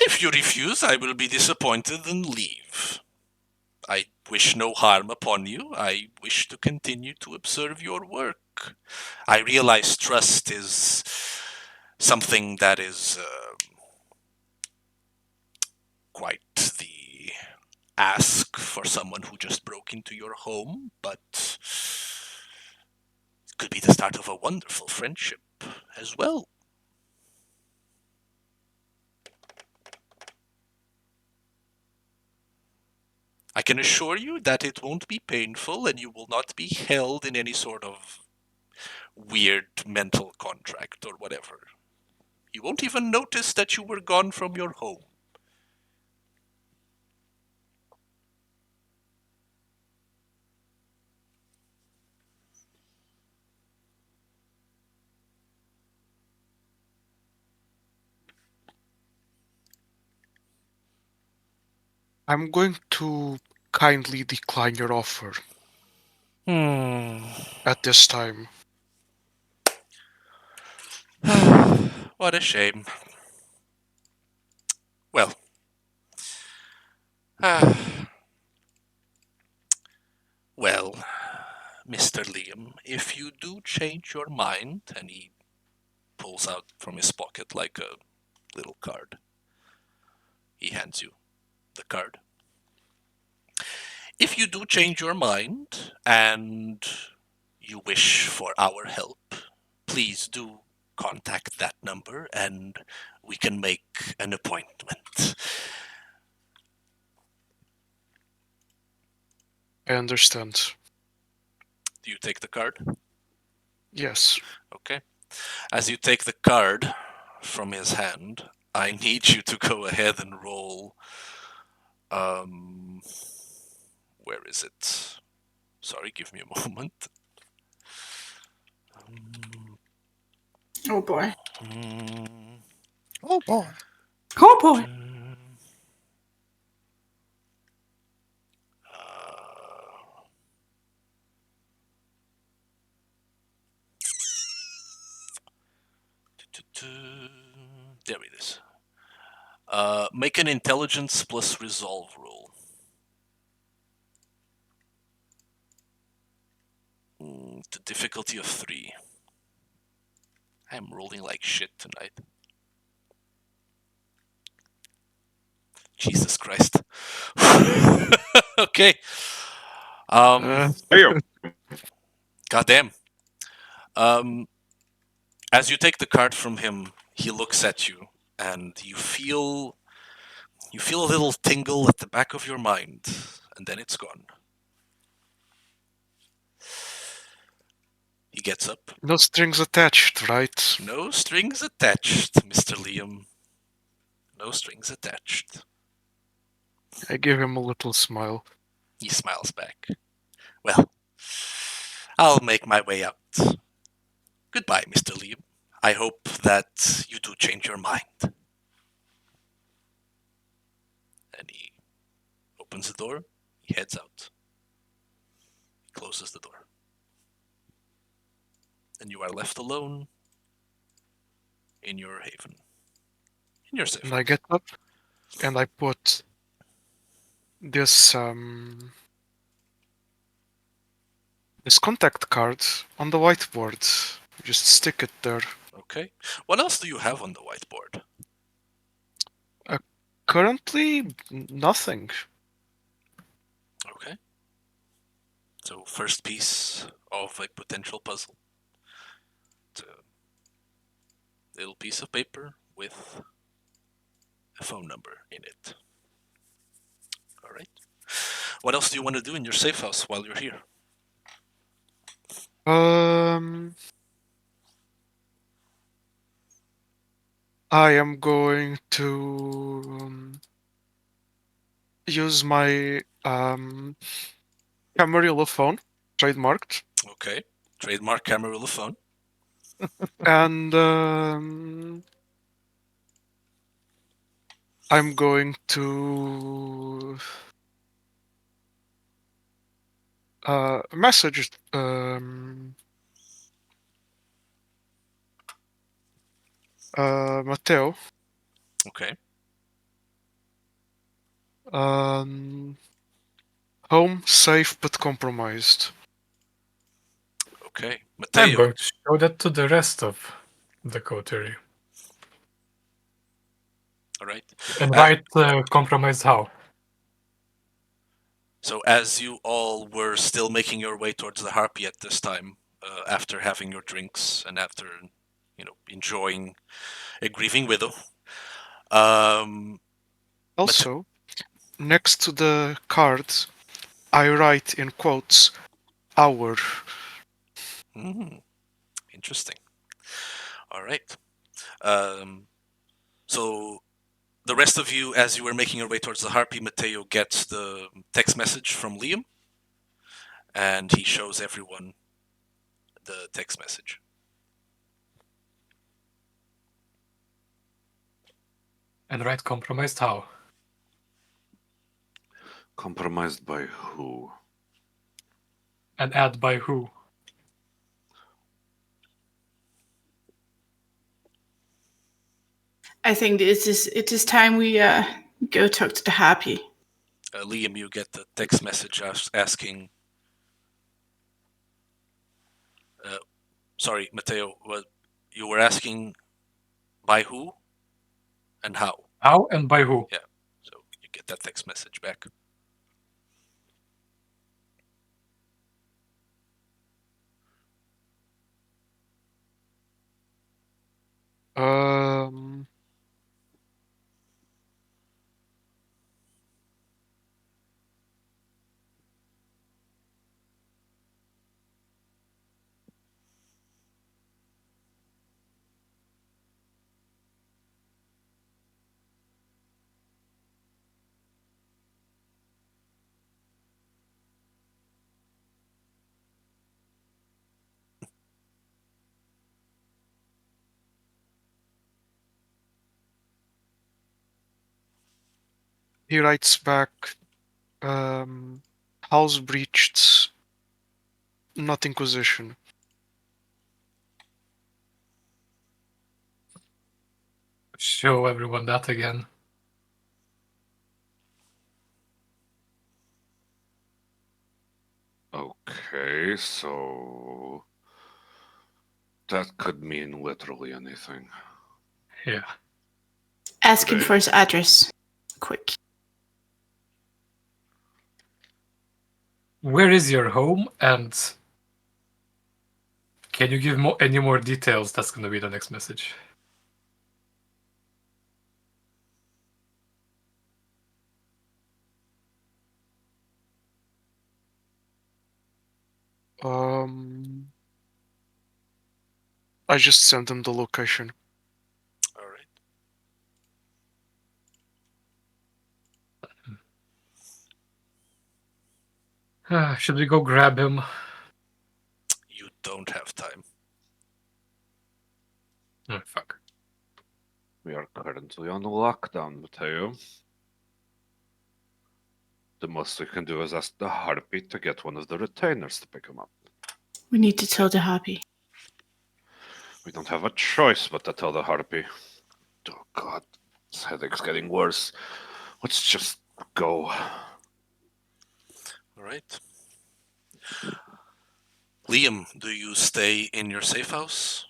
If you refuse, I will be disappointed and leave. I wish no harm upon you. I wish to continue to observe your work. I realize trust is something that is quite the ask for someone who just broke into your home, but it could be the start of a wonderful friendship as well. I can assure you that it won't be painful and you will not be held in any sort of weird mental contract or whatever. You won't even notice that you were gone from your home. I'm going to kindly decline your offer at this time. What a shame. Well, well, Mr. Liam, if you do change your mind, and he pulls out from his pocket like a little card, he hands you the card. If you do change your mind and you wish for our help, please do contact that number and we can make an appointment. I understand. Do you take the card? Yes. Okay. As you take the card from his hand, I need you to go ahead and roll. Where is it? Sorry, give me a moment. Oh boy. Oh boy. Oh boy. There it is. Make an intelligence plus resolve roll. The difficulty of 3. I'm rolling like shit tonight. Jesus Christ. Okay. Hey, Goddamn. As you take the card from him, he looks at you, and you feel a little tingle at the back of your mind, and then it's gone. He gets up. No strings attached, right? No strings attached, Mr. Liam. No strings attached. I give him a little smile. He smiles back. Well, I'll make my way out. Goodbye, Mr. Liam. I hope that you do change your mind. And he opens the door. He heads out. He closes the door. And you are left alone in your haven. In your safe And I house. get up and I put this this contact card on the whiteboard. Just stick it there. Okay. What else do you have on the whiteboard? Currently, nothing. Okay. So first piece of a potential puzzle. It's a little piece of paper with a phone number in it. All right. What else do you want to do in your safe house while you're here? I am going to use my Camarilla phone, trademarked, Okay. Trademark Camarilla phone. and I'm going to message Mateo. Okay. Home safe but compromised. Okay. I'm Mateo. going to show that to the rest of the coterie. All right. And write compromise how. So as you all were still making your way towards the Harpy at this time, after having your drinks and after, enjoying a grieving widow, um, Also, next to the cards, I write in quotes, our. Interesting. All right. So the rest of you, as you were making your way towards the Harpy, Mateo gets the text message from Liam, and he shows everyone the text message. And write compromised how. Compromised by who? And add by who. I think it is time we go talk to the Happy. Liam, you get the text message asking. Sorry, Mateo, what you were asking by who and how? How and by who. Yeah, so you get that text message back. Um, he writes back, house breached, not inquisition. Show everyone that again. Okay, so that could mean literally anything. Yeah. Ask him Right. for his address. Quick. Where is your home, and can you give any more details? That's going to be the next message. I just sent him the location. All right. Should we go grab him? You don't have time. Oh, fuck. We are currently on lockdown, Mateo. The most we can do is ask the Harpy to get one of the retainers to pick him up. We need to tell the Happy. We don't have a choice but to tell the Harpy. Oh god, this headache's getting worse. Let's just go. All right. Liam, do you stay in your safe house?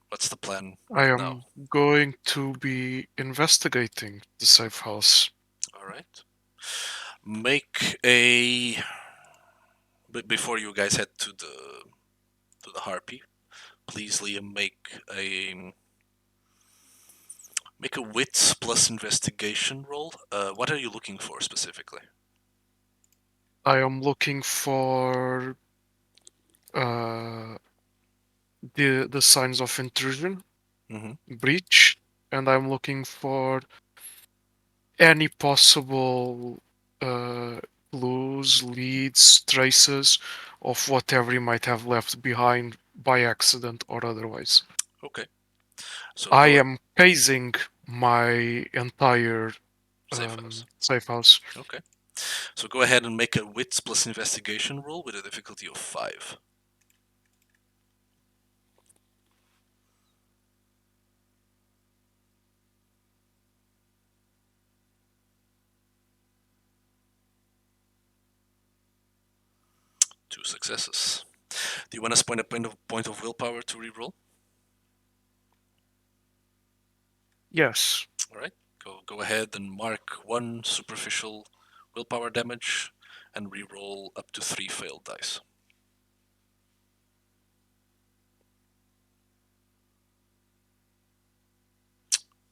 What's the plan I right am now? going to be investigating the safe house. All right. Make a. Before you guys head to the Harpy, please, Liam, make a wits plus investigation roll. What are you looking for specifically? I am looking for the signs of intrusion, breach, and I'm looking for any possible clues, leads, traces of whatever he might have left behind by accident or otherwise. Okay. So I am pacing my entire safe house. safe house. Okay. So go ahead and make a wits plus investigation roll with a difficulty of 5. 2 successes. Do you want to spend a point of willpower to reroll? Yes. All right. Go ahead and mark 1 superficial willpower damage and reroll up to 3 failed dice.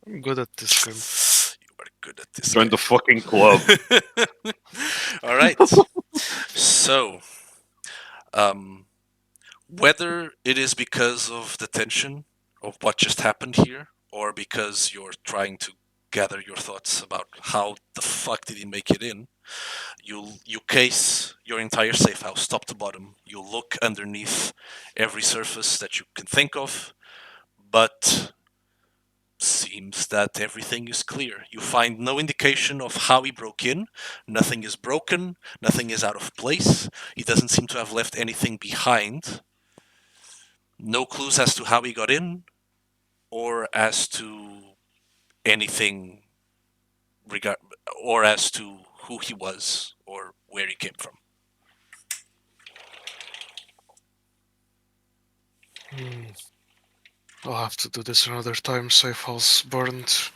I'm good at this game. You are good at this. Join the fucking club. All right. So, whether it is because of the tension of what just happened here, or because you're trying to gather your thoughts about how the fuck did he make it in, you case your entire safe house top to bottom. You look underneath every surface that you can think of, but seems that everything is clear. You find no indication of how he broke in. Nothing is broken. Nothing is out of place. He doesn't seem to have left anything behind. No clues as to how he got in or as to anything or as to who he was or where he came from. I'll have to do this another time. Safe house burned.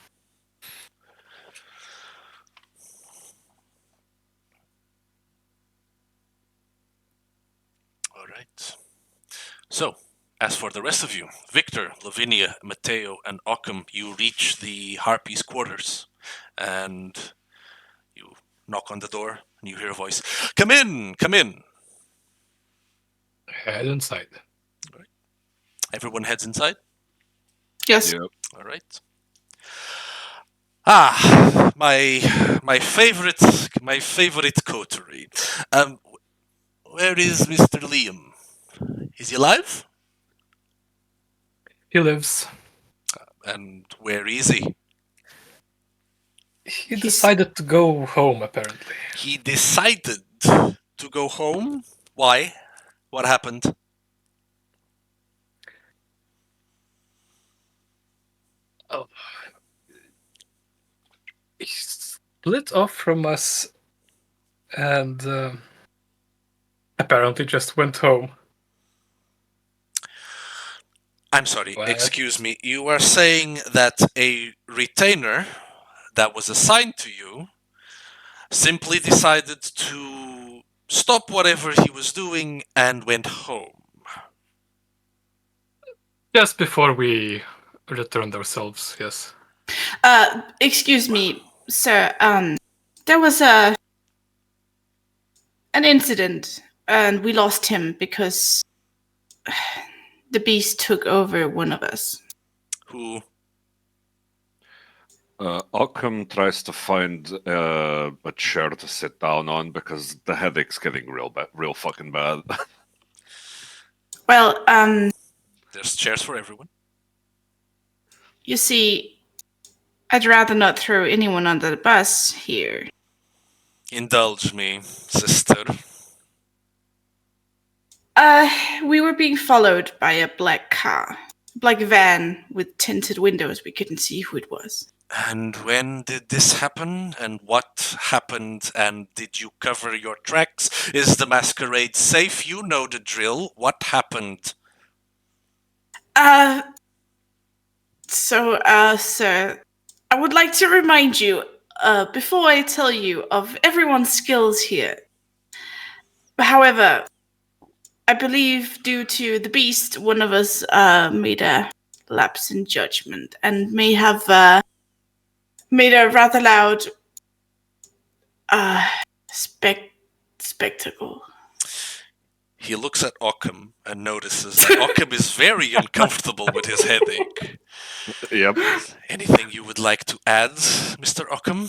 All right. So, as for the rest of you, Victor, Lavinia, Matteo, and Occam, you reach the Harpy's quarters and you knock on the door and you hear a voice. Come in! Come in! Head inside. Everyone heads inside? Yes. Yep. All right. Ah, my favorite coterie. Where is Mr. Liam? Is he alive? He lives. And where is he? He decided to go home, apparently. He decided to go home? Why? What happened? Oh. He split off from us and apparently just went home. I'm sorry, What? excuse me. You are saying that a retainer that was assigned to you simply decided to stop whatever he was doing and went home. Just before we returned ourselves, yes. Excuse me, sir. There was an incident, and we lost him because the beast took over one of us. Who? Occam tries to find a chair to sit down on because the headache's getting real fucking bad. Well, There's chairs for everyone. you see, I'd rather not throw anyone under the bus here. Indulge me, sister. We were being followed by a black car. Black van with tinted windows. We couldn't see who it was. And when did this happen? And what happened? And did you cover your tracks? Is the masquerade safe? You know the drill. What happened? Sir, I would like to remind you, before I tell you of everyone's skills here. However, I believe due to the beast, one of us made a lapse in judgment and may have made a rather loud spectacle. He looks at Occam and notices that Occam is very uncomfortable with his headache. Yep. Anything you would like to add, Mr. Occam?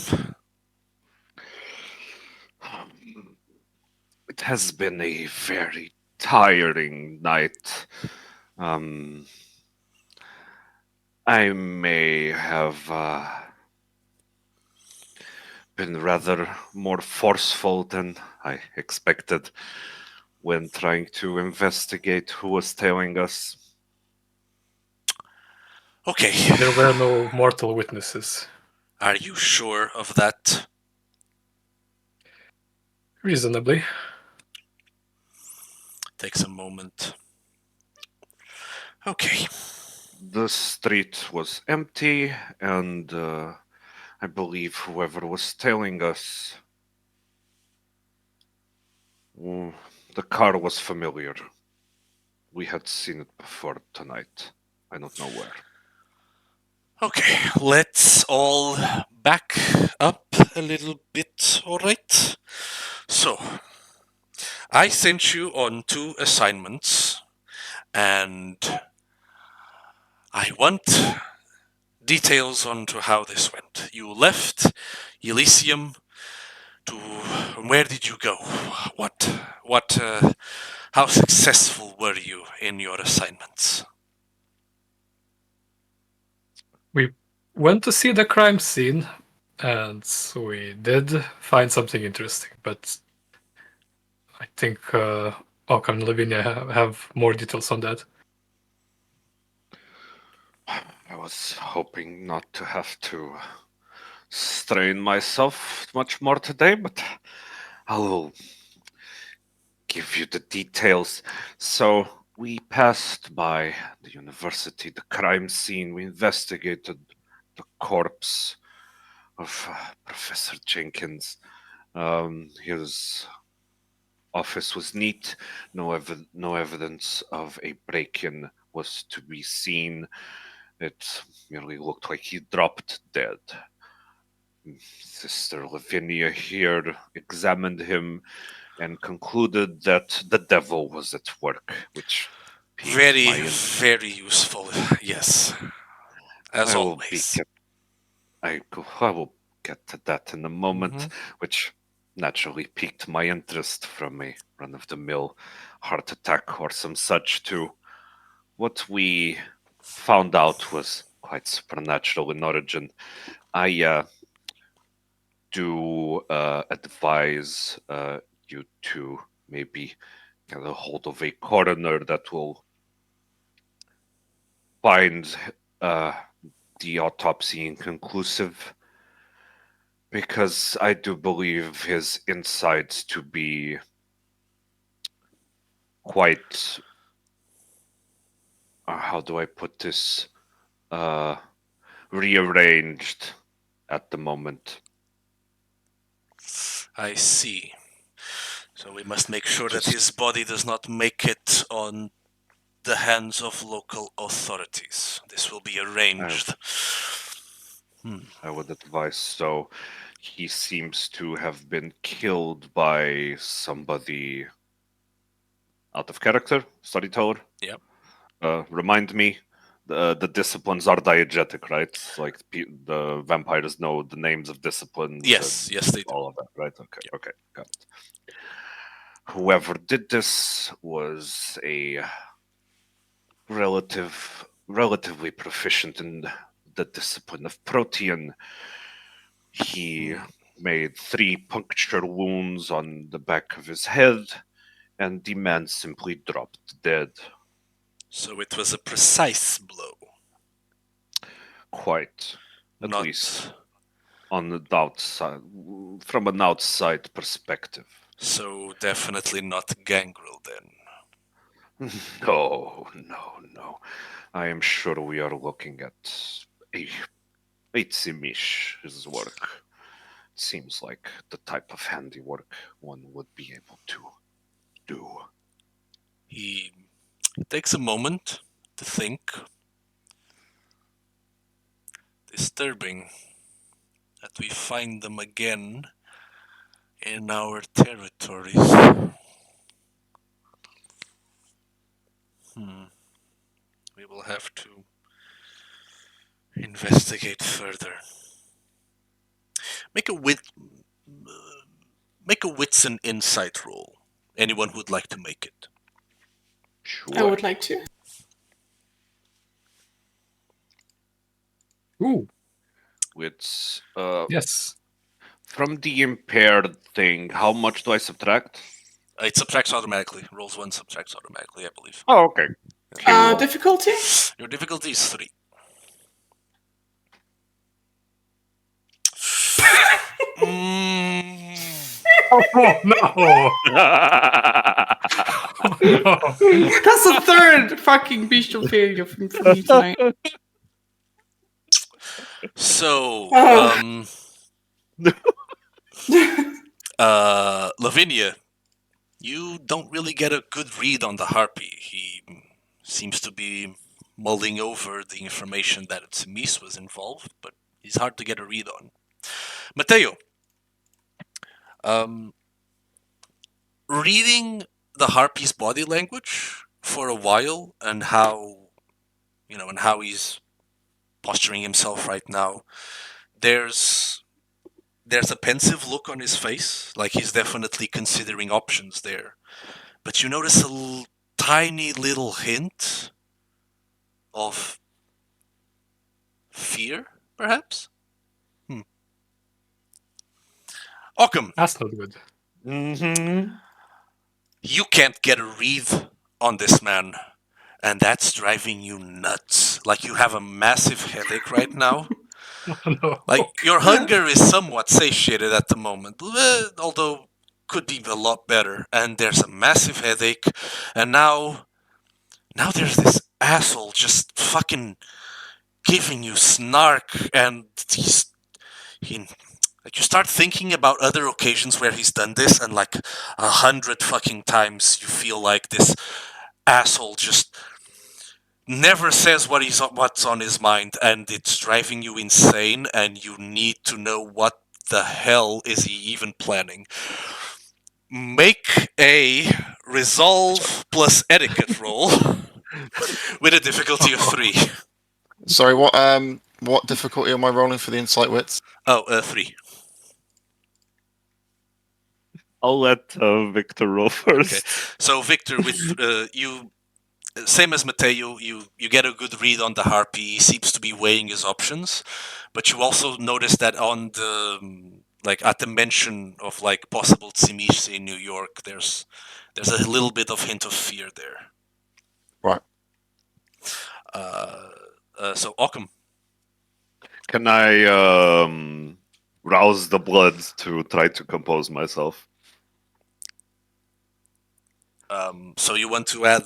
It has been a very tiring night. I may have been rather more forceful than I expected when trying to investigate who was tailing us. Okay. There were no mortal witnesses. Are you sure of that? Reasonably. Takes a moment. Okay. The street was empty, and I believe whoever was telling us the car was familiar. We had seen it before tonight. I don't know where. Okay, let's all back up a little bit, alright? So, I sent you on 2 assignments, and I want details onto how this went. You left Elysium to where did you go? How successful were you in your assignments? We went to see the crime scene, and we did find something interesting, but I think Okan and Lavinia have more details on that. I was hoping not to have to strain myself much more today, but I will give you the details. So, we passed by the university, the crime scene. We investigated the corpse of Professor Jenkins. His office was neat. No evidence of a break-in was to be seen. It merely looked like he dropped dead. Sister Lavinia here examined him and concluded that the devil was at work, which piqued Very, my interest. very useful. Yes, as I will be always. get, I will get to that in a moment, Mhm. which naturally piqued my interest from a run-of-the-mill heart attack or some such to what we found out was quite supernatural in origin. I do advise you to maybe get a hold of a coroner that will find the autopsy inconclusive, because I do believe his insides to be quite. How do I put this? Uh, Rearranged at the moment. I see. So we must make sure that Just his body does not make it on the hands of local authorities. This will be arranged. I would advise so. He seems to have been killed by somebody out of character, storyteller. Yep. Remind me, the disciplines are diegetic, right? Like the vampires know the names of disciplines Yes, and yes, they do. all of that, right? Okay, Yep. okay, got it. Whoever did this was a relatively proficient in the discipline of protean. He made 3 puncture wounds on the back of his head, and the man simply dropped dead. So it was a precise blow, Quite, at not least on the outside, from an outside perspective. so definitely not gangrel then. No, no, no. I am sure we are looking at a Tzimish, work. Seems like the type of handiwork one would be able to do. He takes a moment to think. Disturbing that we find them again in our territories. We will have to investigate further. Make a wits and insight roll. Anyone who would like to make it. Sure. I would like to. Ooh, It's yes. from the impaired thing. How much do I subtract? It subtracts automatically. Rolls 1 subtracts automatically, I believe. Oh, okay. Cool. Difficulty? Your difficulty is 3. Mm, Oh no! That's the third fucking bestial failure from you tonight. So, Oh. Lavinia, you don't really get a good read on the harpy. He seems to be mulling over the information that Tzimis was involved, but he's hard to get a read on. Mateo, reading the harpy's body language for a while and how he's posturing himself right now, there's a pensive look on his face, like he's definitely considering options there. But you notice a tiny little hint of fear, perhaps? Occam, That's not good. Mm-hmm. you can't get a read on this man, and that's driving you nuts. Like you have a massive headache right now. Oh, no. Like your hunger is somewhat satiated at the moment, although could be a lot better. And there's a massive headache, and now there's this asshole just fucking giving you snark, and he like you start thinking about other occasions where he's done this, and like 100 fucking times you feel like this asshole just never says what's on his mind, and it's driving you insane, and you need to know what the hell is he even planning. Make a resolve plus etiquette roll with a difficulty of 3. Sorry, what difficulty am I rolling for the insight wits? Oh, 3. I'll let Victor roll first. Okay. So Victor, with you, same as Mateo, you get a good read on the harpy. He seems to be weighing his options, but you also notice that on the at the mention of like possible Tzimish in New York, there's a little bit of hint of fear there. Right. So Occam, Can I rouse the blood to try to compose myself? so you want to add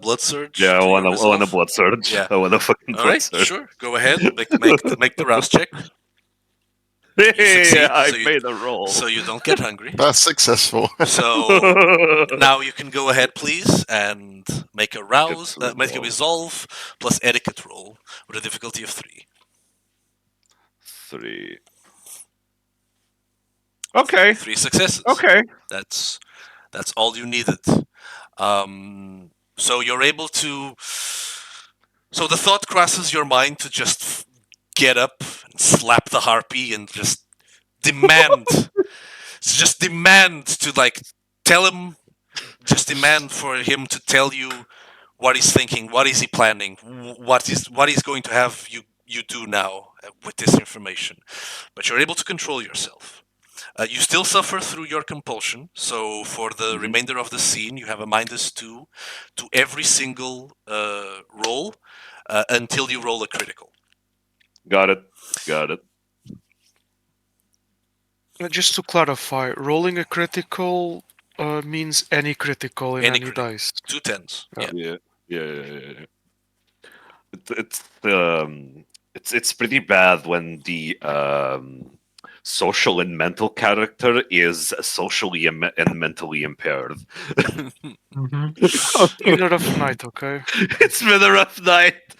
blood surge? Yeah, I to your want a resolve? blood surge. Yeah. I want a fucking All blood right, surge. sure. Go ahead. Make the rouse check. Hey, succeed, I so you- made a roll. So you don't get hungry. That's successful. So now you can go ahead, please, and make a make a resolve. resolve plus etiquette roll with a difficulty of 3. 3. Okay. 3 successes. Okay. That's all you needed. So you're able to. So the thought crosses your mind to just get up and slap the harpy and just demand. To like tell him. Just demand for him to tell you what he's thinking, what is he planning, what he's going to have you do now with this information. But you're able to control yourself. You still suffer through your compulsion, so for the remainder of the scene, you have a -2 to every single roll until you roll a critical. Got it. Got it. Just to clarify, rolling a critical means any critical in Any any critical. dice. 2 10s. Yeah. Yeah. It's pretty bad when the social and mental character is socially and mentally impaired. Been a rough night, okay? It's been a rough night.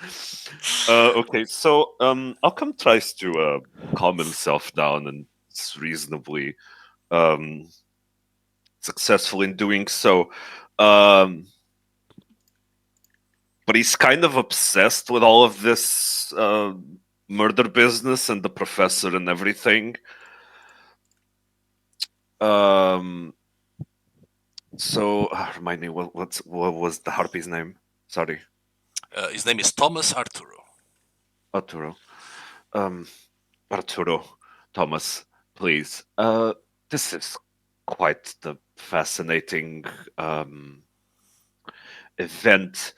Okay, so Occam tries to calm himself down, and it's reasonably successful in doing so. But he's kind of obsessed with all of this murder business and the professor and everything. So remind me, what was the harpy's name? Sorry, His name is Thomas Arturo. Arturo. Arturo, Thomas, please. This is quite the fascinating event.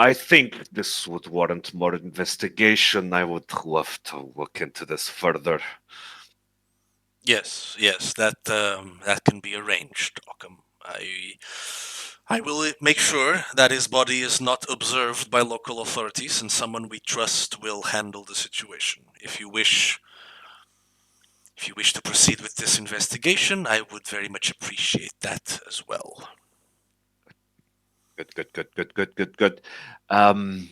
I think this would warrant more investigation. I would love to look into this further. Yes, yes, that can be arranged, Occam. I will make sure that his body is not observed by local authorities, and someone we trust will handle the situation. If you wish to proceed with this investigation, I would very much appreciate that as well. Good, good, good, good, good, good, good. Um,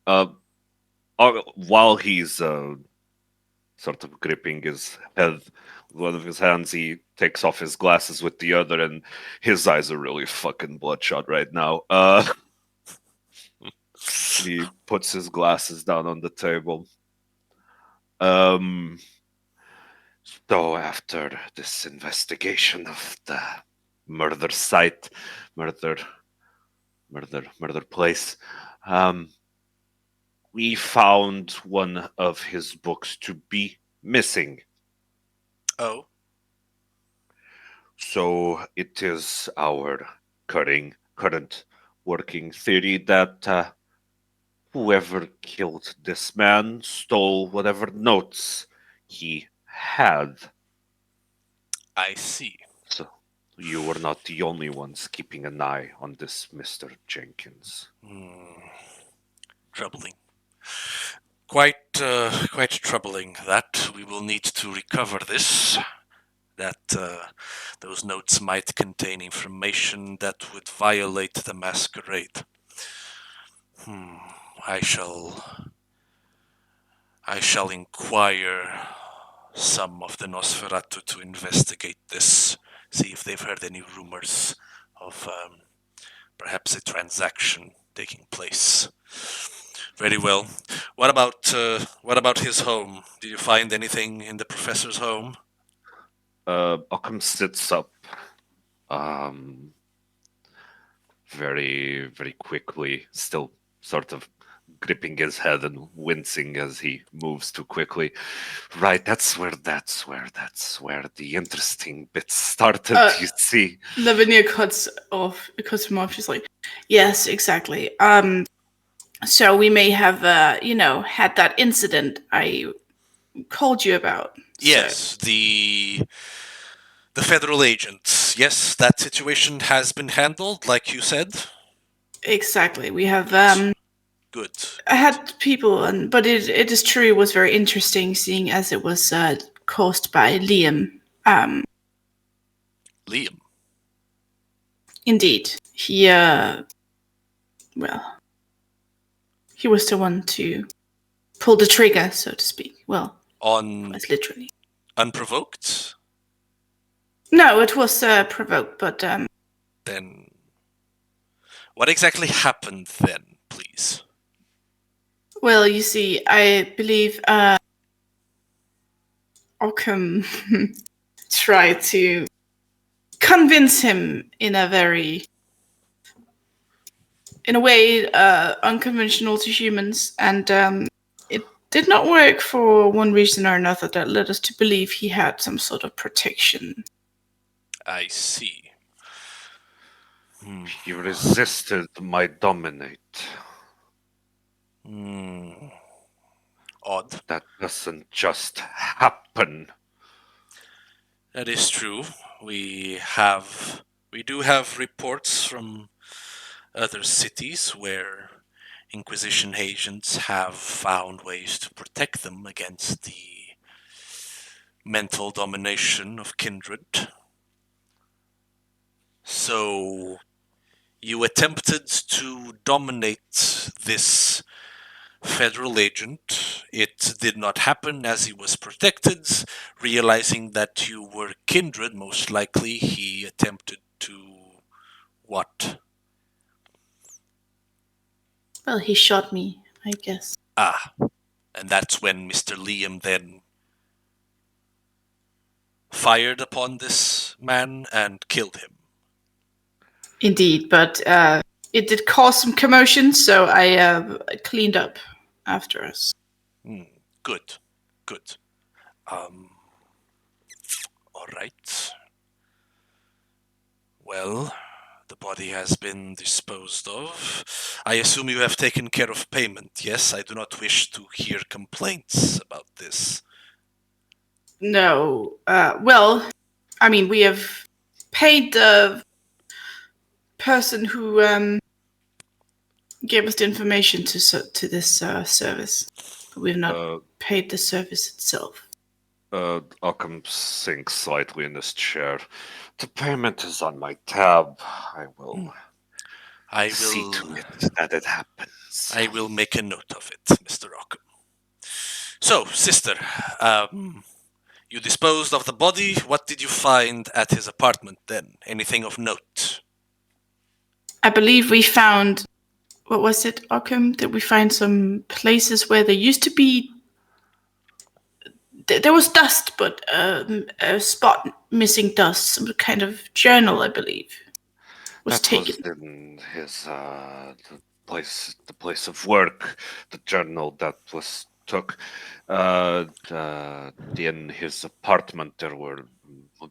uh, while he's sort of gripping his head with one of his hands, he takes off his glasses with the other, and his eyes are really fucking bloodshot right now. He puts his glasses down on the table. Um, so after this investigation of the murder site, murder, murder place, um, we found one of his books to be missing. Oh, So it is our current working theory that whoever killed this man stole whatever notes he had. I see. So you were not the only ones keeping an eye on this Mr. Jenkins. Troubling. Quite troubling that we will need to recover this. That those notes might contain information that would violate the Masquerade. Hmm. I shall. I shall inquire some of the Nosferatu to investigate this. See if they've heard any rumors of perhaps a transaction taking place. Very well. What about his home? Did you find anything in the professor's home? Occam sits up um, very, very quickly, still sort of gripping his head and wincing as he moves too quickly. Right, that's where the interesting bit started, you see. Lavinia cuts him off. She's like, "Yes, exactly. So we may have, had that incident I called you about." Yes, the federal agents. Yes, that situation has been handled, like you said. Exactly. We have Good. I had people, but it is true. It was very interesting, seeing as it was caused by Liam. Liam. Indeed, well, he was the one to pull the trigger, so to speak. Well, On quite literally. unprovoked? No, it was provoked, but Then what exactly happened then, please? well, you see, I believe Occam tried to convince him in a way unconventional to humans, and it did not work for one reason or another. That led us to believe he had some sort of protection. I see. He resisted my dominate. Odd. That doesn't just happen. That is true. We do have reports from other cities where Inquisition agents have found ways to protect them against the mental domination of kindred. So you attempted to dominate this federal agent. It did not happen as he was protected. Realizing that you were kindred, most likely he attempted to what? Well, he shot me, I guess. Ah, and that's when Mr. Liam then fired upon this man and killed him. Indeed, but it did cause some commotion, so I cleaned up after us. Good, good. All right. Well, the body has been disposed of. I assume you have taken care of payment, yes? I do not wish to hear complaints about this. No. Well, I mean, we have paid the person who gave us the information to this service, but we've not paid the service itself. Occam sinks slightly in his chair. The payment is on my tab. I will I see will. to it that it happens. I will make a note of it, Mr. Rockham. So, sister, you disposed of the body. What did you find at his apartment then? Anything of note? I believe we found. What was it, Occam? Did we find some places where there used to be? There was dust, but a spot missing dust. Some kind of journal, I believe, was That taken. was in his the place of work. The journal that was took. In his apartment, there were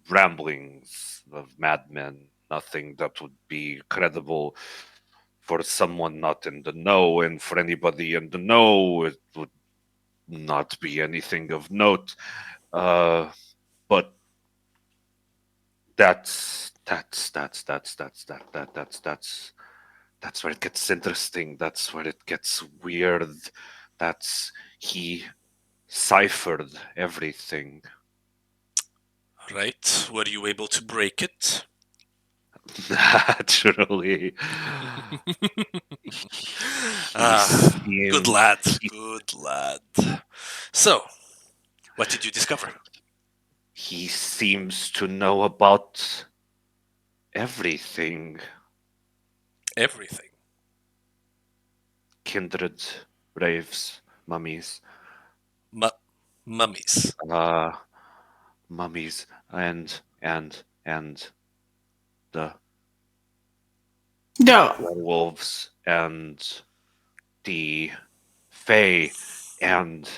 ramblings of madmen. Nothing that would be credible for someone not in the know, and for anybody in the know, it would not be anything of note. But that's where it gets interesting. That's where it gets weird. He ciphered everything. Right. Were you able to break it? Naturally. Good lad. Good lad. So, what did you discover? He seems to know about everything. Everything. Kindred, raves, mummies. Mummies. Mummies and the No. werewolves and the fae and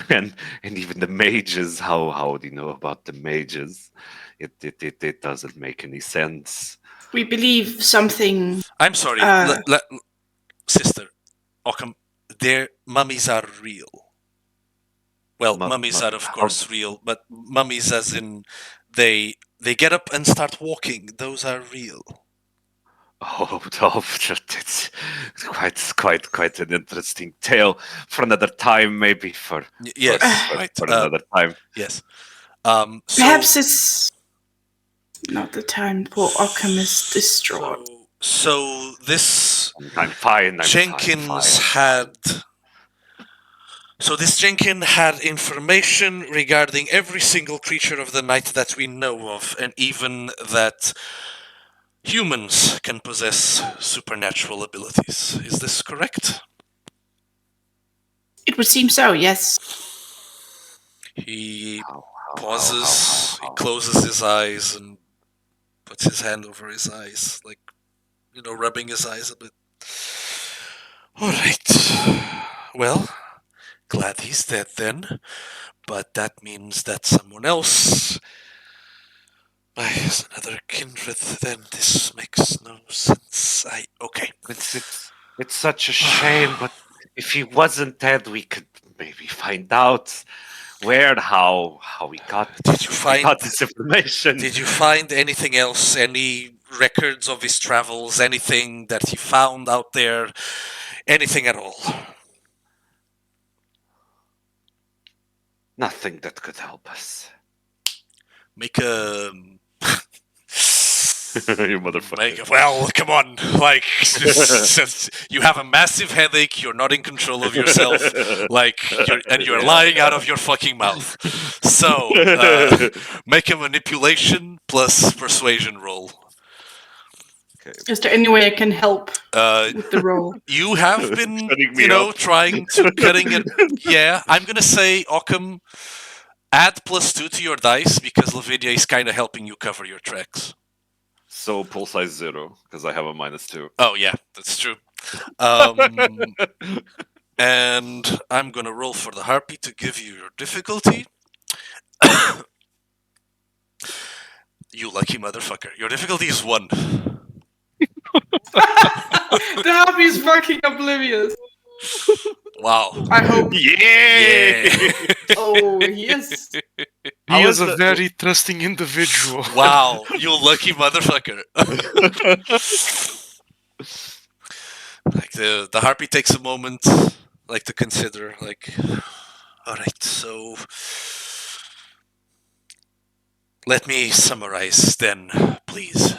and even the mages. How do you know about the mages? It doesn't make any sense. We believe something. I'm sorry, sister Occam. Their mummies are real. Well, mummies are of course real, but mummies as in they get up and start walking. Those are real. Oh, it's quite an interesting tale for another time, maybe for right. for another time. Yes. Perhaps it's not the time poor Occam is distraught. So this I'm fine. Jenkins had. So this Jenkins had information regarding every single creature of the night that we know of, and even that humans can possess supernatural abilities. Is this correct? It would seem so, yes. He pauses, he closes his eyes and puts his hand over his eyes, like, rubbing his eyes a bit. Alright. Well, glad he's dead then. But that means that someone else is another kindred, then this makes no sense. Okay. It's such a shame, but if he wasn't dead, we could maybe find out where and how we got this information. Did you find anything else? Any records of his travels? Anything that he found out there? Anything at all? Nothing that could help us. Make a. You motherfucker. Well, come on. Like, you have a massive headache, you're not in control of yourself, you're lying out of your fucking mouth. So, make a manipulation plus persuasion roll. Okay. Is there any way I can help with the roll? You have been, up. trying to cutting it. Yeah, I'm gonna say, Occam, add +2 to your dice because Lavinia is kind of helping you cover your tracks. So pull size 0 because I have a -2. Oh yeah, that's true. And I'm gonna roll for the harpy to give you your difficulty. You lucky motherfucker. Your difficulty is 1. The harpy is fucking oblivious. Wow. I hope. Yay! Yeah. Oh, yes. He How is is a the- very trusting individual. Wow, you lucky motherfucker. Like the harpy takes a moment, like to consider, like, all right, so let me summarize then, please.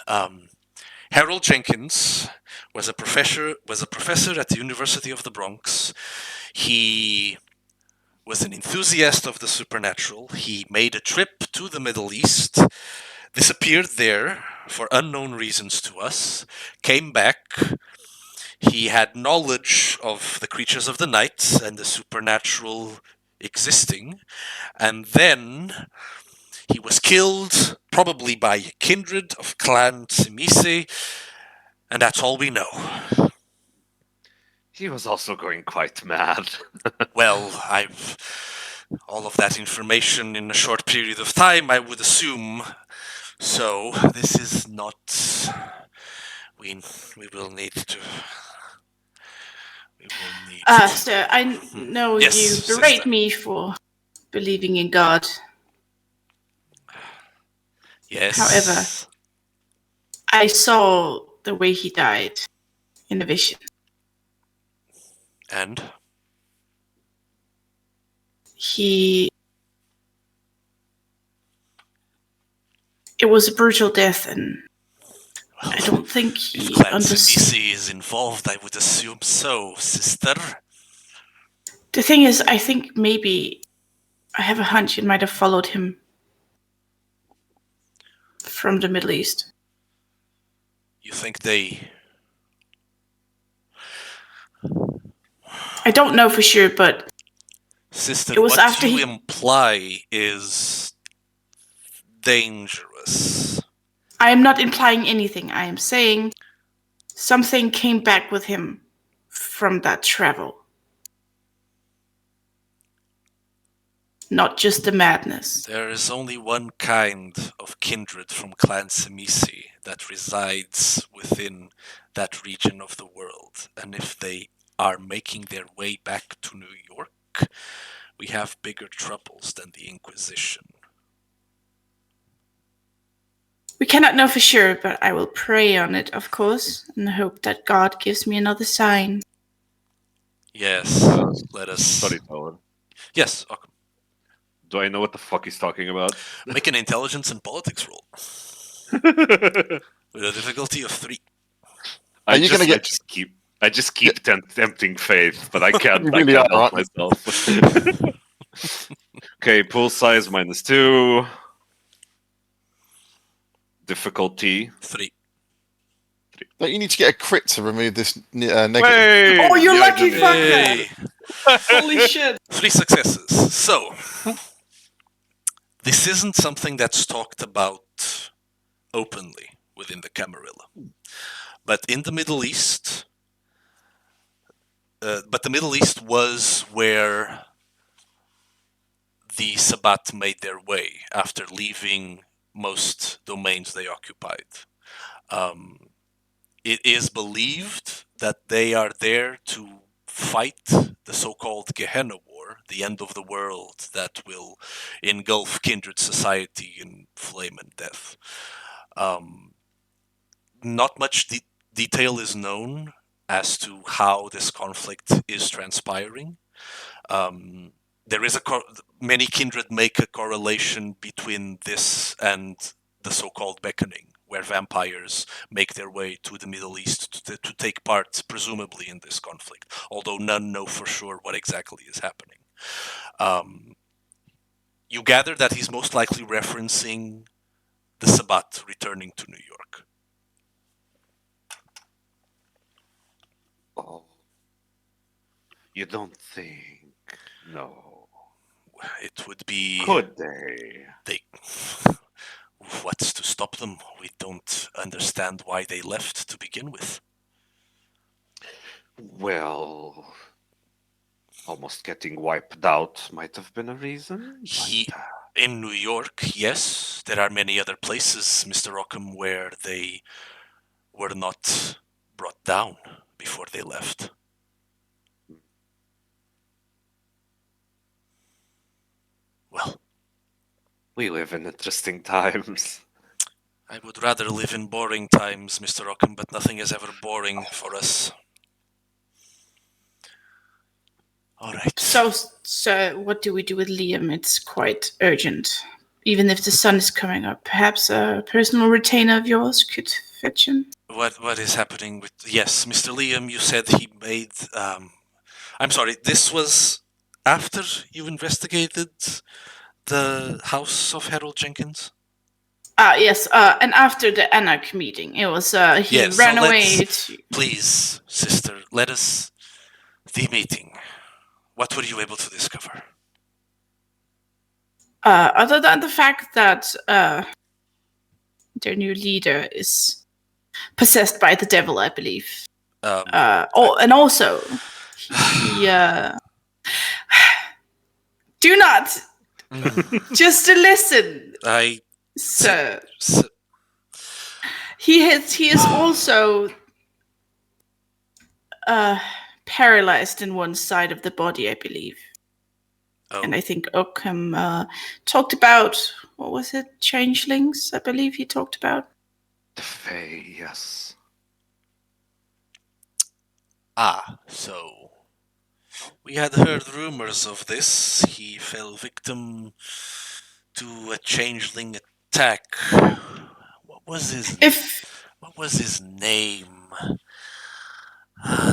Harold Jenkins was a professor at the University of the Bronx. He was an enthusiast of the supernatural. He made a trip to the Middle East, disappeared there for unknown reasons to us, came back. He had knowledge of the creatures of the night and the supernatural existing, and then he was killed, probably by a kindred of Clan Tzimise, and that's all we know. He was also going quite mad. Well, I've all of that information in a short period of time, I would assume. So this is not. We will need to. We will need to. Sir, I know Yes, you sister. berate me for believing in God. Yes. However, I saw the way he died in a vision. And He. It was a brutal death, and well, I don't think if he Clan understood. Tzimise is involved, I would assume so, sister. The thing is, I think maybe I have a hunch it might have followed him from the Middle East. You think they? I don't know for sure, but Sister, it was what after you he. imply is dangerous. I am not implying anything. I am saying something came back with him from that travel. Not just the madness. There is only one kind of kindred from Clan Tzimise that resides within that region of the world, and if they are making their way back to New York, we have bigger troubles than the Inquisition. We cannot know for sure, but I will pray on it, of course, and hope that God gives me another sign. Yes, let us. Storyteller. Yes, Occam. Do I know what the fuck he's talking about? Make an intelligence and politics roll with a difficulty of 3. Are you gonna get- I just keep tempting faith, but I can't. You really I can't are, help aren't myself. Okay, pool size -2. Difficulty. 3. Don't you need to get a crit to remove this negative? Hey! Oh, you Yeah, I lucky did it. fucker! Hey, Holy shit! 3 successes. So, this isn't something that's talked about openly within the Camarilla. But in the Middle East, was where the Sabbat made their way after leaving most domains they occupied. It is believed that they are there to fight the so-called Gehenna War, the end of the world that will engulf kindred society in flame and death. Not much detail is known as to how this conflict is transpiring. There is many kindred make a correlation between this and the so-called beckoning, where vampires make their way to the Middle East to take part, presumably, in this conflict, although none know for sure what exactly is happening. You gather that he's most likely referencing the Sabbat returning to New York. Oh. You don't think? No. It would be... Could they? What's to stop them? We don't understand why they left to begin with. Well, almost getting wiped out might have been a reason. In New York, yes. There are many other places, Mr. Ockham, where they were not brought down before they left. We live in interesting times. I would rather live in boring times, Mr. Rockham, but nothing is ever boring for us. All right. So what do we do with Liam? It's quite urgent. Even if the sun is coming up, perhaps a personal retainer of yours could fetch him. What is happening with... Yes, Mr. Liam, you said he made... I'm sorry, this was after you investigated the house of Harold Jenkins? Yes, and after the Anarch meeting, it was, he Yes, so ran away to... Please, sister, let us... The meeting. What were you able to discover? Other than the fact that, their new leader is possessed by the devil, I believe. And also, he do not just to listen, sir. He is also paralyzed in one side of the body, I believe. Oh. And I think Oakham talked about, what was it? Changelings, I believe he talked about. The Fae, yes. So we had heard rumors of this. He fell victim to a changeling attack. What was his name?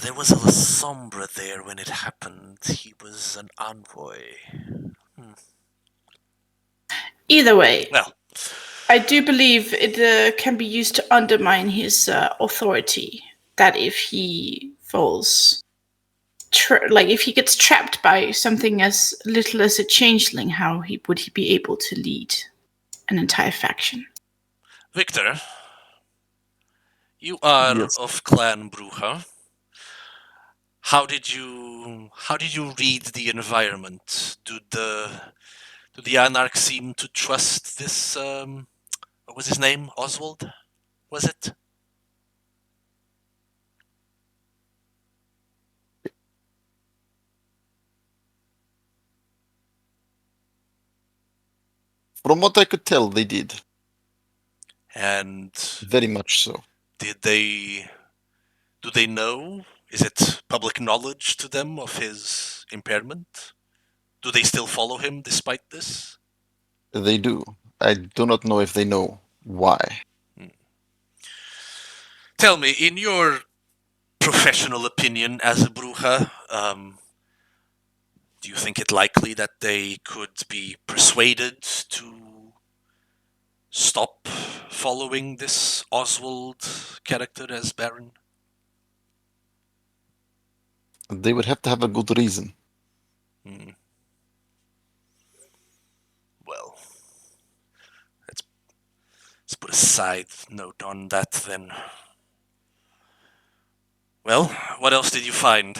There was a Sombra there when it happened. He was an envoy. Either way, Well, I do believe it can be used to undermine his authority. That if he falls, if he gets trapped by something as little as a changeling, how would he be able to lead an entire faction? Victor, you are Yes. of Clan Bruja. How did you read the environment? Do the Anarch seem to trust this? What was his name? Oswald? Was it? From what I could tell, they did. And Very much so. do they know? Is it public knowledge to them of his impairment? Do they still follow him despite this? They do. I do not know if they know why. Tell me, in your professional opinion as a Bruja, do you think it likely that they could be persuaded to stop following this Oswald character as Baron? They would have to have a good reason. Well, let's put a side note on that then. Well, what else did you find?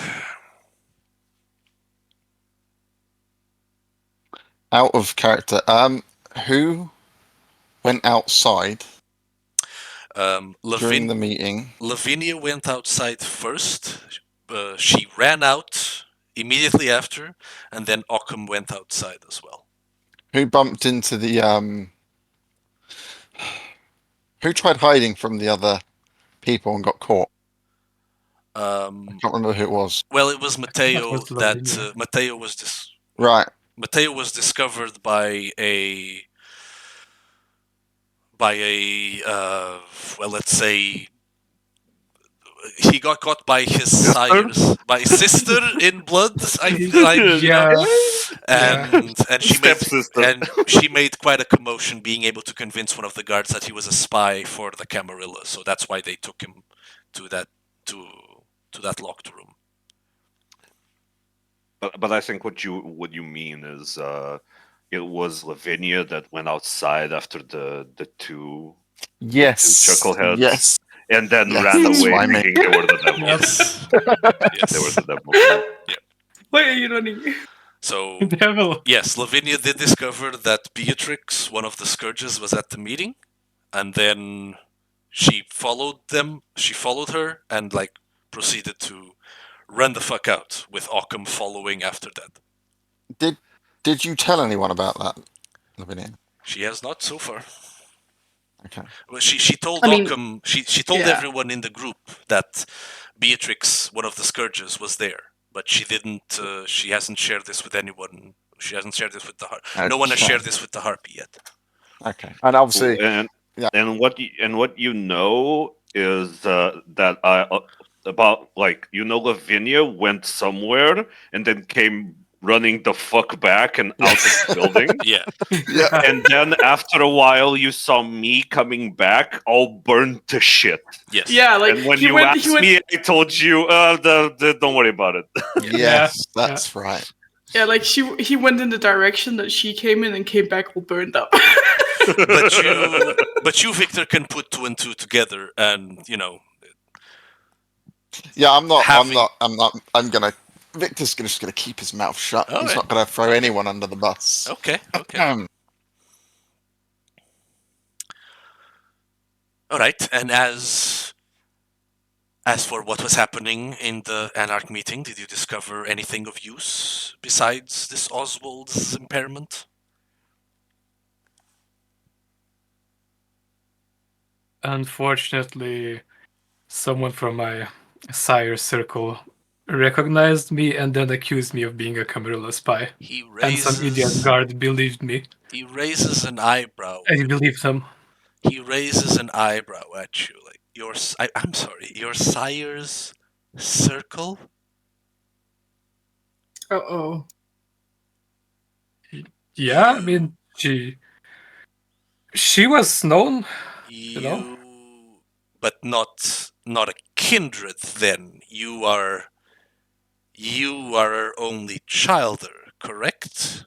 Out of character. Who went outside during the meeting? Lavinia went outside first. She ran out immediately after, and then Occam went outside as well. Who bumped into the Who tried hiding from the other people and got caught? I can't remember who it was. Well, it was Mateo. was Lavinia. Mateo was Right. Mateo was discovered by a well, let's say he got caught by his sires, by sister in blood. And she made quite a commotion, being able to convince one of the guards that he was a spy for the Camarilla. So that's why they took him to that locked room. But I think what you mean is it was Lavinia that went outside after the two chuckleheads. Yes. And then Yes, ran that's away what I meant. thinking they were the devil. Yes. They were the devil. Why are you running? So Devil. yes, Lavinia did discover that Beatrix, one of the Scourges, was at the meeting, and then she followed them. She followed her and proceeded to run the fuck out, with Occam following after that. Did you tell anyone about that, Lavinia? She has not so far. Okay. Well, she told I mean, Occam, she told yeah. everyone in the group that Beatrix, one of the Scourges, was there, but she didn't. She hasn't shared this with anyone. She hasn't shared this with the no one has Okay. shared this with the Harpy yet. Okay. And obviously, And yeah. what you know is that I about like Lavinia went somewhere and then came running the fuck back and out of the building. Yeah, Yeah. And then after a while, you saw me coming back, all burned to shit. yes, Yeah, like And when he you went. asked me, I told you, don't worry about it. Yes, that's right. Yeah, like he went in the direction that she came in and came back all burned up. but you, Victor, can put two and two together, and Yeah, I'm not. Having- I'm gonna. Victor's just gonna keep his mouth shut. All He's right. not gonna throw anyone under the bus. Okay. All right, and as for what was happening in the Anarch meeting, did you discover anything of use besides this Oswald's impairment? Unfortunately, someone from my sire circle recognized me and then accused me of being a Camarilla spy. He And some idiot raises guard believed me. he raises an eyebrow. I believed him. He raises an eyebrow at you, like I'm sorry, your sire's circle. Oh. Yeah, I mean, she was known. You, but not a kindred. Then you are her only childer, correct?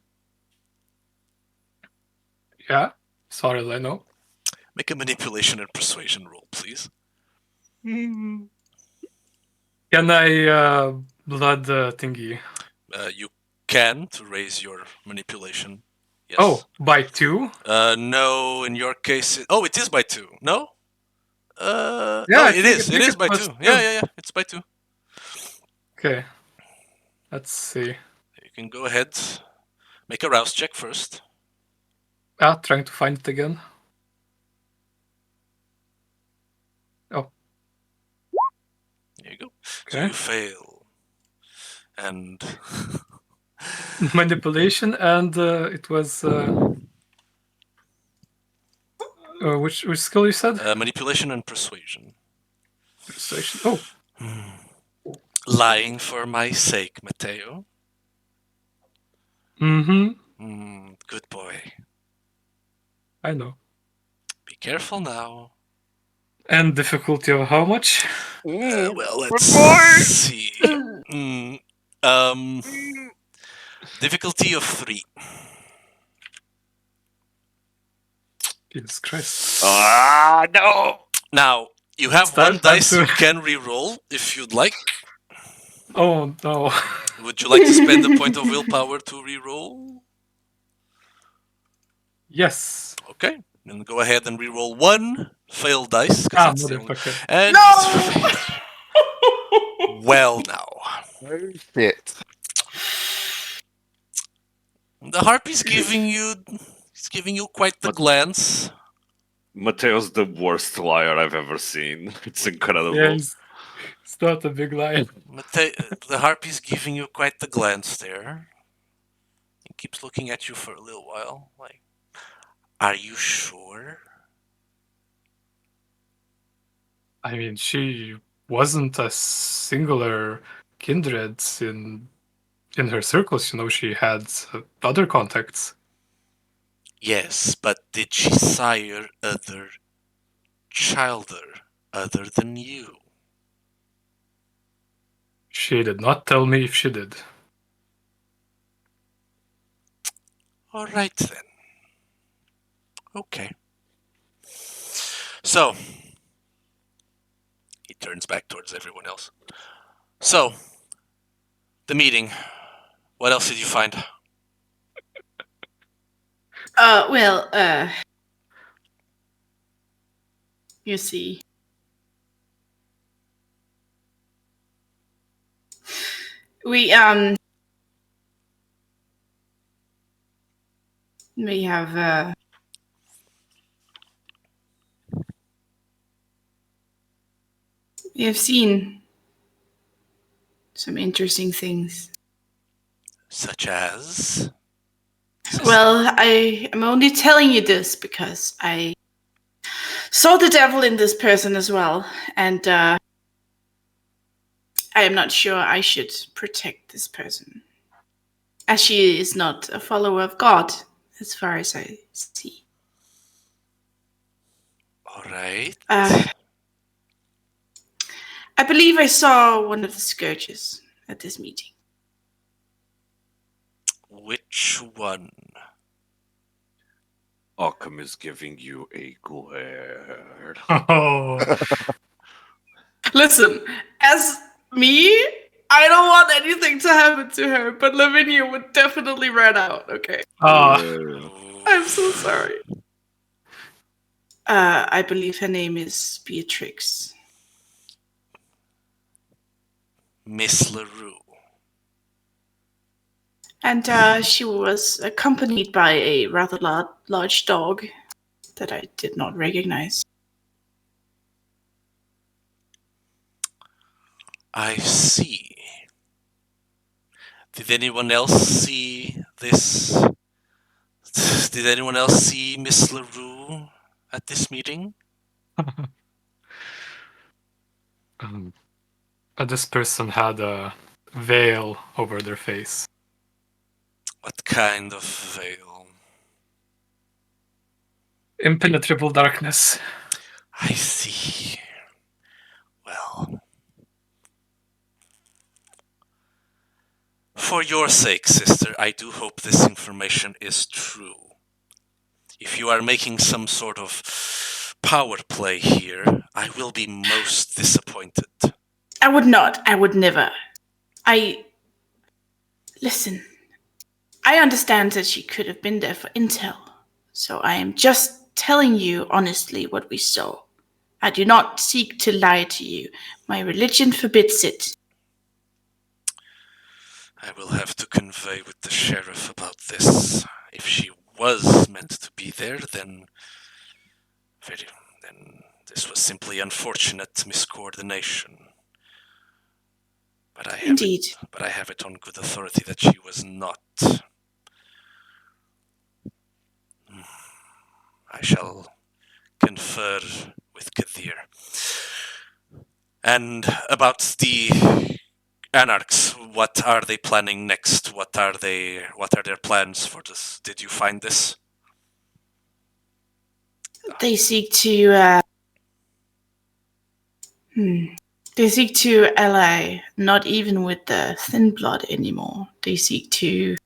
Yeah, as far as I know. Make a manipulation and persuasion roll, please. Can I blood thingy? You can to raise your manipulation. Yes. Oh, by 2? No, in your case. It is by 2. No. Yeah, No, I it think is. It is by was 2. two. Yeah. It's by 2. Okay. Let's see. You can go ahead. Make a rouse check first. Trying to find it again. Oh. There you go. So Okay. you fail. And Manipulation, and it was which skill you said? manipulation and persuasion. Persuasion. Oh, Lying for my sake, Matteo. Good boy. I know. Be careful now. And difficulty of how much? Well, let's see. Difficulty of 3. Jesus Christ. No. Now, you have Start one dice to- you can re-roll if you'd like. Oh no. Would you like to spend a point of willpower to re-roll? Yes. Okay. Then go ahead and re-roll one failed dice. 'Cause that's the only- Motherfucker. And No! well now. Shit. The harpy's giving you quite the glance. Mateo's the worst liar I've ever seen. It's incredible. Yeah, it's not a big lie. The harpy's giving you quite the glance there. He keeps looking at you for a little while, like, are you sure? I mean, she wasn't a singular kindred in her circles. You know, she had other contacts. Yes, but did she sire other childer other than you? She did not tell me if she did. All right then. Okay. So, he turns back towards everyone else. So, the meeting. What else did you find? You see. We have We have seen some interesting things. Such as? Well, I am only telling you this because I saw the devil in this person as well, and I am not sure I should protect this person, as she is not a follower of God, as far as I see. All right. I believe I saw one of the scourges at this meeting. Which one? Occam is giving you a glare. Oh, Listen, as me, I don't want anything to happen to her, but Lavinia would definitely rat out, okay? I'm so sorry. I believe her name is Beatrix. Miss LaRue. And she was accompanied by a rather large dog that I did not recognize. I see. Did anyone else see this? Did anyone else see Miss LaRue at this meeting? This person had a veil over their face. What kind of veil? Impenetrable darkness. I see. Well, for your sake, sister, I do hope this information is true. If you are making some sort of power play here, I will be most disappointed. I would not. I would never. Listen. I understand that she could have been there for intel, so I am just telling you honestly what we saw. I do not seek to lie to you. My religion forbids it. I will have to convey with the sheriff about this. If she was meant to be there, then this was simply unfortunate miscoordination. But Indeed. I have it on good authority that she was not. I shall confer with Kathir. And about the Anarchs, what are they planning next? What are their plans for this? Did you find this? They seek to They seek to ally not even with the thin blood anymore. They seek to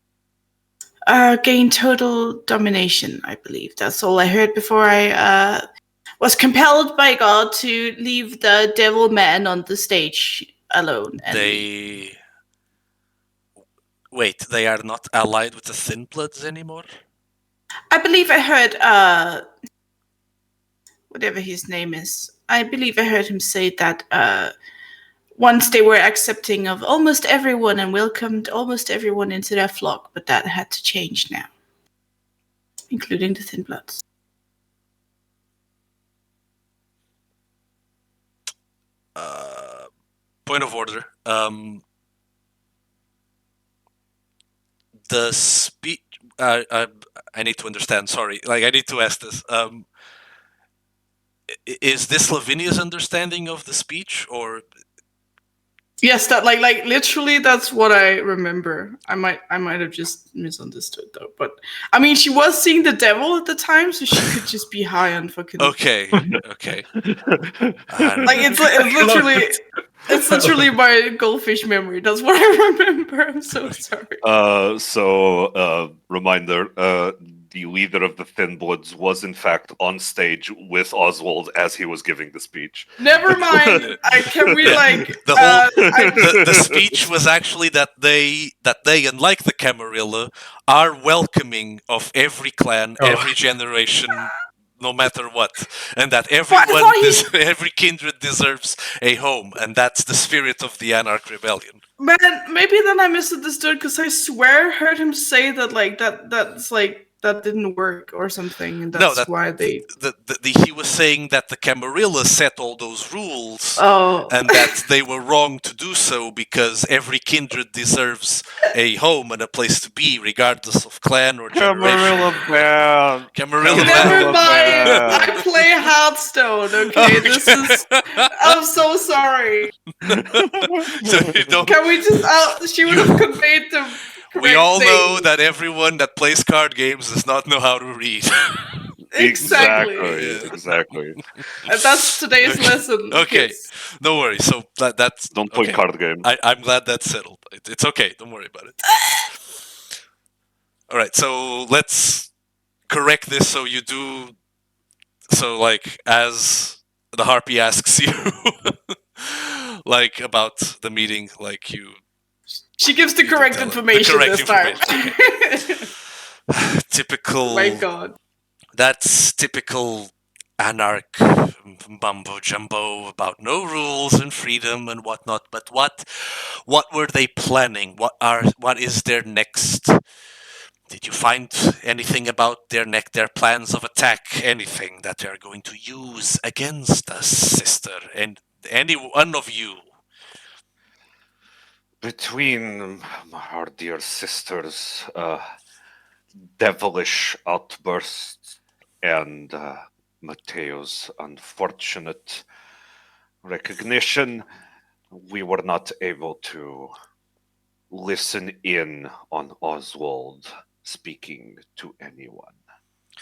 gain total domination, I believe. That's all I heard before I was compelled by God to leave the devil man on the stage alone. And They are not allied with the Thin Bloods anymore? I believe I heard whatever his name is. I believe I heard him say that once they were accepting of almost everyone and welcomed almost everyone into their flock, but that had to change now, including the Thin Bloods. Point of order. The speech. I need to understand. Sorry, I need to ask this. Is this Lavinia's understanding of the speech, or? Yes, that like literally that's what I remember. I might have just misunderstood though, but I mean she was seeing the devil at the time, so she could just be high on fucking. Okay. Like it's literally my goldfish memory. That's what I remember. I'm so sorry. Reminder, the leader of the Thin Bloods was in fact on stage with Oswald as he was giving the speech. Never mind. Can we the speech was actually that they unlike the Camarilla are welcoming of every clan, every generation, no matter what, and that every kindred deserves a home, and that's the spirit of the Anarch Rebellion. Man, maybe then I misunderstood because I swear I heard him say that that's like that didn't work or something, and No, that's why they. He was saying that the Camarilla set all those rules, Oh. and that they were wrong to do so because every kindred deserves a home and a place to be, regardless of clan or generation. Camarilla band. Camarilla Never band. mind. I play Hearthstone. Okay, this is. I'm so sorry. So you don't. Can we just? She would have conveyed the. We all correct know thing. that everyone that plays card games does not know how to read. Exactly. Exactly. And that's today's lesson. Okay, kids. no worries. So that's Don't play okay. card games. I'm glad that's settled. It's okay. Don't worry about it. All right. So let's correct this. So you do. So like as the harpy asks you, like about the meeting, like you. She gives the You did correct tell her. The information correct this time. Typical. My God. That's typical anarch mumbo jumbo about no rules and freedom and whatnot. But what were they planning? What is their next? Did you find anything about their plans of attack? Anything that they're going to use against us, sister? And any one of you? Between our dear sisters' devilish outbursts and Mateo's unfortunate recognition, we were not able to listen in on Oswald speaking to anyone.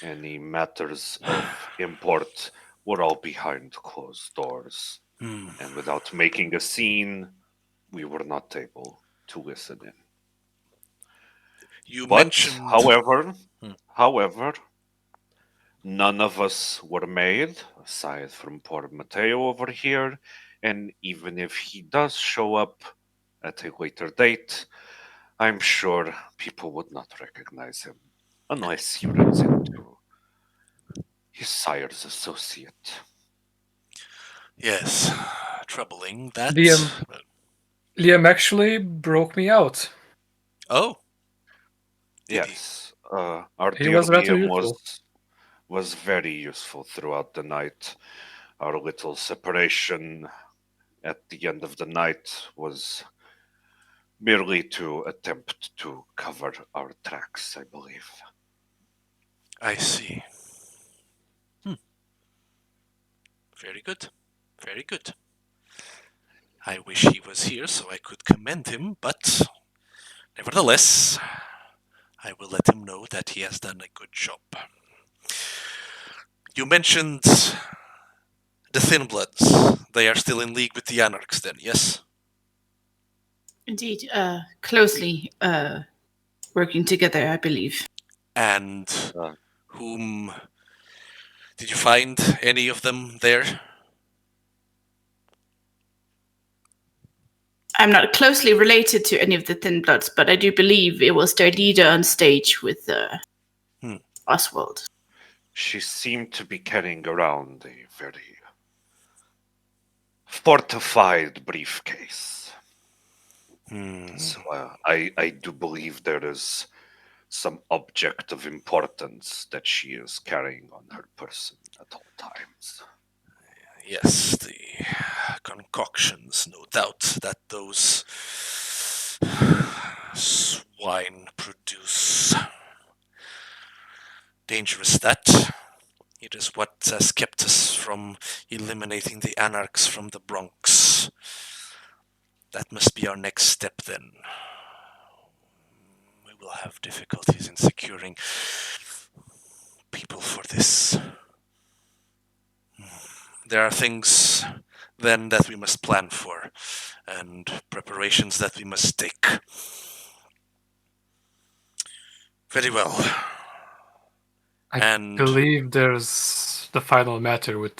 Any matters of import were all behind closed doors, and without making a scene, we were not able to listen in. You But, mentioned. however, none of us were made, aside from poor Mateo over here, and even if he does show up at a later date, I'm sure people would not recognize him unless he runs into his sire's associate. Yes, troubling that. Liam actually broke me out. Oh. Did he? Yes, our He dear was rather Liam useful. was very useful throughout the night. Our little separation at the end of the night was merely to attempt to cover our tracks, I believe. I see. Very good. Very good. I wish he was here so I could commend him, but nevertheless, I will let him know that he has done a good job. You mentioned the Thin Bloods. They are still in league with the Anarchs then, yes? Indeed, closely working together, I believe. And Uh. whom... Did you find any of them there? I'm not closely related to any of the Thin Bloods, but I do believe it was their leader on stage with Oswald. She seemed to be carrying around a very fortified briefcase. So I do believe there is some object of importance that she is carrying on her person at all times. Yes, the concoctions, no doubt, that those swine produce. Dangerous that. It is what has kept us from eliminating the Anarchs from the Bronx. That must be our next step then. We will have difficulties in securing people for this. There are things then that we must plan for, and preparations that we must take. Very well. I believe there's the final matter with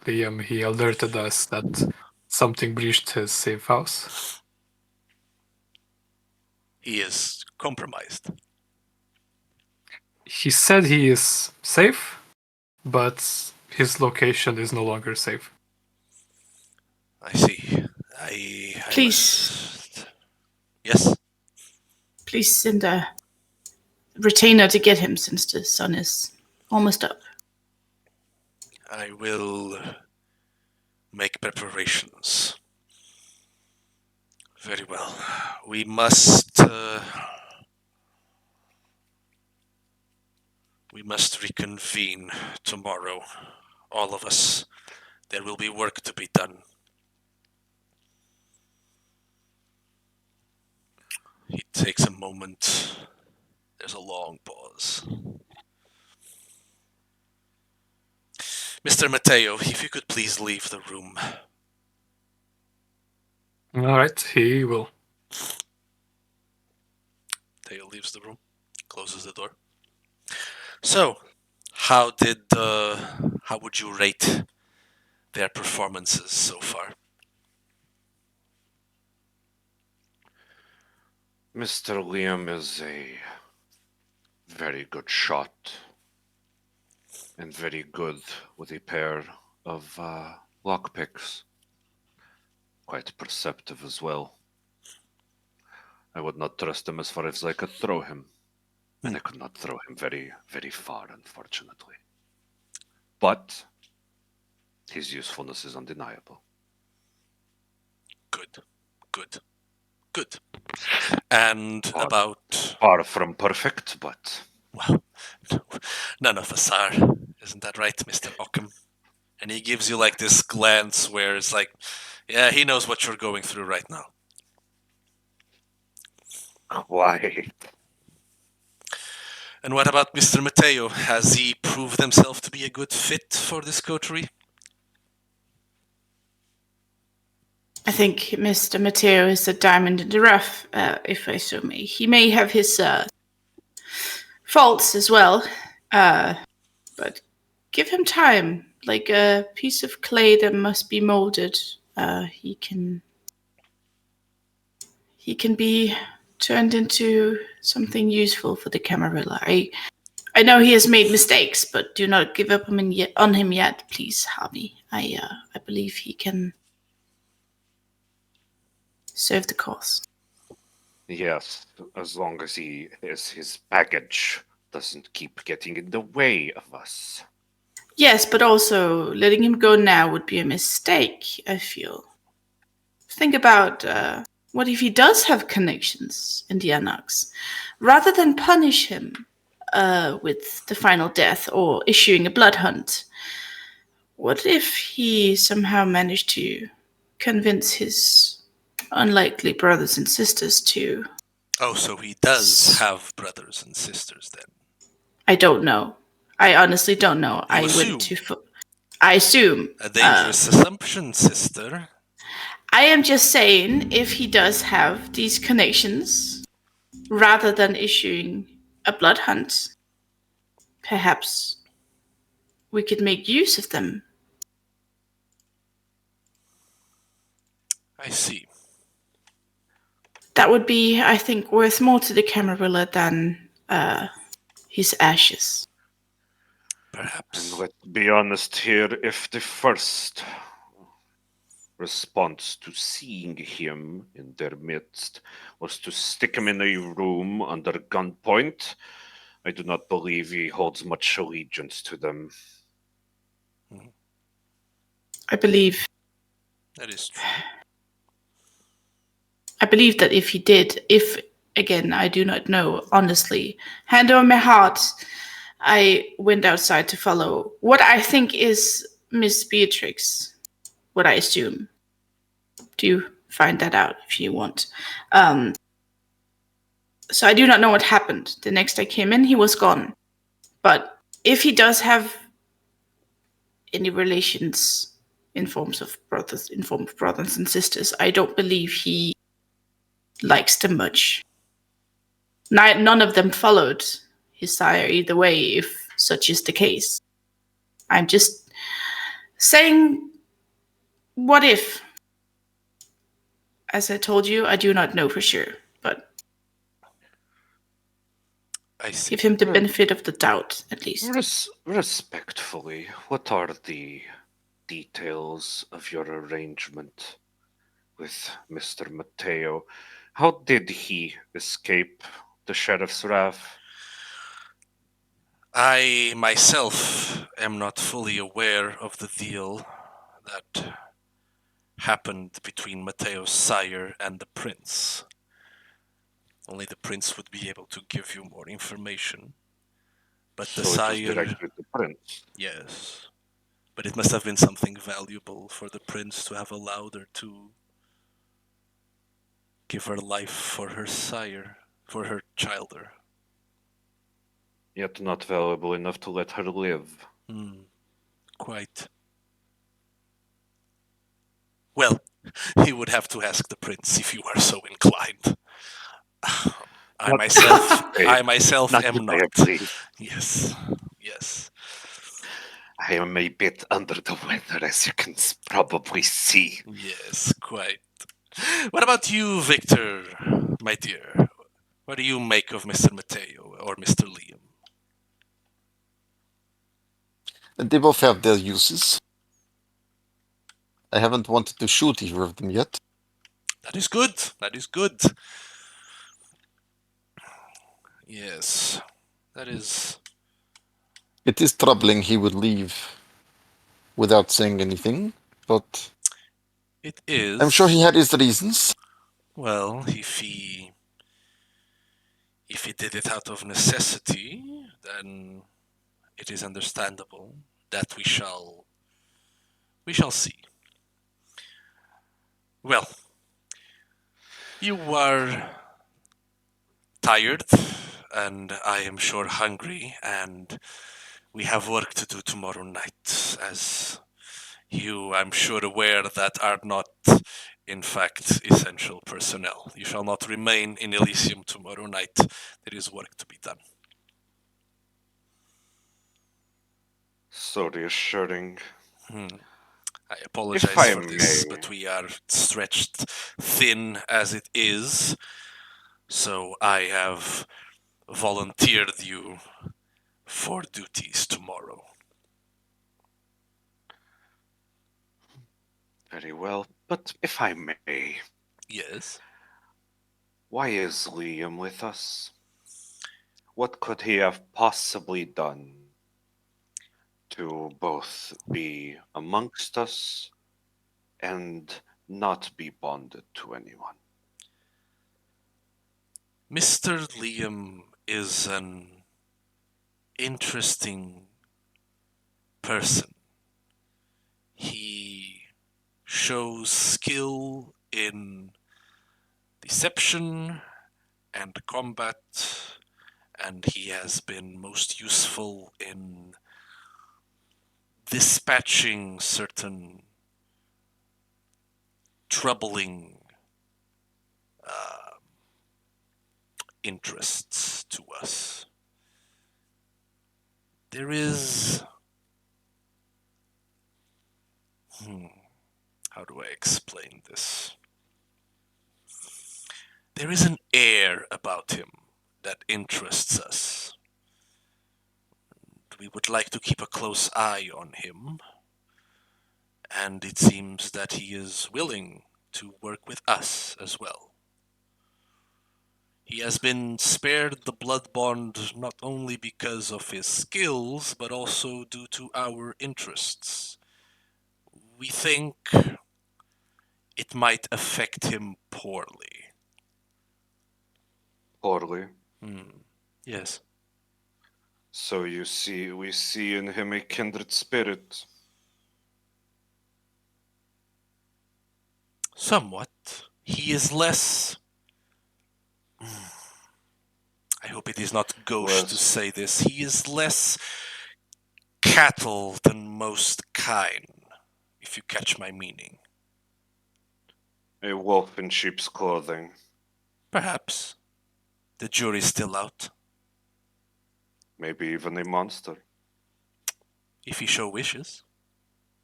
Liam. He alerted us that something breached his safe house. He is compromised. He said he is safe, but his location is no longer safe. I see. Please. Yes? Please send a retainer to get him since the sun is almost up. I will make preparations. Very well. We must reconvene tomorrow. All of us. There will be work to be done. He takes a moment. There's a long pause. Mr. Mateo, if you could please leave the room. All right, he will. Mateo leaves the room, closes the door. So, how would you rate their performances so far? Mr. Liam is a very good shot and very good with a pair of lockpicks. Quite perceptive as well. I would not trust him as far as I could throw him. And I could not throw him very, very far, unfortunately. But his usefulness is undeniable. Good. And Odd. about... Far from perfect, but Well, none of us are. Isn't that right, Mr. Ockham? And he gives you like this glance where it's like, yeah, he knows what you're going through right now. why? And what about Mr. Mateo? Has he proved himself to be a good fit for this coterie? I think Mr. Mateo is a diamond in the rough, if I so may. He may have his faults as well, but give him time. Like a piece of clay that must be molded, he can be turned into something useful for the Camarilla. I know he has made mistakes, but do not give up on him yet, please, Harvey. I believe he can serve the cause. Yes, as long as his baggage doesn't keep getting in the way of us. Yes, but also letting him go now would be a mistake, I feel. Think about what if he does have connections in the Anarchs? Rather than punish him with the final death or issuing a blood hunt, what if he somehow managed to convince his unlikely brothers and sisters to... Oh, so he does have brothers and sisters then? I don't know. I honestly don't know. You assume. I assume. A dangerous assumption, sister. I am just saying, if he does have these connections, rather than issuing a blood hunt, perhaps we could make use of them. I see. That would be, I think, worth more to the Camarilla than his ashes. Perhaps. And let's be honest here, if the first response to seeing him in their midst was to stick him in a room under gunpoint, I do not believe he holds much allegiance to them. I believe That is true. I believe that if he did, again, I do not know, honestly, hand over my heart, I went outside to follow what I think is Miss Beatrix, what I assume. Do you find that out if you want? So I do not know what happened. The next I came in, he was gone. But if he does have any relations in form of brothers and sisters, I don't believe he likes them much. None of them followed his sire either way, if such is the case. I'm just saying, what if? As I told you, I do not know for sure, but I see. give him the benefit of the doubt, at least. Respectfully, what are the details of your arrangement with Mr. Mateo? How did he escape the sheriff's wrath? I myself am not fully aware of the deal that happened between Mateo's sire and the prince. Only the prince would be able to give you more information. But the So it was sire, directed to Prince. yes. But it must have been something valuable for the prince to have allowed her to give her life for her sire, for her childer. Yet not valuable enough to let her live. Quite. Well, he would have to ask the prince if you are so inclined. I Not myself, today. I myself Not am today, not. please. Yes, yes. I am a bit under the weather, as you can probably see. Yes, quite. What about you, Victor, my dear? What do you make of Mr. Mateo or Mr. Liam? And they both have their uses. I haven't wanted to shoot either of them yet. That is good. That is good. Yes, that is. It is troubling he would leave without saying anything, but It is. I'm sure he had his reasons. Well, if he did it out of necessity, then it is understandable. That we shall see. Well, you are tired, and I am sure hungry, and we have work to do tomorrow night, as you, I'm sure, aware that are not, in fact, essential personnel. You shall not remain in Elysium tomorrow night. There is work to be done. So reassuring. I apologize I for this, may. but we are stretched thin as it is, so I have volunteered you for duties tomorrow. Very well, but if I may, Yes? why is Liam with us? What could he have possibly done to both be amongst us and not be bonded to anyone? Mr. Liam is an interesting person. He shows skill in deception and combat, and he has been most useful in dispatching certain troubling interests to us. There is. How do I explain this? There is an air about him that interests us. We would like to keep a close eye on him, and it seems that he is willing to work with us as well. He has been spared the blood bond not only because of his skills, but also due to our interests. We think it might affect him poorly. Poorly. Yes. So we see in him a kindred spirit. Somewhat. He is less. I hope it is not gauche to Less. say this. He is less cattle than most kine, if you catch my meaning. A wolf in sheep's clothing. Perhaps. The jury's still out. Maybe even a monster. If he so wishes.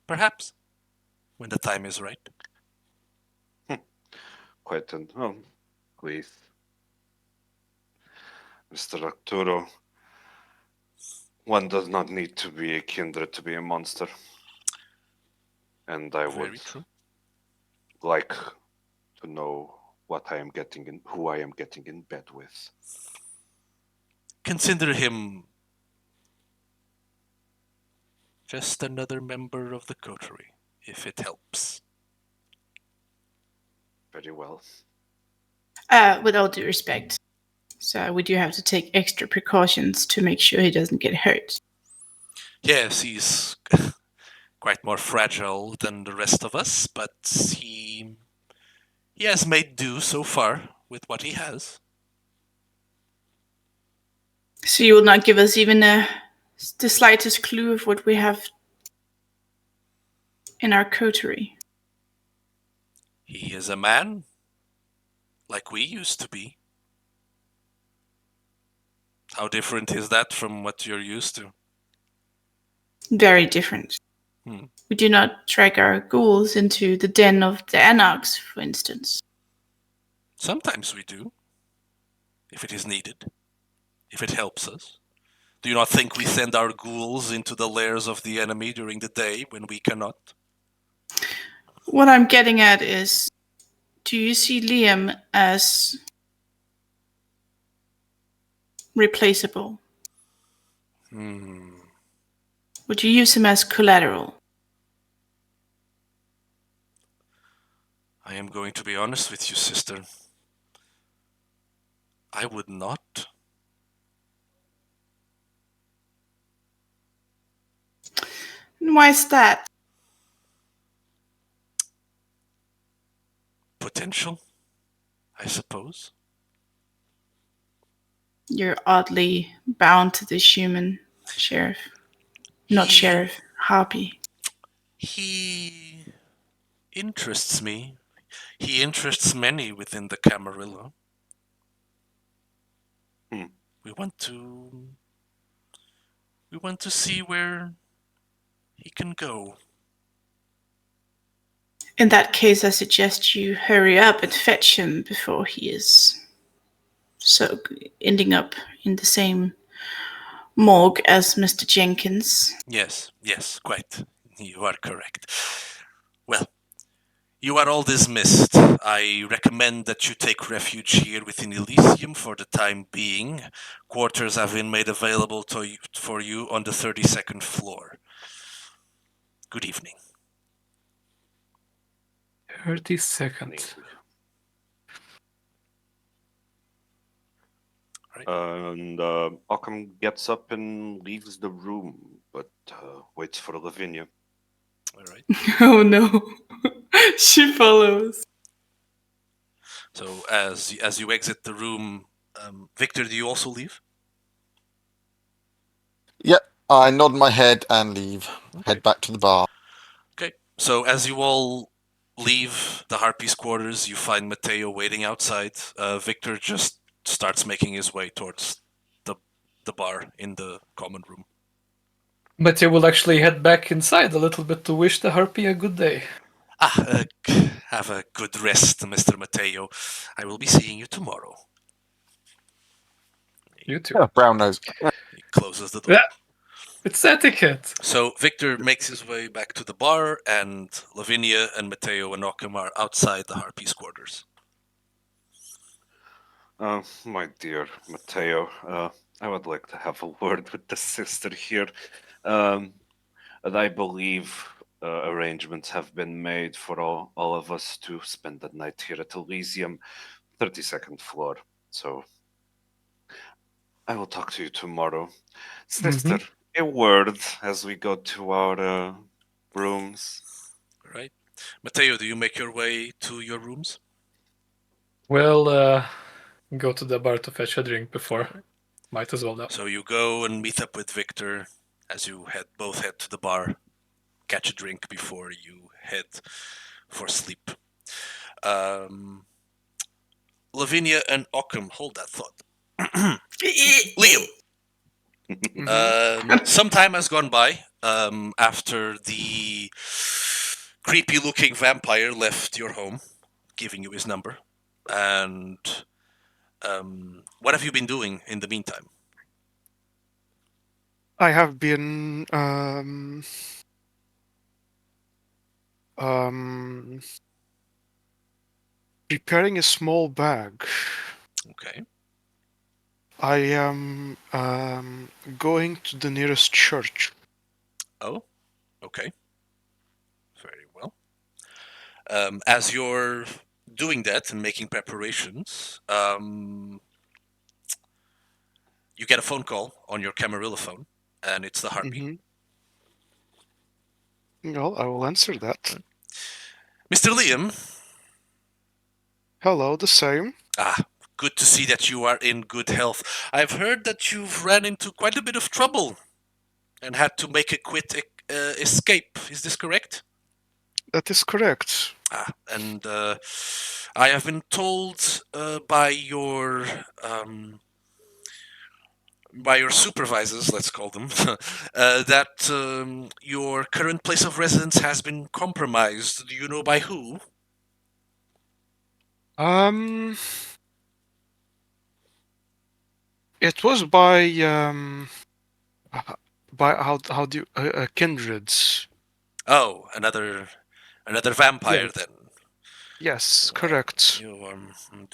Perhaps. When the time is right. Quite an. Oh, please. Mr. Arturo, one does not need to be a kindred to be a monster. And I Very would true. like to know what I am getting in, who I am getting in bed with. Consider him Just another member of the coterie, if it helps. Very well. With all due respect, so we do have to take extra precautions to make sure he doesn't get hurt. Yes, he's quite more fragile than the rest of us, but he has made do so far with what he has. So you will not give us even the slightest clue of what we have in our coterie. He is a man, like we used to be. How different is that from what you're used to? Very different. Hmm. We do not drag our ghouls into the den of the anarchs, for instance. Sometimes we do, if it is needed, if it helps us. Do you not think we send our ghouls into the lairs of the enemy during the day when we cannot? What I'm getting at is, do you see Liam as replaceable? Would you use him as collateral? I am going to be honest with you, sister. I would not. Why is that? Potential, I suppose. You're oddly bound to this human, Sheriff. Not He- Sheriff, Harpy. He interests me. He interests many within the Camarilla. Hmm. We want to see where he can go. In that case, I suggest you hurry up and fetch him before he is so ending up in the same morgue as Mr. Jenkins. Yes, quite. You are correct. Well, you are all dismissed. I recommend that you take refuge here within Elysium for the time being. Quarters have been made available for you on the 32nd floor. Good evening. 30 seconds. And Occam gets up and leaves the room, but waits for Lavinia. All right. Oh no. She follows. So as you exit the room, Victor, do you also leave? Yep, I nod my head and leave. Okay. Head back to the bar. Okay. So as you all leave the Harpies' quarters, you find Mateo waiting outside. Victor just starts making his way towards the bar in the common room. But you will actually head back inside a little bit to wish the harpy a good day. Have a good rest, Mr. Mateo. I will be seeing you tomorrow. You too. Yeah, brown nose. He closes the door. Yeah. It's etiquette. So Victor makes his way back to the bar, and Lavinia and Mateo and Occam are outside the Harpies' quarters. My dear Mateo, I would like to have a word with the sister here. And I believe arrangements have been made for all of us to spend the night here at Elysium, 32nd floor. So I will talk to you tomorrow. Sister, a word as we go to our rooms. All right. Mateo, do you make your way to your rooms? We'll go to the bar to fetch a drink before. Might as well now. So you go and meet up with Victor as you both head to the bar, catch a drink before you head for sleep. Lavinia and Occam, hold that thought. Liam, some time has gone by after the creepy-looking vampire left your home, giving you his number. And what have you been doing in the meantime? I have been preparing a small bag. Okay. I am going to the nearest church. Oh, Okay. Very well. As you're doing that and making preparations, you get a phone call on your Camarilla phone, and it's the Harpy. Well, I will answer that. Mr. Liam, Hello, the same. good to see that you are in good health. I've heard that you've ran into quite a bit of trouble and had to make a quick escape. Is this correct? That is correct. And I have been told by your supervisors, let's call them, that your current place of residence has been compromised. Do you know by who? It was by how do you kindreds. Oh, another vampire Yes. then. Yes, correct.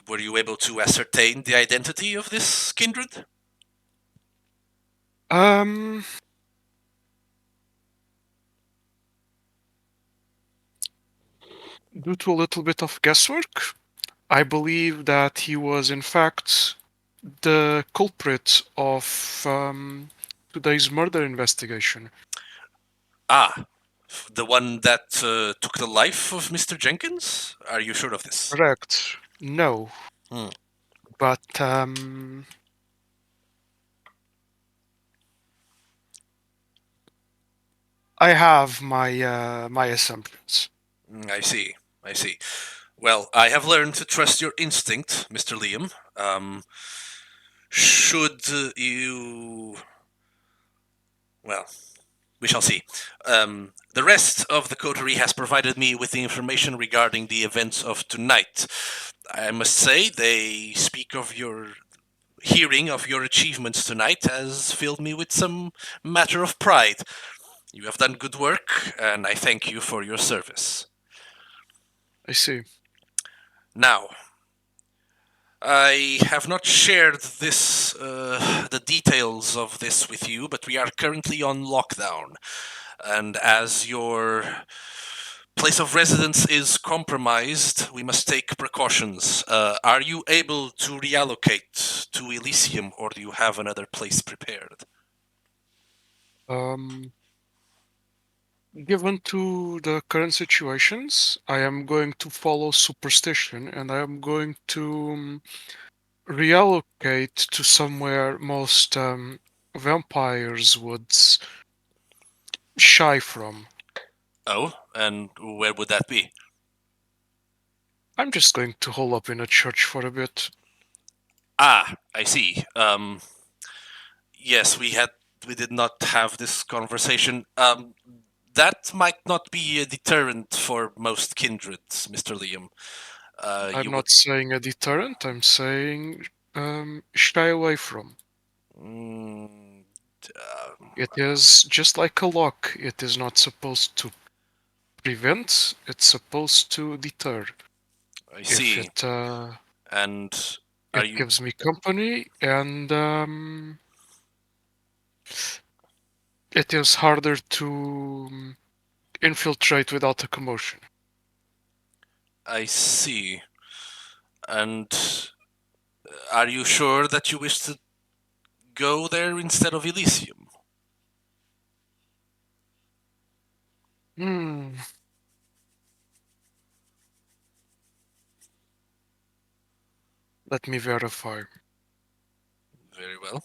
Were you able to ascertain the identity of this kindred? Due to a little bit of guesswork, I believe that he was in fact the culprit of today's murder investigation. The one that took the life of Mr. Jenkins? Are you sure of this? Correct. No. But I have my assumptions. I see. Well, I have learned to trust your instinct, Mr. Liam. Should you... Well, we shall see. The rest of the coterie has provided me with the information regarding the events of tonight. I must say, they speak of your... Hearing of your achievements tonight has filled me with some matter of pride. You have done good work, and I thank you for your service. I see. Now, I have not shared the details of this with you, but we are currently on lockdown. And as your place of residence is compromised, we must take precautions. Are you able to reallocate to Elysium, or do you have another place prepared? Given to the current situations, I am going to follow superstition and I am going to reallocate to somewhere most vampires would shy from. Oh, and where would that be? I'm just going to hole up in a church for a bit. I see. Yes, we did not have this conversation. That might not be a deterrent for most kindreds, Mr. Liam. I'm not saying a deterrent, I'm saying shy away from. It is just like a lock. It is not supposed to prevent, it's supposed to deter. I see. If and it gives me company, and it is harder to infiltrate without a commotion. I see. And are you sure that you wish to go there instead of Elysium? Let me verify. Very well.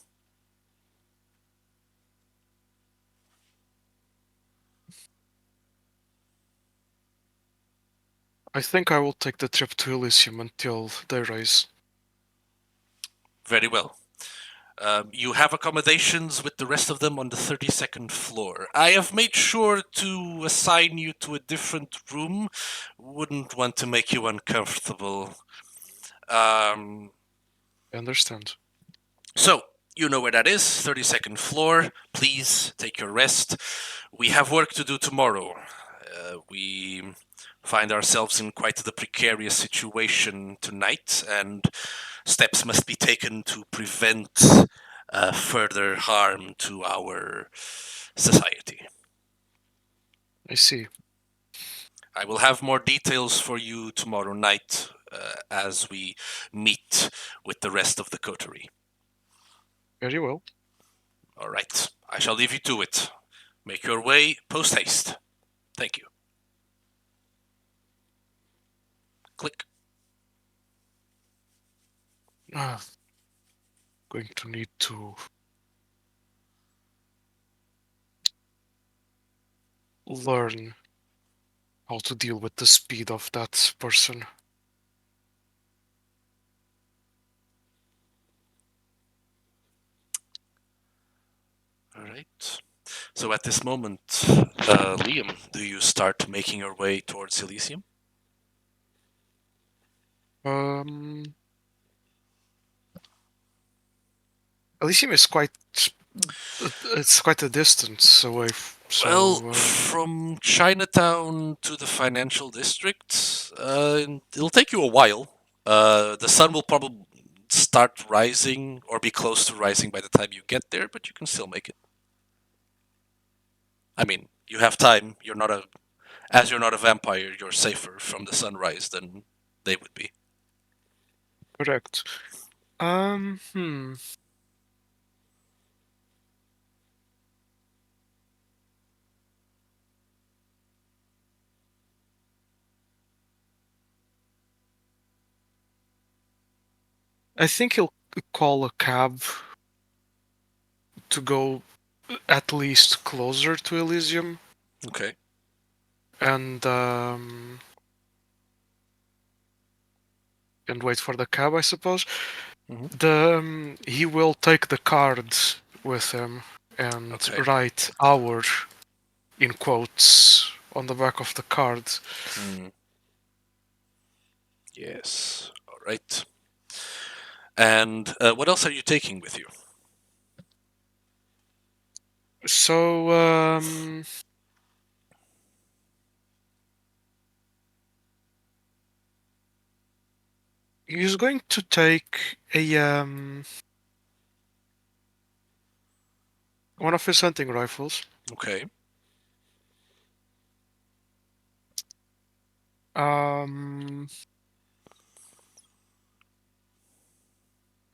I think I will take the trip to Elysium until they rise. Very well. You have accommodations with the rest of them on the 32nd floor. I have made sure to assign you to a different room. Wouldn't want to make you uncomfortable. I understand. So, you know where that is, 32nd floor. Please take your rest. We have work to do tomorrow. We find ourselves in quite the precarious situation tonight, and steps must be taken to prevent further harm to our society. I see. I will have more details for you tomorrow night as we meet with the rest of the coterie. Very well. All right, I shall leave you to it. Make your way post haste. Thank you. Click. Going to need to learn how to deal with the speed of that person. All right. So at this moment, Liam, do you start making your way towards Elysium? Elysium is quite. It's quite a distance away. Well, from Chinatown to the financial district, it'll take you a while. The sun will probably start rising or be close to rising by the time you get there, but you can still make it. I mean, you have time. As you're not a vampire, you're safer from the sunrise than they would be. Correct. I think he'll call a cab to go at least closer to Elysium. Okay. And wait for the cab, I suppose. He will take the card with him and write "our" in quotes on the back of the card. Yes. All right. And what else are you taking with you? So, he's going to take one of his hunting rifles. Okay.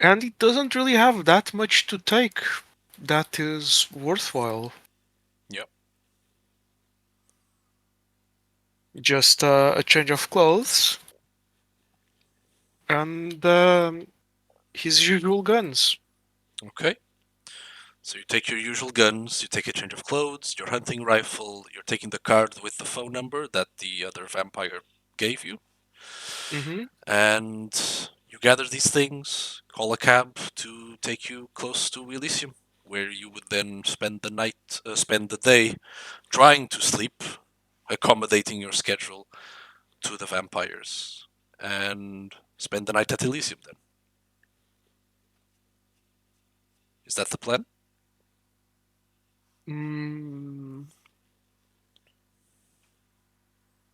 And he doesn't really have that much to take that is worthwhile. Yep. Just a change of clothes and his usual guns. Okay. So you take your usual guns, you take a change of clothes, your hunting rifle, you're taking the card with the phone number that the other vampire gave you. Mm-hmm. And you gather these things, call a cab to take you close to Elysium, where you would then spend the day trying to sleep, accommodating your schedule to the vampires, and spend the night at Elysium then. Is that the plan?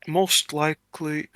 Most likely.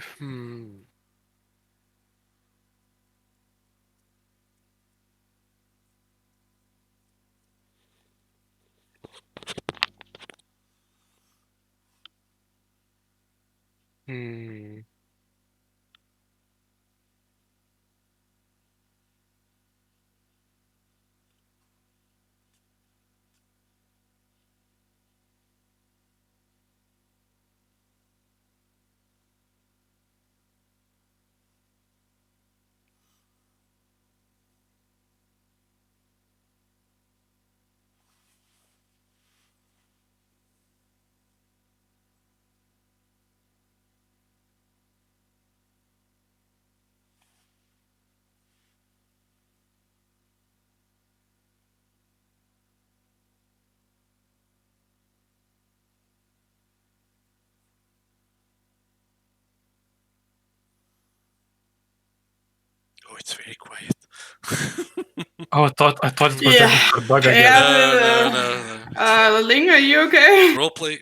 Oh, it's very quiet. Oh, I thought it was Yeah. a bug again. Yeah, No. Ling, are you okay? Roleplay.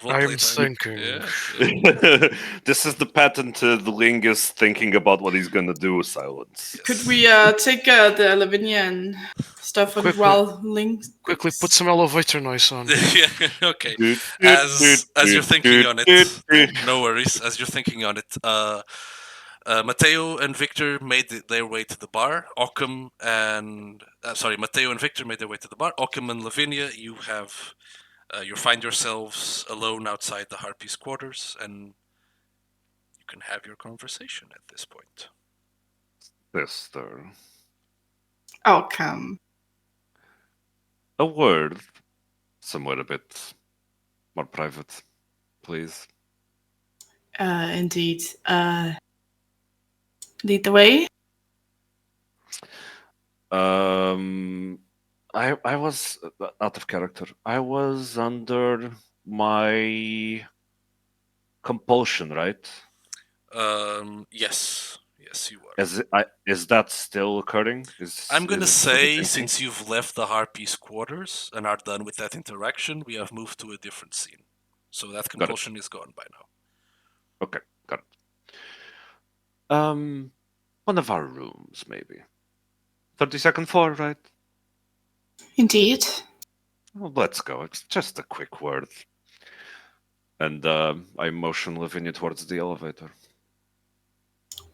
I am Roleplay time. thinking. Yeah. This is the patented Lingus thinking about what he's gonna do. Silence. Could we take the Lavinia and stuff on Quickly- while Ling Quickly thinks? put some elevator noise on. Yeah, okay. As you're thinking on it, no worries. As you're thinking on it, Mateo and Victor made their way to the bar. Occam and Mateo and Victor made their way to the bar. Occam and Lavinia, you find yourselves alone outside the Harpies' quarters, and you can have your conversation at this point. Sister, Oh, come. a word, somewhere a bit more private, please. Indeed. Lead the way. I was out of character. I was under my compulsion, right? Yes, you are. Is that still occurring? I'm gonna is it still the say, same thing? since you've left the Harpies' quarters and are done with that interaction, we have moved to a different scene. So that compulsion is gone by now. Okay, got it. One of our rooms, maybe. 32nd floor, right? Indeed. Well, let's go. It's just a quick word. And I motion Lavinia towards the elevator.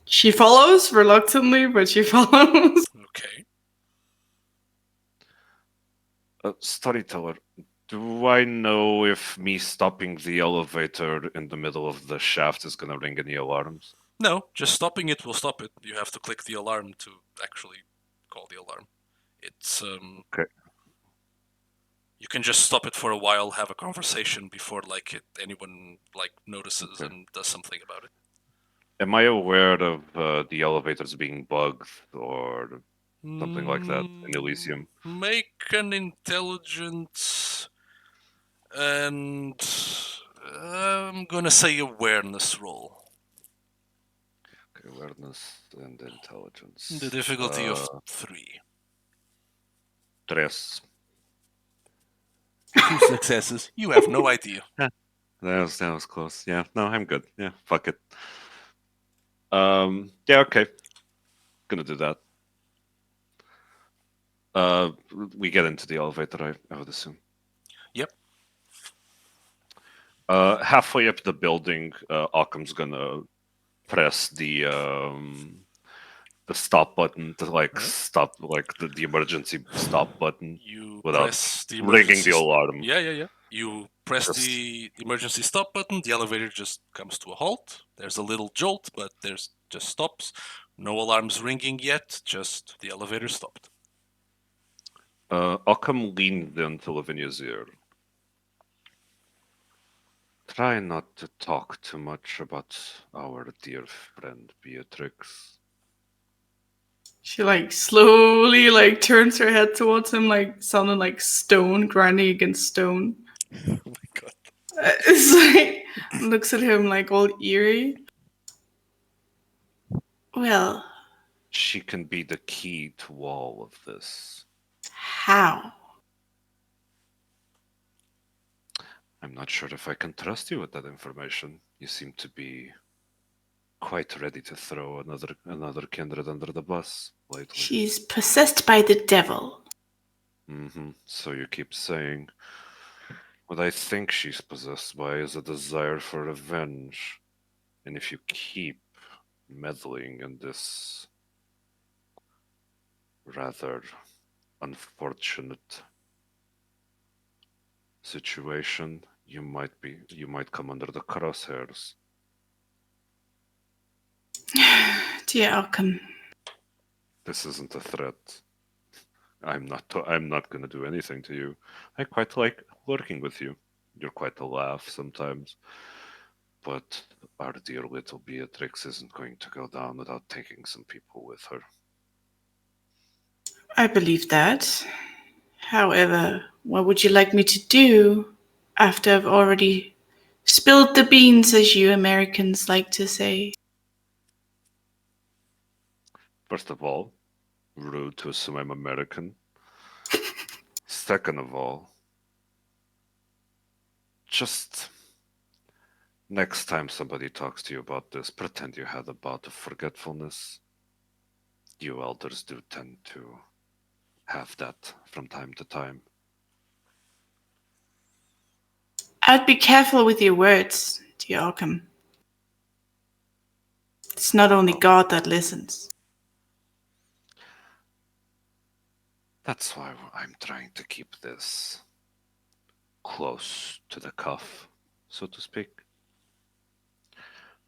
She follows reluctantly, but she follows. Okay. Storyteller, do I know if me stopping the elevator in the middle of the shaft is going to ring any alarms? No, just stopping it will stop it. You have to click the alarm to actually call the alarm. It's Okay. You can just stop it for a while, have a conversation before anyone notices Okay. and does something about it. Am I aware of the elevators being bugged or something like that in Elysium? Make an intelligence and I'm gonna say awareness roll. Okay, awareness and intelligence. The difficulty of 3. 3. 2 successes. You have no idea. That was close. Yeah, no, I'm good. Yeah, fuck it. Yeah, okay. Gonna do that. We get into the elevator, I would assume. Yep. Halfway up the building, Occam's gonna press the stop button to Right. stop the emergency stop button You without press the ringing emergency the alarm. Yeah. You press Just- the emergency stop button, the elevator just comes to a halt. There's a little jolt, but there's just stops. No alarms ringing yet, just the elevator stopped. Occam leaned into Lavinia's ear. Try not to talk too much about our dear friend Beatrix. She slowly turns her head towards him, sounding like stone grinding against stone. Oh my god. It's looks at him all eerie. Well, She can be the key to all of this. how? I'm not sure if I can trust you with that information. You seem to be quite ready to throw another kindred under the bus lately. She's possessed by the devil. So you keep saying. What I think she's possessed by is a desire for revenge. And if you keep meddling in this rather unfortunate situation, you might come under the crosshairs. Dear Occam. This isn't a threat. I'm not going to do anything to you. I quite like working with you. You're quite a laugh sometimes. But our dear little Beatrix isn't going to go down without taking some people with her. I believe that. However, what would you like me to do after I've already spilled the beans, as you Americans like to say? First of all, rude to assume I'm American. Second of all, Just next time somebody talks to you about this, pretend you had a bout of forgetfulness. You elders do tend to have that from time to time. I'd be careful with your words, dear Occam. It's not only God that listens. That's why I'm trying to keep this close to the cuff, so to speak.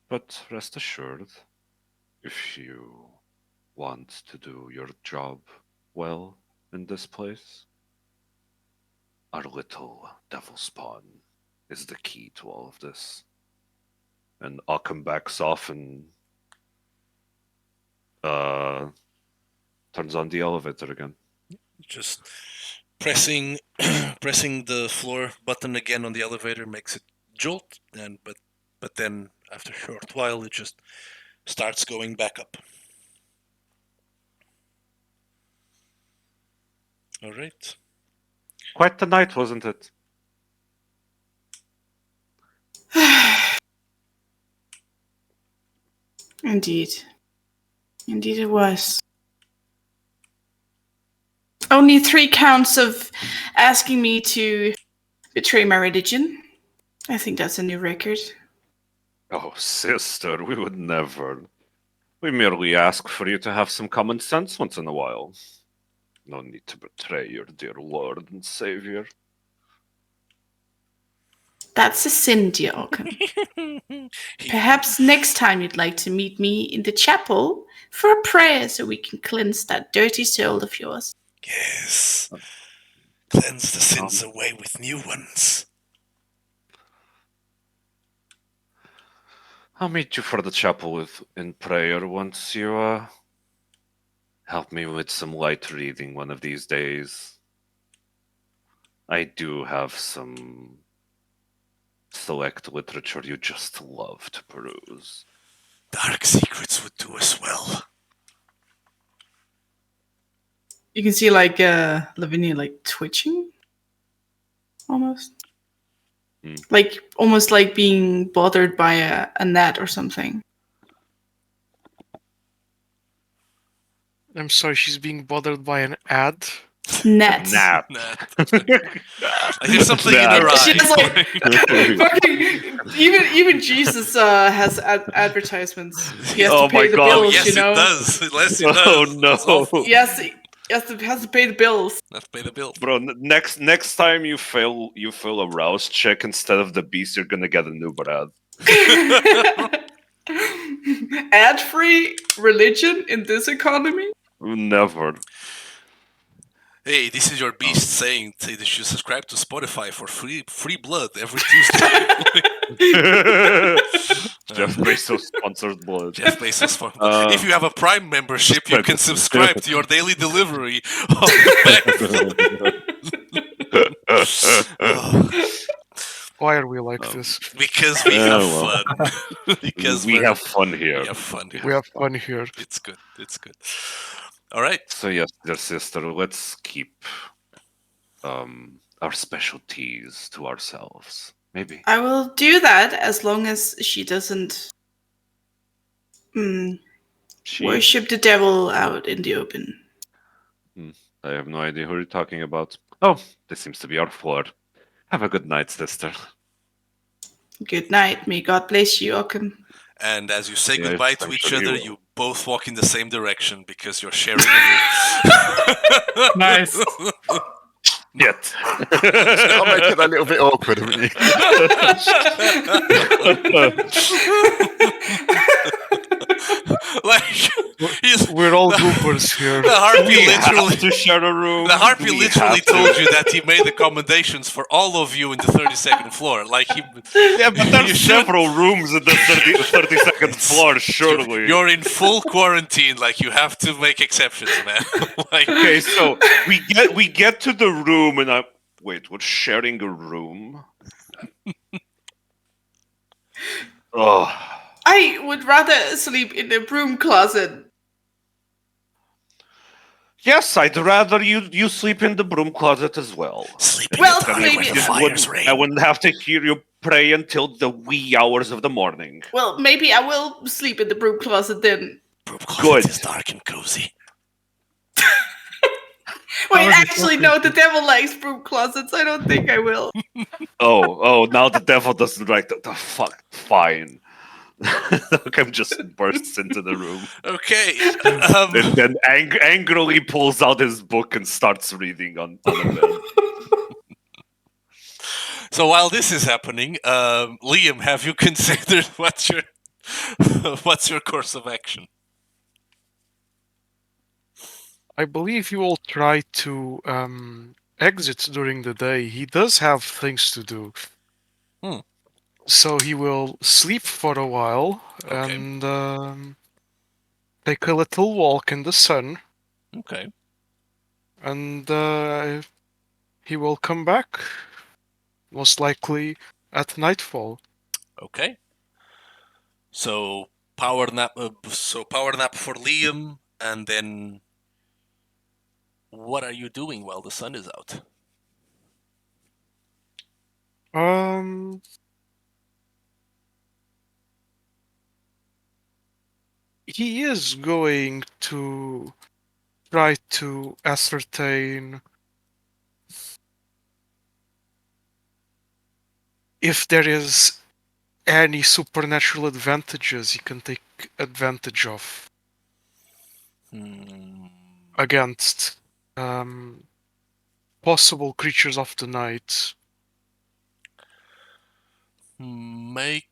But rest assured, if you want to do your job well in this place, our little devil spawn is the key to all of this. And Occam backs off and turns on the elevator again. Just pressing pressing the floor button again on the elevator makes it jolt, and but then after a short while it just starts going back up. All right. Quite the night, wasn't it? Indeed. Indeed it was. Only 3 counts of asking me to betray my religion. I think that's a new record. Oh, sister, we would never. We merely ask for you to have some common sense once in a while. No need to betray your dear Lord and Savior. That's a sin, dear Occam. Perhaps next time you'd like to meet me in the chapel for a prayer so we can cleanse that dirty soul of yours. Yes. Cleanse the sins away with new ones. I'll meet you for the chapel in prayer once you help me with some light reading one of these days. I do have some select literature you just love to peruse. Dark secrets would do us well. You can see Lavinia twitching almost. Like almost like being bothered by a gnat or something. I'm sorry, she's being bothered by an ad. Gnat. Nap. There's something in her She has eye. fucking even Jesus has advertisements. He has Oh to pay my the God. bills, Yes, you know. it does. Yes, it does. Oh It's awful. no, Yes, he has to pay the bills. Let's pay the bill. bro! Next time you fail a rouse check instead of the beast, you're gonna get a new brad. Ad-free religion in this economy? Never. Hey, this is your beast saying that you should subscribe to Spotify for free blood every Tuesday. Jeff Bezos sponsored blood. Jeff Bezos for. Uh, If you have a Prime membership, you can subscribe to your daily delivery of the Why are we like this? because we have well. fun. Because we have fun here. we have fun here. We have fun here. It's good. It's good. All right. So yes, dear sister, let's keep our specialties to ourselves. Maybe. I will do that as long as she doesn't worship the devil out in the open. I have no idea who you're talking about. Oh, this seems to be our floor. Have a good night, sister. Good night. May God bless you, Occam. And as you say Yes, goodbye to I'm each sure he other, will. you both walk in the same direction because you're sharing a room. Nice. Yet. I'll make it a little bit awkward, haven't you? Like We're all goopers here. the harpy We literally. have to share a room. The harpy We literally have to. told you that he made accommodations for all of you in the 32nd floor. Like he, Yeah, but you there's should- several rooms at the 32nd floor, surely. You're in full quarantine. Like you have to make exceptions, man. Like, Okay, so we get to the room and I wait, we're sharing a room. Oh, I would rather sleep in the broom closet. Yes, I'd rather you sleep in the broom closet as well. Sleeping Well, at a time maybe- when the fires rain. I wouldn't have to hear you pray until the wee hours of the morning. Well, maybe I will sleep in the broom closet then. Broom closet Good. is dark and cozy. Wait, was actually, no. The appropriate. devil likes broom closets. I don't think I will. Oh, now the devil doesn't like the fuck. Fine. Malcolm just bursts into the room Okay. and then angrily pulls out his book and starts reading on the bed. So while this is happening, Liam, have you considered what's your course of action? I believe you will try to exit during the day. He does have things to do. Hmm. So he will sleep for a while Okay. and take a little walk in the sun, Okay. and he will come back, most likely at nightfall. Okay. So power nap. Power nap for Liam, and then what are you doing while the sun is out? Um, he is going to try to ascertain if there is any supernatural advantages he can take advantage of Hmm. against possible creatures of the night. Make.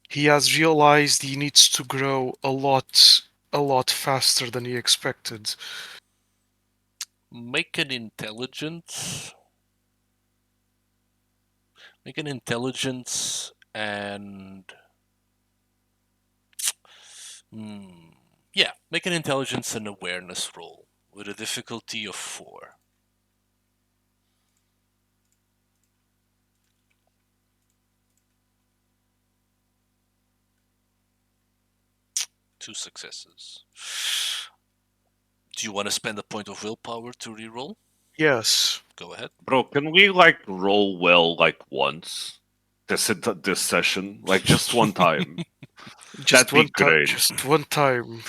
He has realized he needs to grow a lot faster than he expected. Make an intelligence. Make an intelligence and. Yeah, make an intelligence and awareness roll with a difficulty of 4. Two successes. Do you want to spend a point of willpower to reroll? Yes. Go ahead. Bro, can we roll well once this session, just one time? Just That'd be one time. great. Just one time.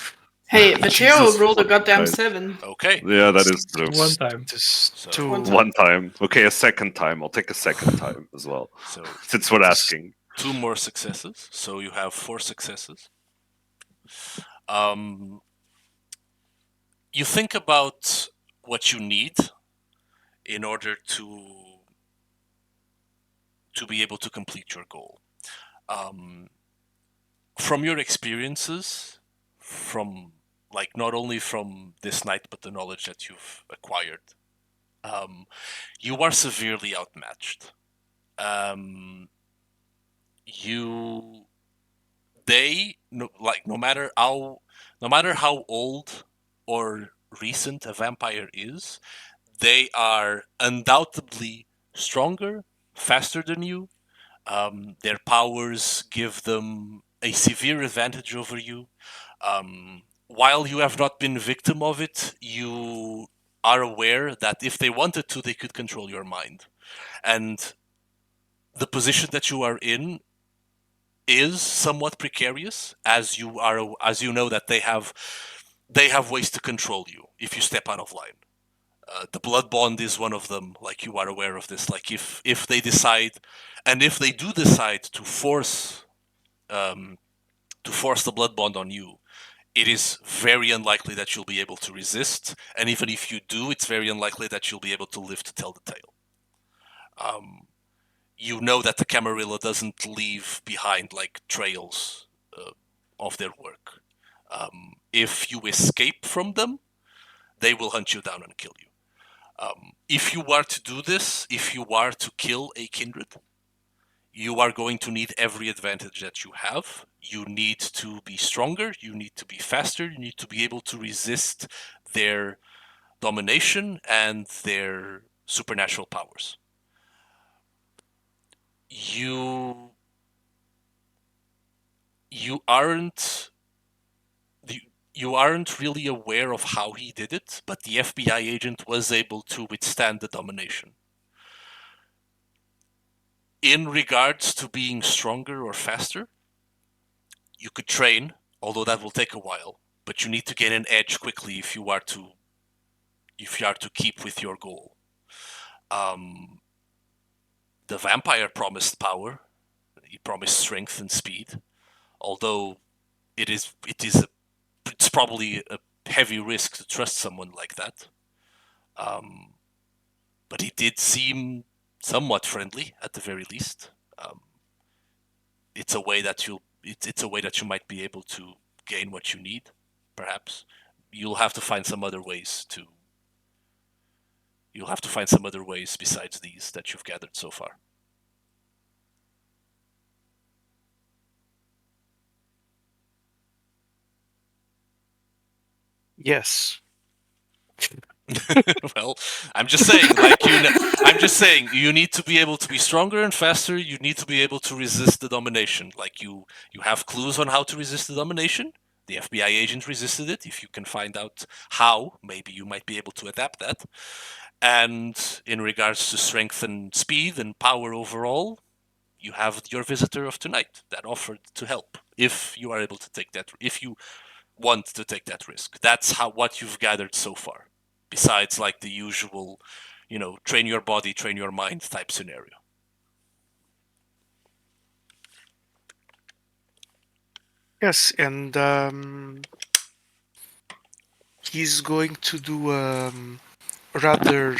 Hey, Mateo Jesus rolled a fucking goddamn Christ. 7. Okay. Yeah, that is true. One time. Just So- two. One time. One time. Okay, a second time. I'll take a second time as well, So since we're asking. 2 more successes. So you have 4 successes. You think about what you need in order to be able to complete your goal. From your experiences, from not only from this night but the knowledge that you've acquired, you are severely outmatched. No matter how old or recent a vampire is, they are undoubtedly stronger, faster than you. Their powers give them a severe advantage over you. While you have not been victim of it, you are aware that if they wanted to, they could control your mind. And the position that you are in is somewhat precarious, as you know that they have ways to control you if you step out of line. The blood bond is one of them. You are aware of this. If they decide, and if they do decide to force the blood bond on you, it is very unlikely that you'll be able to resist. And even if you do, it's very unlikely that you'll be able to live to tell the tale. You know that the Camarilla doesn't leave behind trails of their work. If you escape from them, they will hunt you down and kill you. If you are to do this, if you are to kill a kindred, you are going to need every advantage that you have. You need to be stronger, you need to be faster, you need to be able to resist their domination and their supernatural powers. You you aren't you aren't really aware of how he did it, but the FBI agent was able to withstand the domination. In regards to being stronger or faster, you could train, although that will take a while, but you need to gain an edge quickly if you are to keep with your goal. The vampire promised power. He promised strength and speed, although it's probably a heavy risk to trust someone like that. But he did seem somewhat friendly at the very least. It's a way that you might be able to gain what you need. Perhaps you'll have to find some other ways to. You'll have to find some other ways besides these that you've gathered so far. Yes. Well, I'm just saying, I'm just saying, you need to be able to be stronger and faster. You need to be able to resist the domination. Like you have clues on how to resist the domination. The FBI agent resisted it. If you can find out how, maybe you might be able to adapt that. And in regards to strength and speed and power overall, you have your visitor of tonight that offered to help. If you are able to take that, if you want to take that risk, that's what you've gathered so far. Besides, like the usual, train your body, train your mind type scenario. Yes, and he's going to do rather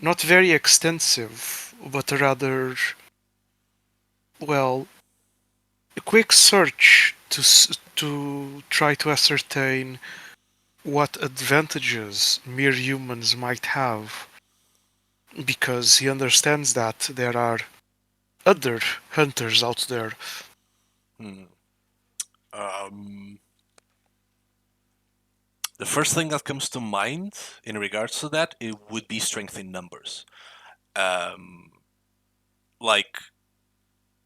not very extensive, but rather well, a quick search to try to ascertain what advantages mere humans might have, because he understands that there are other hunters out there. The first thing that comes to mind in regards to that, it would be strength in numbers. Like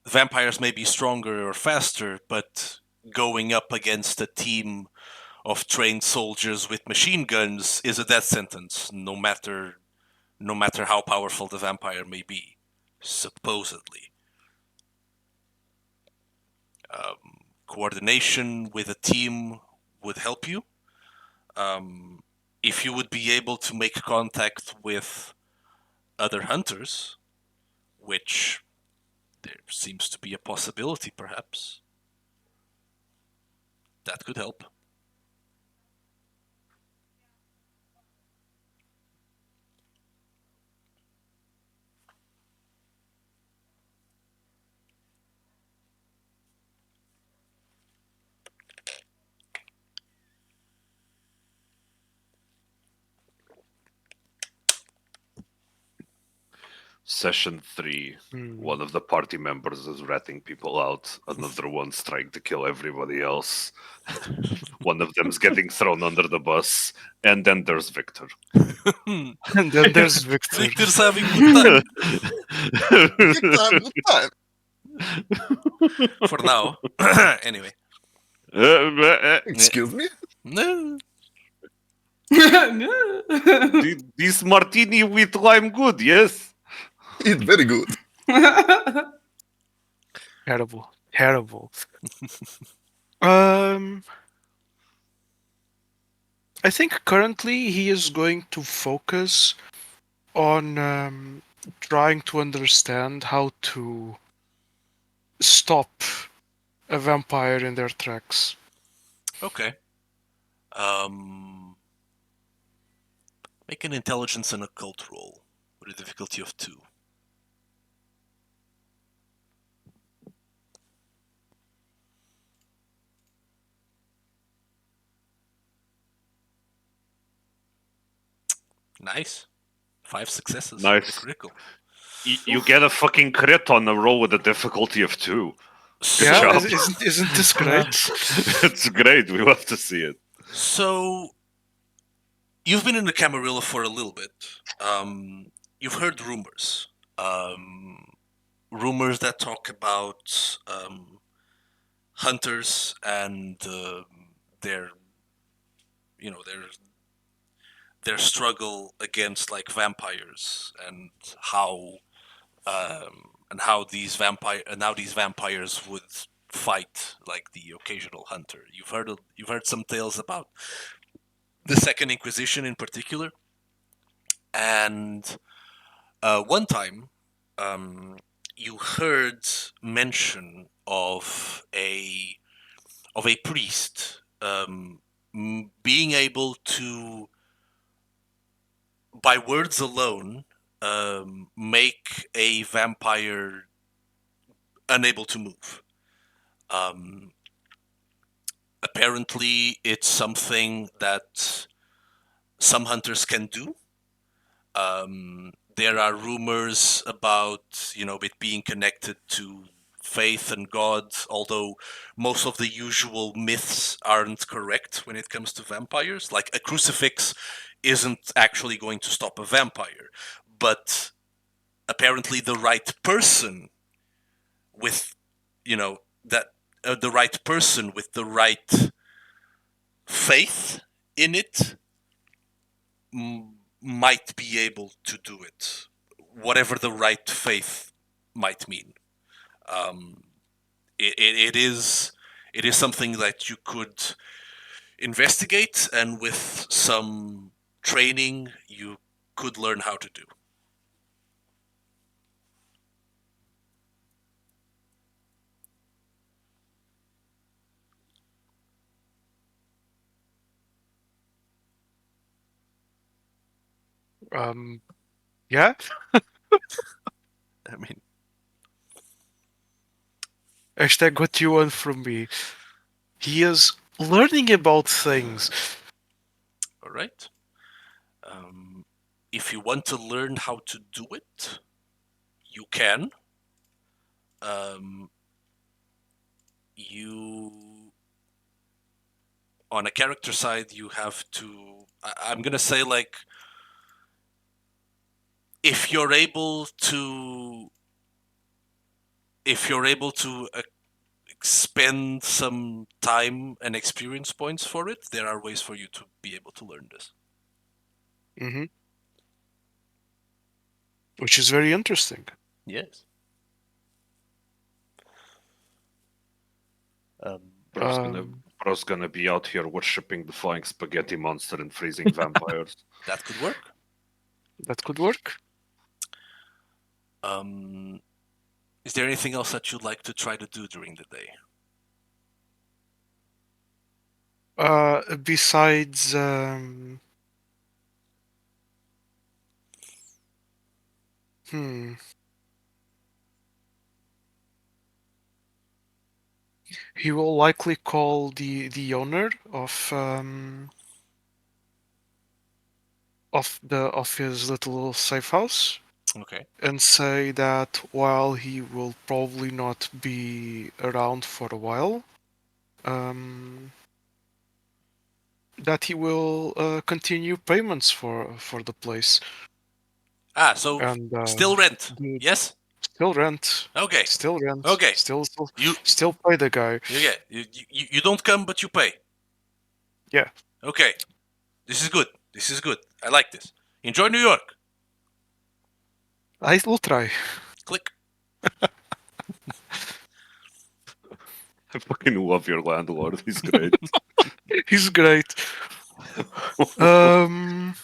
vampires may be stronger or faster, but going up against a team of trained soldiers with machine guns is a death sentence, no matter how powerful the vampire may be, supposedly. Coordination with a team would help you. If you would be able to make contact with other hunters, which there seems to be a possibility, perhaps, that could help. Session 3. One of the party members is ratting people out. Another one's trying to kill everybody else. One of them's getting thrown under the bus. And then there's Victor. And then there's Victor. Victor's having a good time. For now. Anyway. Excuse me? No. This martini with lime good, yes? It's very good. Terrible. I think currently he is going to focus on trying to understand how to stop a vampire in their tracks. Okay. Make an intelligence and occult roll with a difficulty of 2. Nice. 5 successes. Nice. Critical. You get a fucking crit on a roll with a difficulty of 2. Yeah, job. isn't this great? It's great. We love to see it. So, you've been in the Camarilla for a little bit. You've heard rumors. rumors that talk about hunters and their, you know, their struggle against like vampires and how these vampires would fight like the occasional hunter. You've heard some tales about the Second Inquisition in particular, and one time you heard mention of a priest being able to, by words alone, make a vampire unable to move. Um, Apparently, it's something that some hunters can do. There are rumors about, you know, it being connected to faith and God, although most of the usual myths aren't correct when it comes to vampires. Like a crucifix isn't actually going to stop a vampire, but apparently the right person with, you know, that the right person with the right faith in it might be able to do it, whatever the right faith might mean. Um, it is something that you could investigate, and with some training, you could learn how to do. Yeah. I mean, Hashtag what you want from me. He is learning about things. all right. If you want to learn how to do it, you can. You On a character side, you have to. I'm gonna say like if you're able to if you're able to spend some time and experience points for it, there are ways for you to be able to learn this. Hmm. Which is very interesting. Yes. Bro's gonna be out here worshipping the flying spaghetti monster and freezing vampires. That could work. That could work. Is there anything else that you'd like to try to do during the day? Besides, he will likely call the owner of his little safe house Okay. and say that while he will probably not be around for a while, that he will continue payments for the place So and still rent. the- Yes. still rent, Okay. still rent, Okay. You still pay the guy. yeah. You don't come, but you pay. Yeah. Okay. This is good. This is good. I like this. Enjoy New York. I will try. Click. I fucking love your landlord. He's great. He's great. um,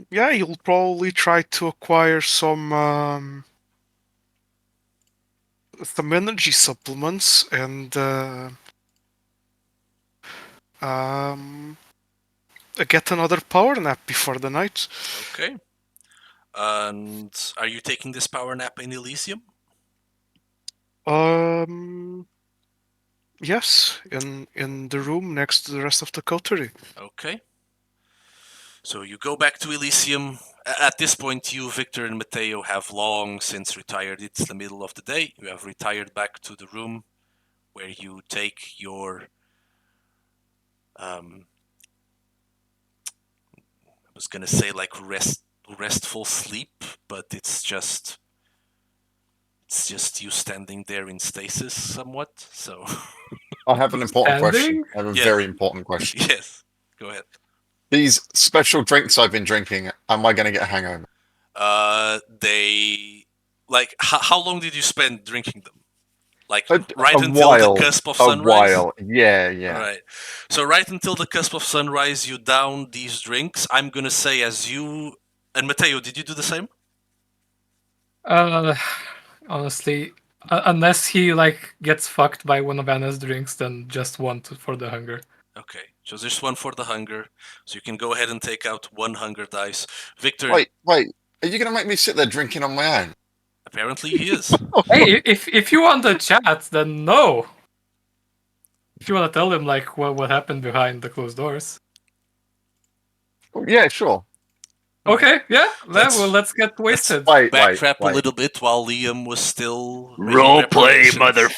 yeah, you'll probably try to acquire some energy supplements and um, get another power nap before the night. Okay. And are you taking this power nap in Elysium? Yes, in the room next to the rest of the coterie. Okay. So you go back to Elysium. At this point, you, Victor, and Matteo have long since retired. It's the middle of the day. You have retired back to the room where you take your was gonna say like restful sleep, but it's just you standing there in stasis somewhat. So I have an important question. Standing? I have a Yes. very important question. yes, go ahead. These special drinks I've been drinking, am I going to get a hangover? They like how long did you spend drinking them? Like A right a until the while. cusp of A sunrise. while. Yeah. Right. So right until the cusp of sunrise, you down these drinks. I'm gonna say as you and Mateo, did you do the same? Honestly, unless he like gets fucked by one of Anna's drinks, then just one for the hunger. Okay. So there's one for the hunger. So you can go ahead and take out one hunger dice. Victor, Wait. Are you going to make me sit there drinking on my own? apparently he is. Hey, if you want the chat, then no. If you want to tell him like what happened behind the closed doors. Yeah, sure. Okay, yeah. Let's- Let's get wasted. Wait. Backtrap a little bit while Liam was still making Role play, preparations.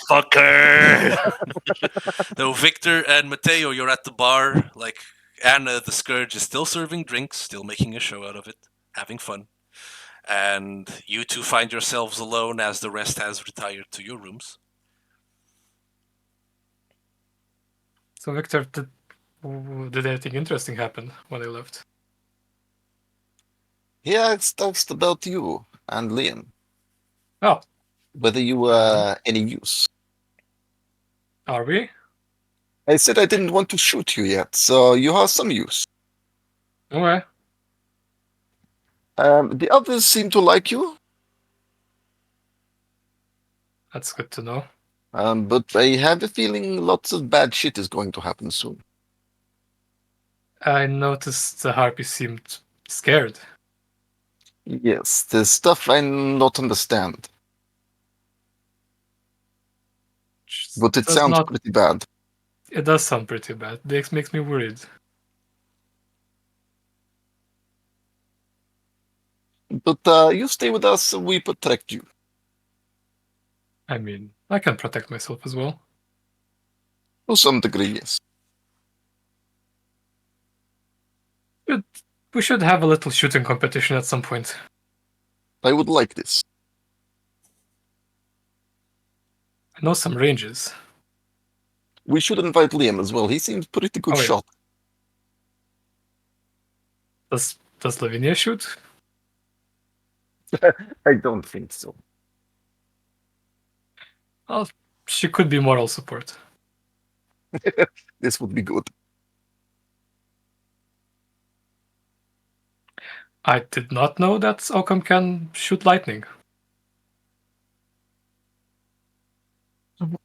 motherfucker. So Victor and Mateo, you're at the bar. Like Anna, the Scourge is still serving drinks, still making a show out of it, having fun. And you two find yourselves alone as the rest has retired to your rooms. So Victor, did anything interesting happen when I left? Yeah, it's just about you and Liam. Oh, Whether you were any use. are we? I said I didn't want to shoot you yet, so you have some use. Okay. The others seem to like you, That's good to know. but I have a feeling lots of bad shit is going to happen soon. I noticed the harpy seemed scared. Yes, there's stuff I not understand, but it Does sounds not. pretty bad. It does sound pretty bad. This makes me worried. But you stay with us, we protect you. I mean, I can protect myself as well. To some degree, yes. We should have a little shooting competition at some point. I would like this. I know some ranges. We should invite Liam as well. He seems pretty good Oh, yeah. shot. Does Lavinia shoot? I don't think so. Well, she could be moral support. This would be good. I did not know that Occam can shoot lightning.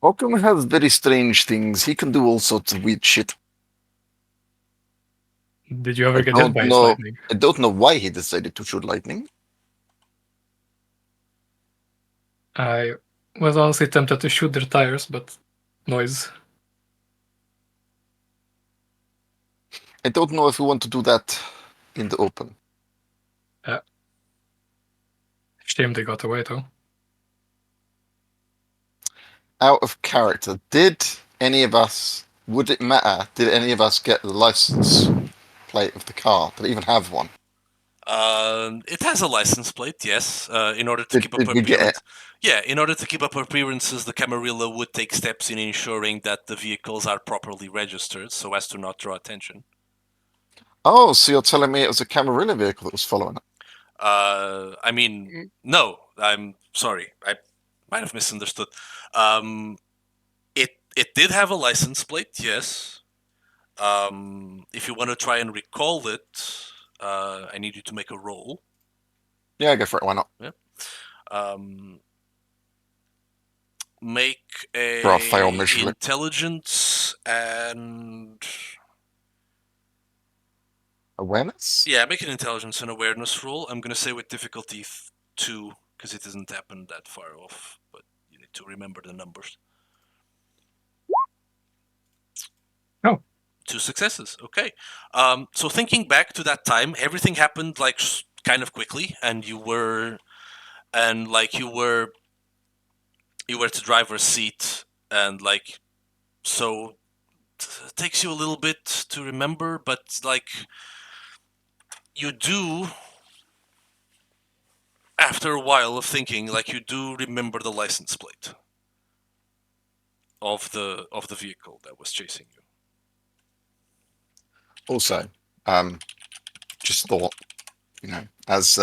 Occam has very strange things. He can do all sorts of weird shit. Did you ever I get hit don't by his know. lightning? I don't know why he decided to shoot lightning. I was honestly tempted to shoot their tires, but noise. I don't know if we want to do that in the open. Shame they got away, though. Out of character, did any of us, would it matter, did any of us get the license plate of the car? Did it even have one? It has a license plate, yes. In order to Did- keep up did we get appearance, yeah. In order to keep up appearances, the Camarilla would take steps in ensuring that the vehicles are properly registered, so as to not draw attention. Oh, so you're telling me it was a Camarilla vehicle that was following it? I mean, no. I'm sorry. I might have misunderstood. It did have a license plate, yes. If you want to try and recall it, I need you to make a roll. Yeah, go for it. Why not? Make For a fail miserably. intelligence and Awareness? yeah, make an intelligence and awareness roll. I'm gonna say with difficulty 2 because it hasn't happened that far off, but you need to remember the numbers. Oh. 2 successes. Okay. So thinking back to that time, everything happened like kind of quickly, and you were to driver's seat, and like so it takes you a little bit to remember, but like you do, after a while of thinking, like you do remember the license plate of the vehicle that was chasing you. Also, just thought, as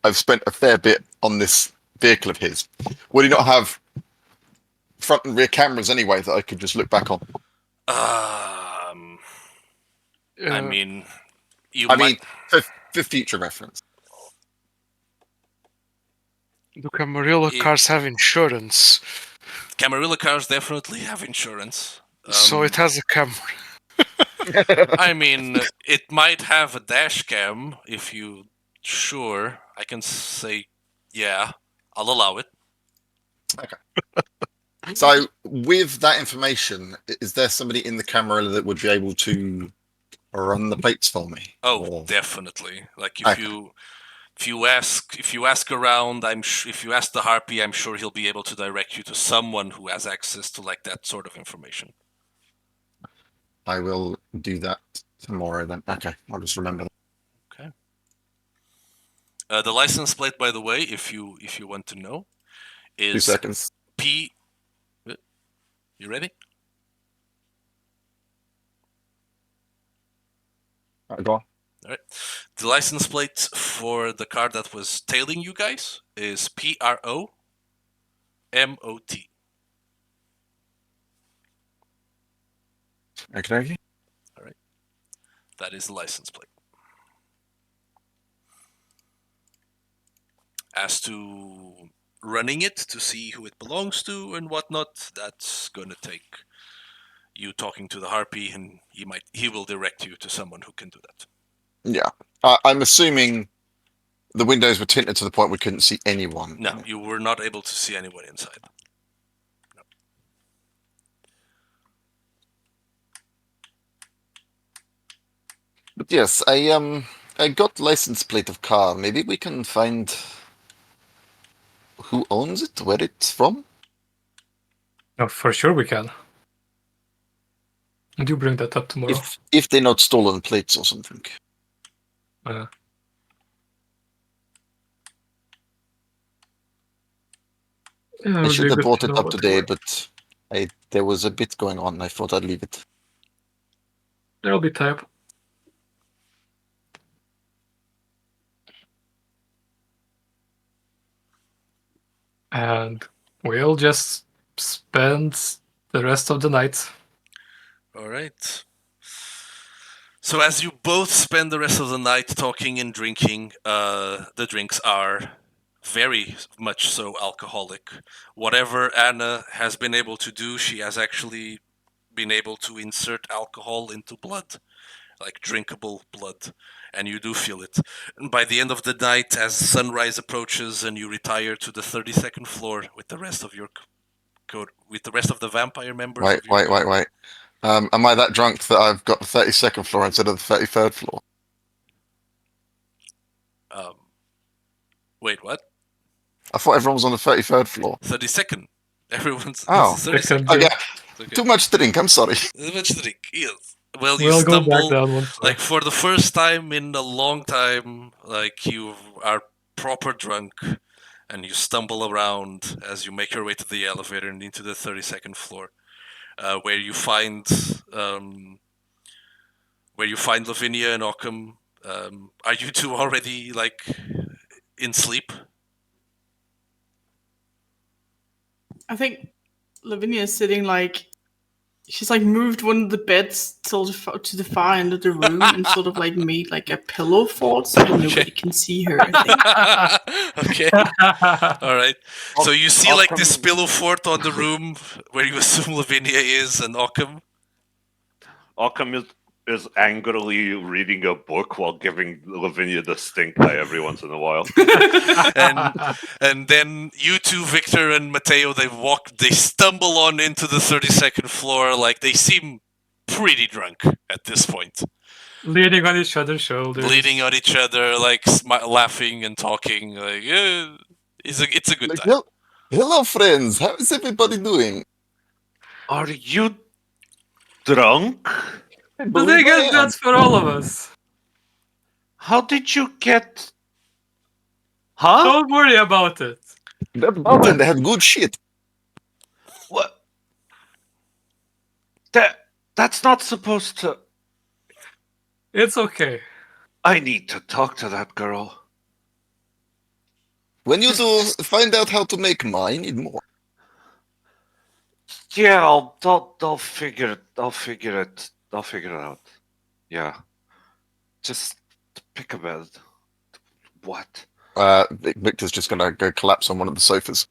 I've spent a fair bit on this vehicle of his, would he not have front and rear cameras anyway that I could just look back on? I mean, I mean, for future reference. Do Camarilla It- cars have insurance? Camarilla cars definitely have insurance. So it has a camera. I mean, it might have a dash cam if you. Sure, I can say, yeah, I'll allow it. So, with that information, is there somebody in the camera that would be able to run the plates for me? Oh, Or- definitely. Like if Okay. you ask around, if you ask the Harpy, I'm sure he'll be able to direct you to someone who has access to like that sort of information. I will do that tomorrow then. Okay, I'll just remember that. The license plate, by the way, if you want to know, 2 is seconds. P. You ready? Go on. All right. The license plate for the car that was tailing you guys is PROMOT. Okay. That is the license plate. As to running it to see who it belongs to and whatnot, that's gonna take you talking to the Harpy, and he will direct you to someone who can do that. Yeah. I'm assuming the windows were tinted to the point we couldn't see anyone. No, you were not able to see anyone inside. No. But yes, I got license plate of car. Maybe we can find who owns it, where it's from. No, for sure we can. Do bring that up tomorrow. If they're not stolen plates or something. Yeah, I should have brought it up what today, we're- but there was a bit going on. I thought I'd leave it. There'll be time. And we'll just spend the rest of the night. All right. So as you both spend the rest of the night talking and drinking, the drinks are very much so alcoholic. Whatever Anna has been able to do, she has actually been able to insert alcohol into blood, like drinkable blood, and you do feel it. And by the end of the night, as sunrise approaches and you retire to the 32nd floor with the rest of your code, with the rest of the vampire members. Wait. Am I that drunk that I've got the 32nd floor instead of the 33rd floor? Wait, what? I thought everyone was on the 33rd floor. 32nd. Everyone's. Oh. 32nd. Oh, yeah. Okay. Too much drink, I'm sorry. Too much drink, yes. Well, you We'll go back stumble, down once more. like for the first time in a long time, like you are proper drunk, and you stumble around as you make your way to the elevator and into the 32nd floor, where you find Lavinia and Occam. Are you two already like in sleep? I think Lavinia is sitting like she's like moved one of the beds to the far end of the room and sort of like made like a pillow fort so that nobody can see her. I think. Okay. All right. So you see like this pillow fort on the room where you assume Lavinia is and Occam. Occam is angrily reading a book while giving Lavinia the stink eye every once in a while. and then you two, Victor and Mateo, they stumble on into the 32nd floor, like they seem pretty drunk at this point. Leaning on each other's shoulders. Leaning on each other, like laughing and talking, like it's a good Like, time. hello, friends. How is everybody doing? Are you drunk? I The believe thing I is, am. that's for all of us. How did you get? Huh? Don't worry about it. That mountain, they have good shit. What? That's not supposed to. It's okay. I need to talk to that girl. When you do find out how to make more, I need more. Yeah, I'll figure it. I'll figure it. I'll figure it out. Yeah. Just pick a bed. What? Victor's just gonna go collapse on one of the sofas.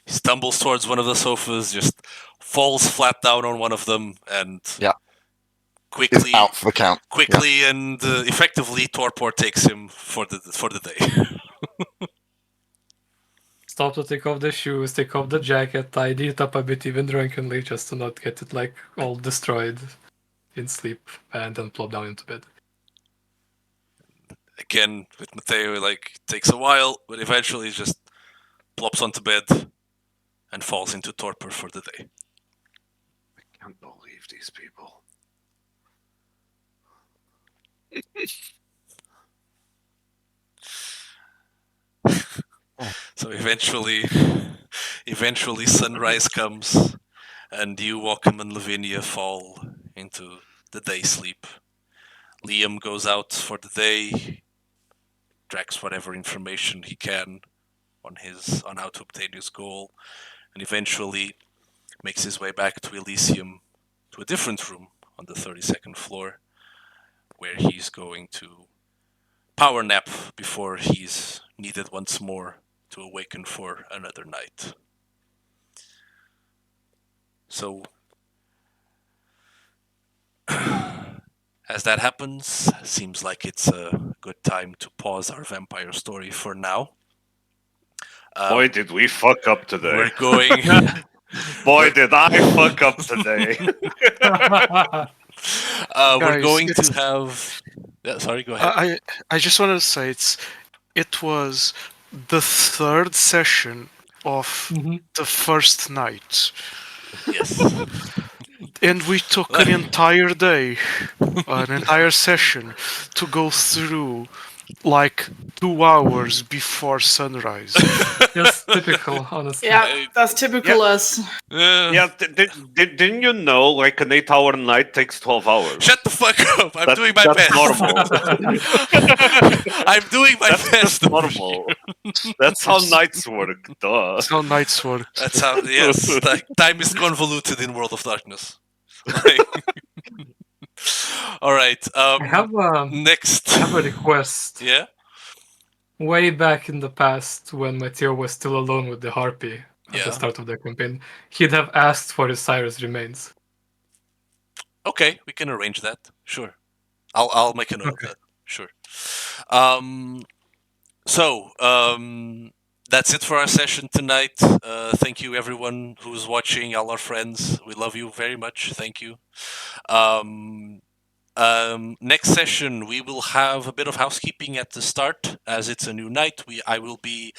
He stumbles towards one of the sofas, just falls flat down on one of them, and Yeah. Is quickly, out for the count. and effectively, Torpor takes him for the day. Stop to take off the shoes, take off the jacket, tidy it up a bit, even drunkenly, just to not get it like all destroyed in sleep, and then plop down into bed. Again, with Mateo, like, takes a while, but eventually just plops onto bed and falls into torpor for the day. I can't believe these people. So eventually sunrise comes, and you, Walkham, and Lavinia fall into the day sleep. Liam goes out for the day, tracks whatever information he can on how to obtain his goal, and eventually makes his way back to Elysium, to a different room on the 32nd floor, where he's going to power nap before he's needed once more to awaken for another night. So, as that happens, seems like it's a good time to pause our vampire story for now. Boy, did we fuck up today. We're going. Boy, did I fuck up today. We're Guys, going it's- to have. Yeah, sorry, go ahead. I just wanted to say it was the third session of the first night, Yes. and we took an entire day, an entire session to go through like 2 hours before sunrise. Just typical, honestly. Yeah, that's typical us. Yeah, didn't you know like an 8-hour night takes 12 hours? Shut the fuck up! I'm That- doing my that's best. normal. I'm doing my That's best. normal. That's how nights work, duh. That's how nights work. That's how. Yes, like, time is convoluted in World of Darkness. Like- all right. I have Next. I have a request. Yeah. Way back in the past, when Mateo was still alone with the Harpy at Yeah. the start of the campaign, he'd have asked for his Cyrus remains. Okay, we can arrange that. Sure. I'll make a note Okay. of that. Sure. That's it for our session tonight. Thank you, everyone who's watching, all our friends. We love you very much. Thank you. Next session, we will have a bit of housekeeping at the start, as it's a new night. I will be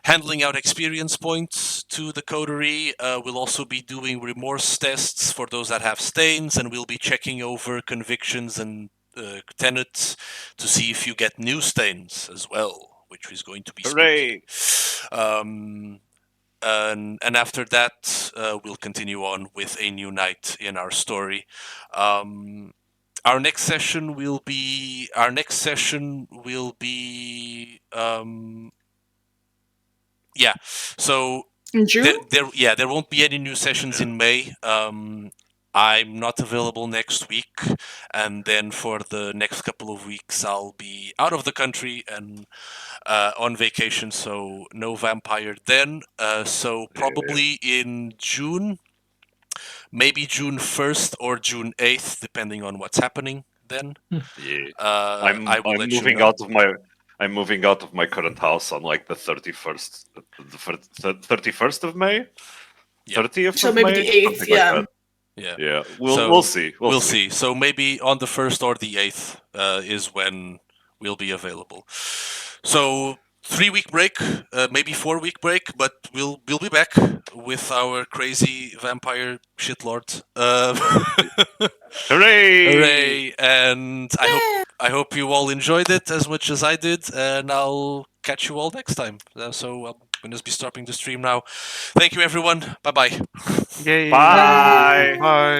handling out experience points to the coterie. We'll also be doing remorse tests for those that have stains, and we'll be checking over convictions and tenets to see if you get new stains as well, which is going to be spooky. Hooray! And after that, we'll continue on with a new night in our story. Our next session will be. Yeah. So In June? there won't be any new sessions in May. I'm not available next week, and then for the next couple of weeks, I'll be out of the country and on vacation. So no vampire then. So probably in June. Maybe June 1st or June 8th, depending on what's happening then. Yeah. I will let you moving know. I'm moving out of my current house on like the 31st, the 31st of May, Yeah. 30th So of maybe May, the 8th, something like yeah. that. Yeah. Yeah, So, we'll see. We'll see. So maybe on the 1st or the 8th is when we'll be available. So 3-week break, maybe 4-week break, but we'll be back with our crazy vampire shitlord. Hooray! Hooray! And I hope I hope you all enjoyed it as much as I did, and I'll catch you all next time. So I'm going to be stopping the stream now. Thank you, everyone. Bye bye. Yay. Bye. Bye.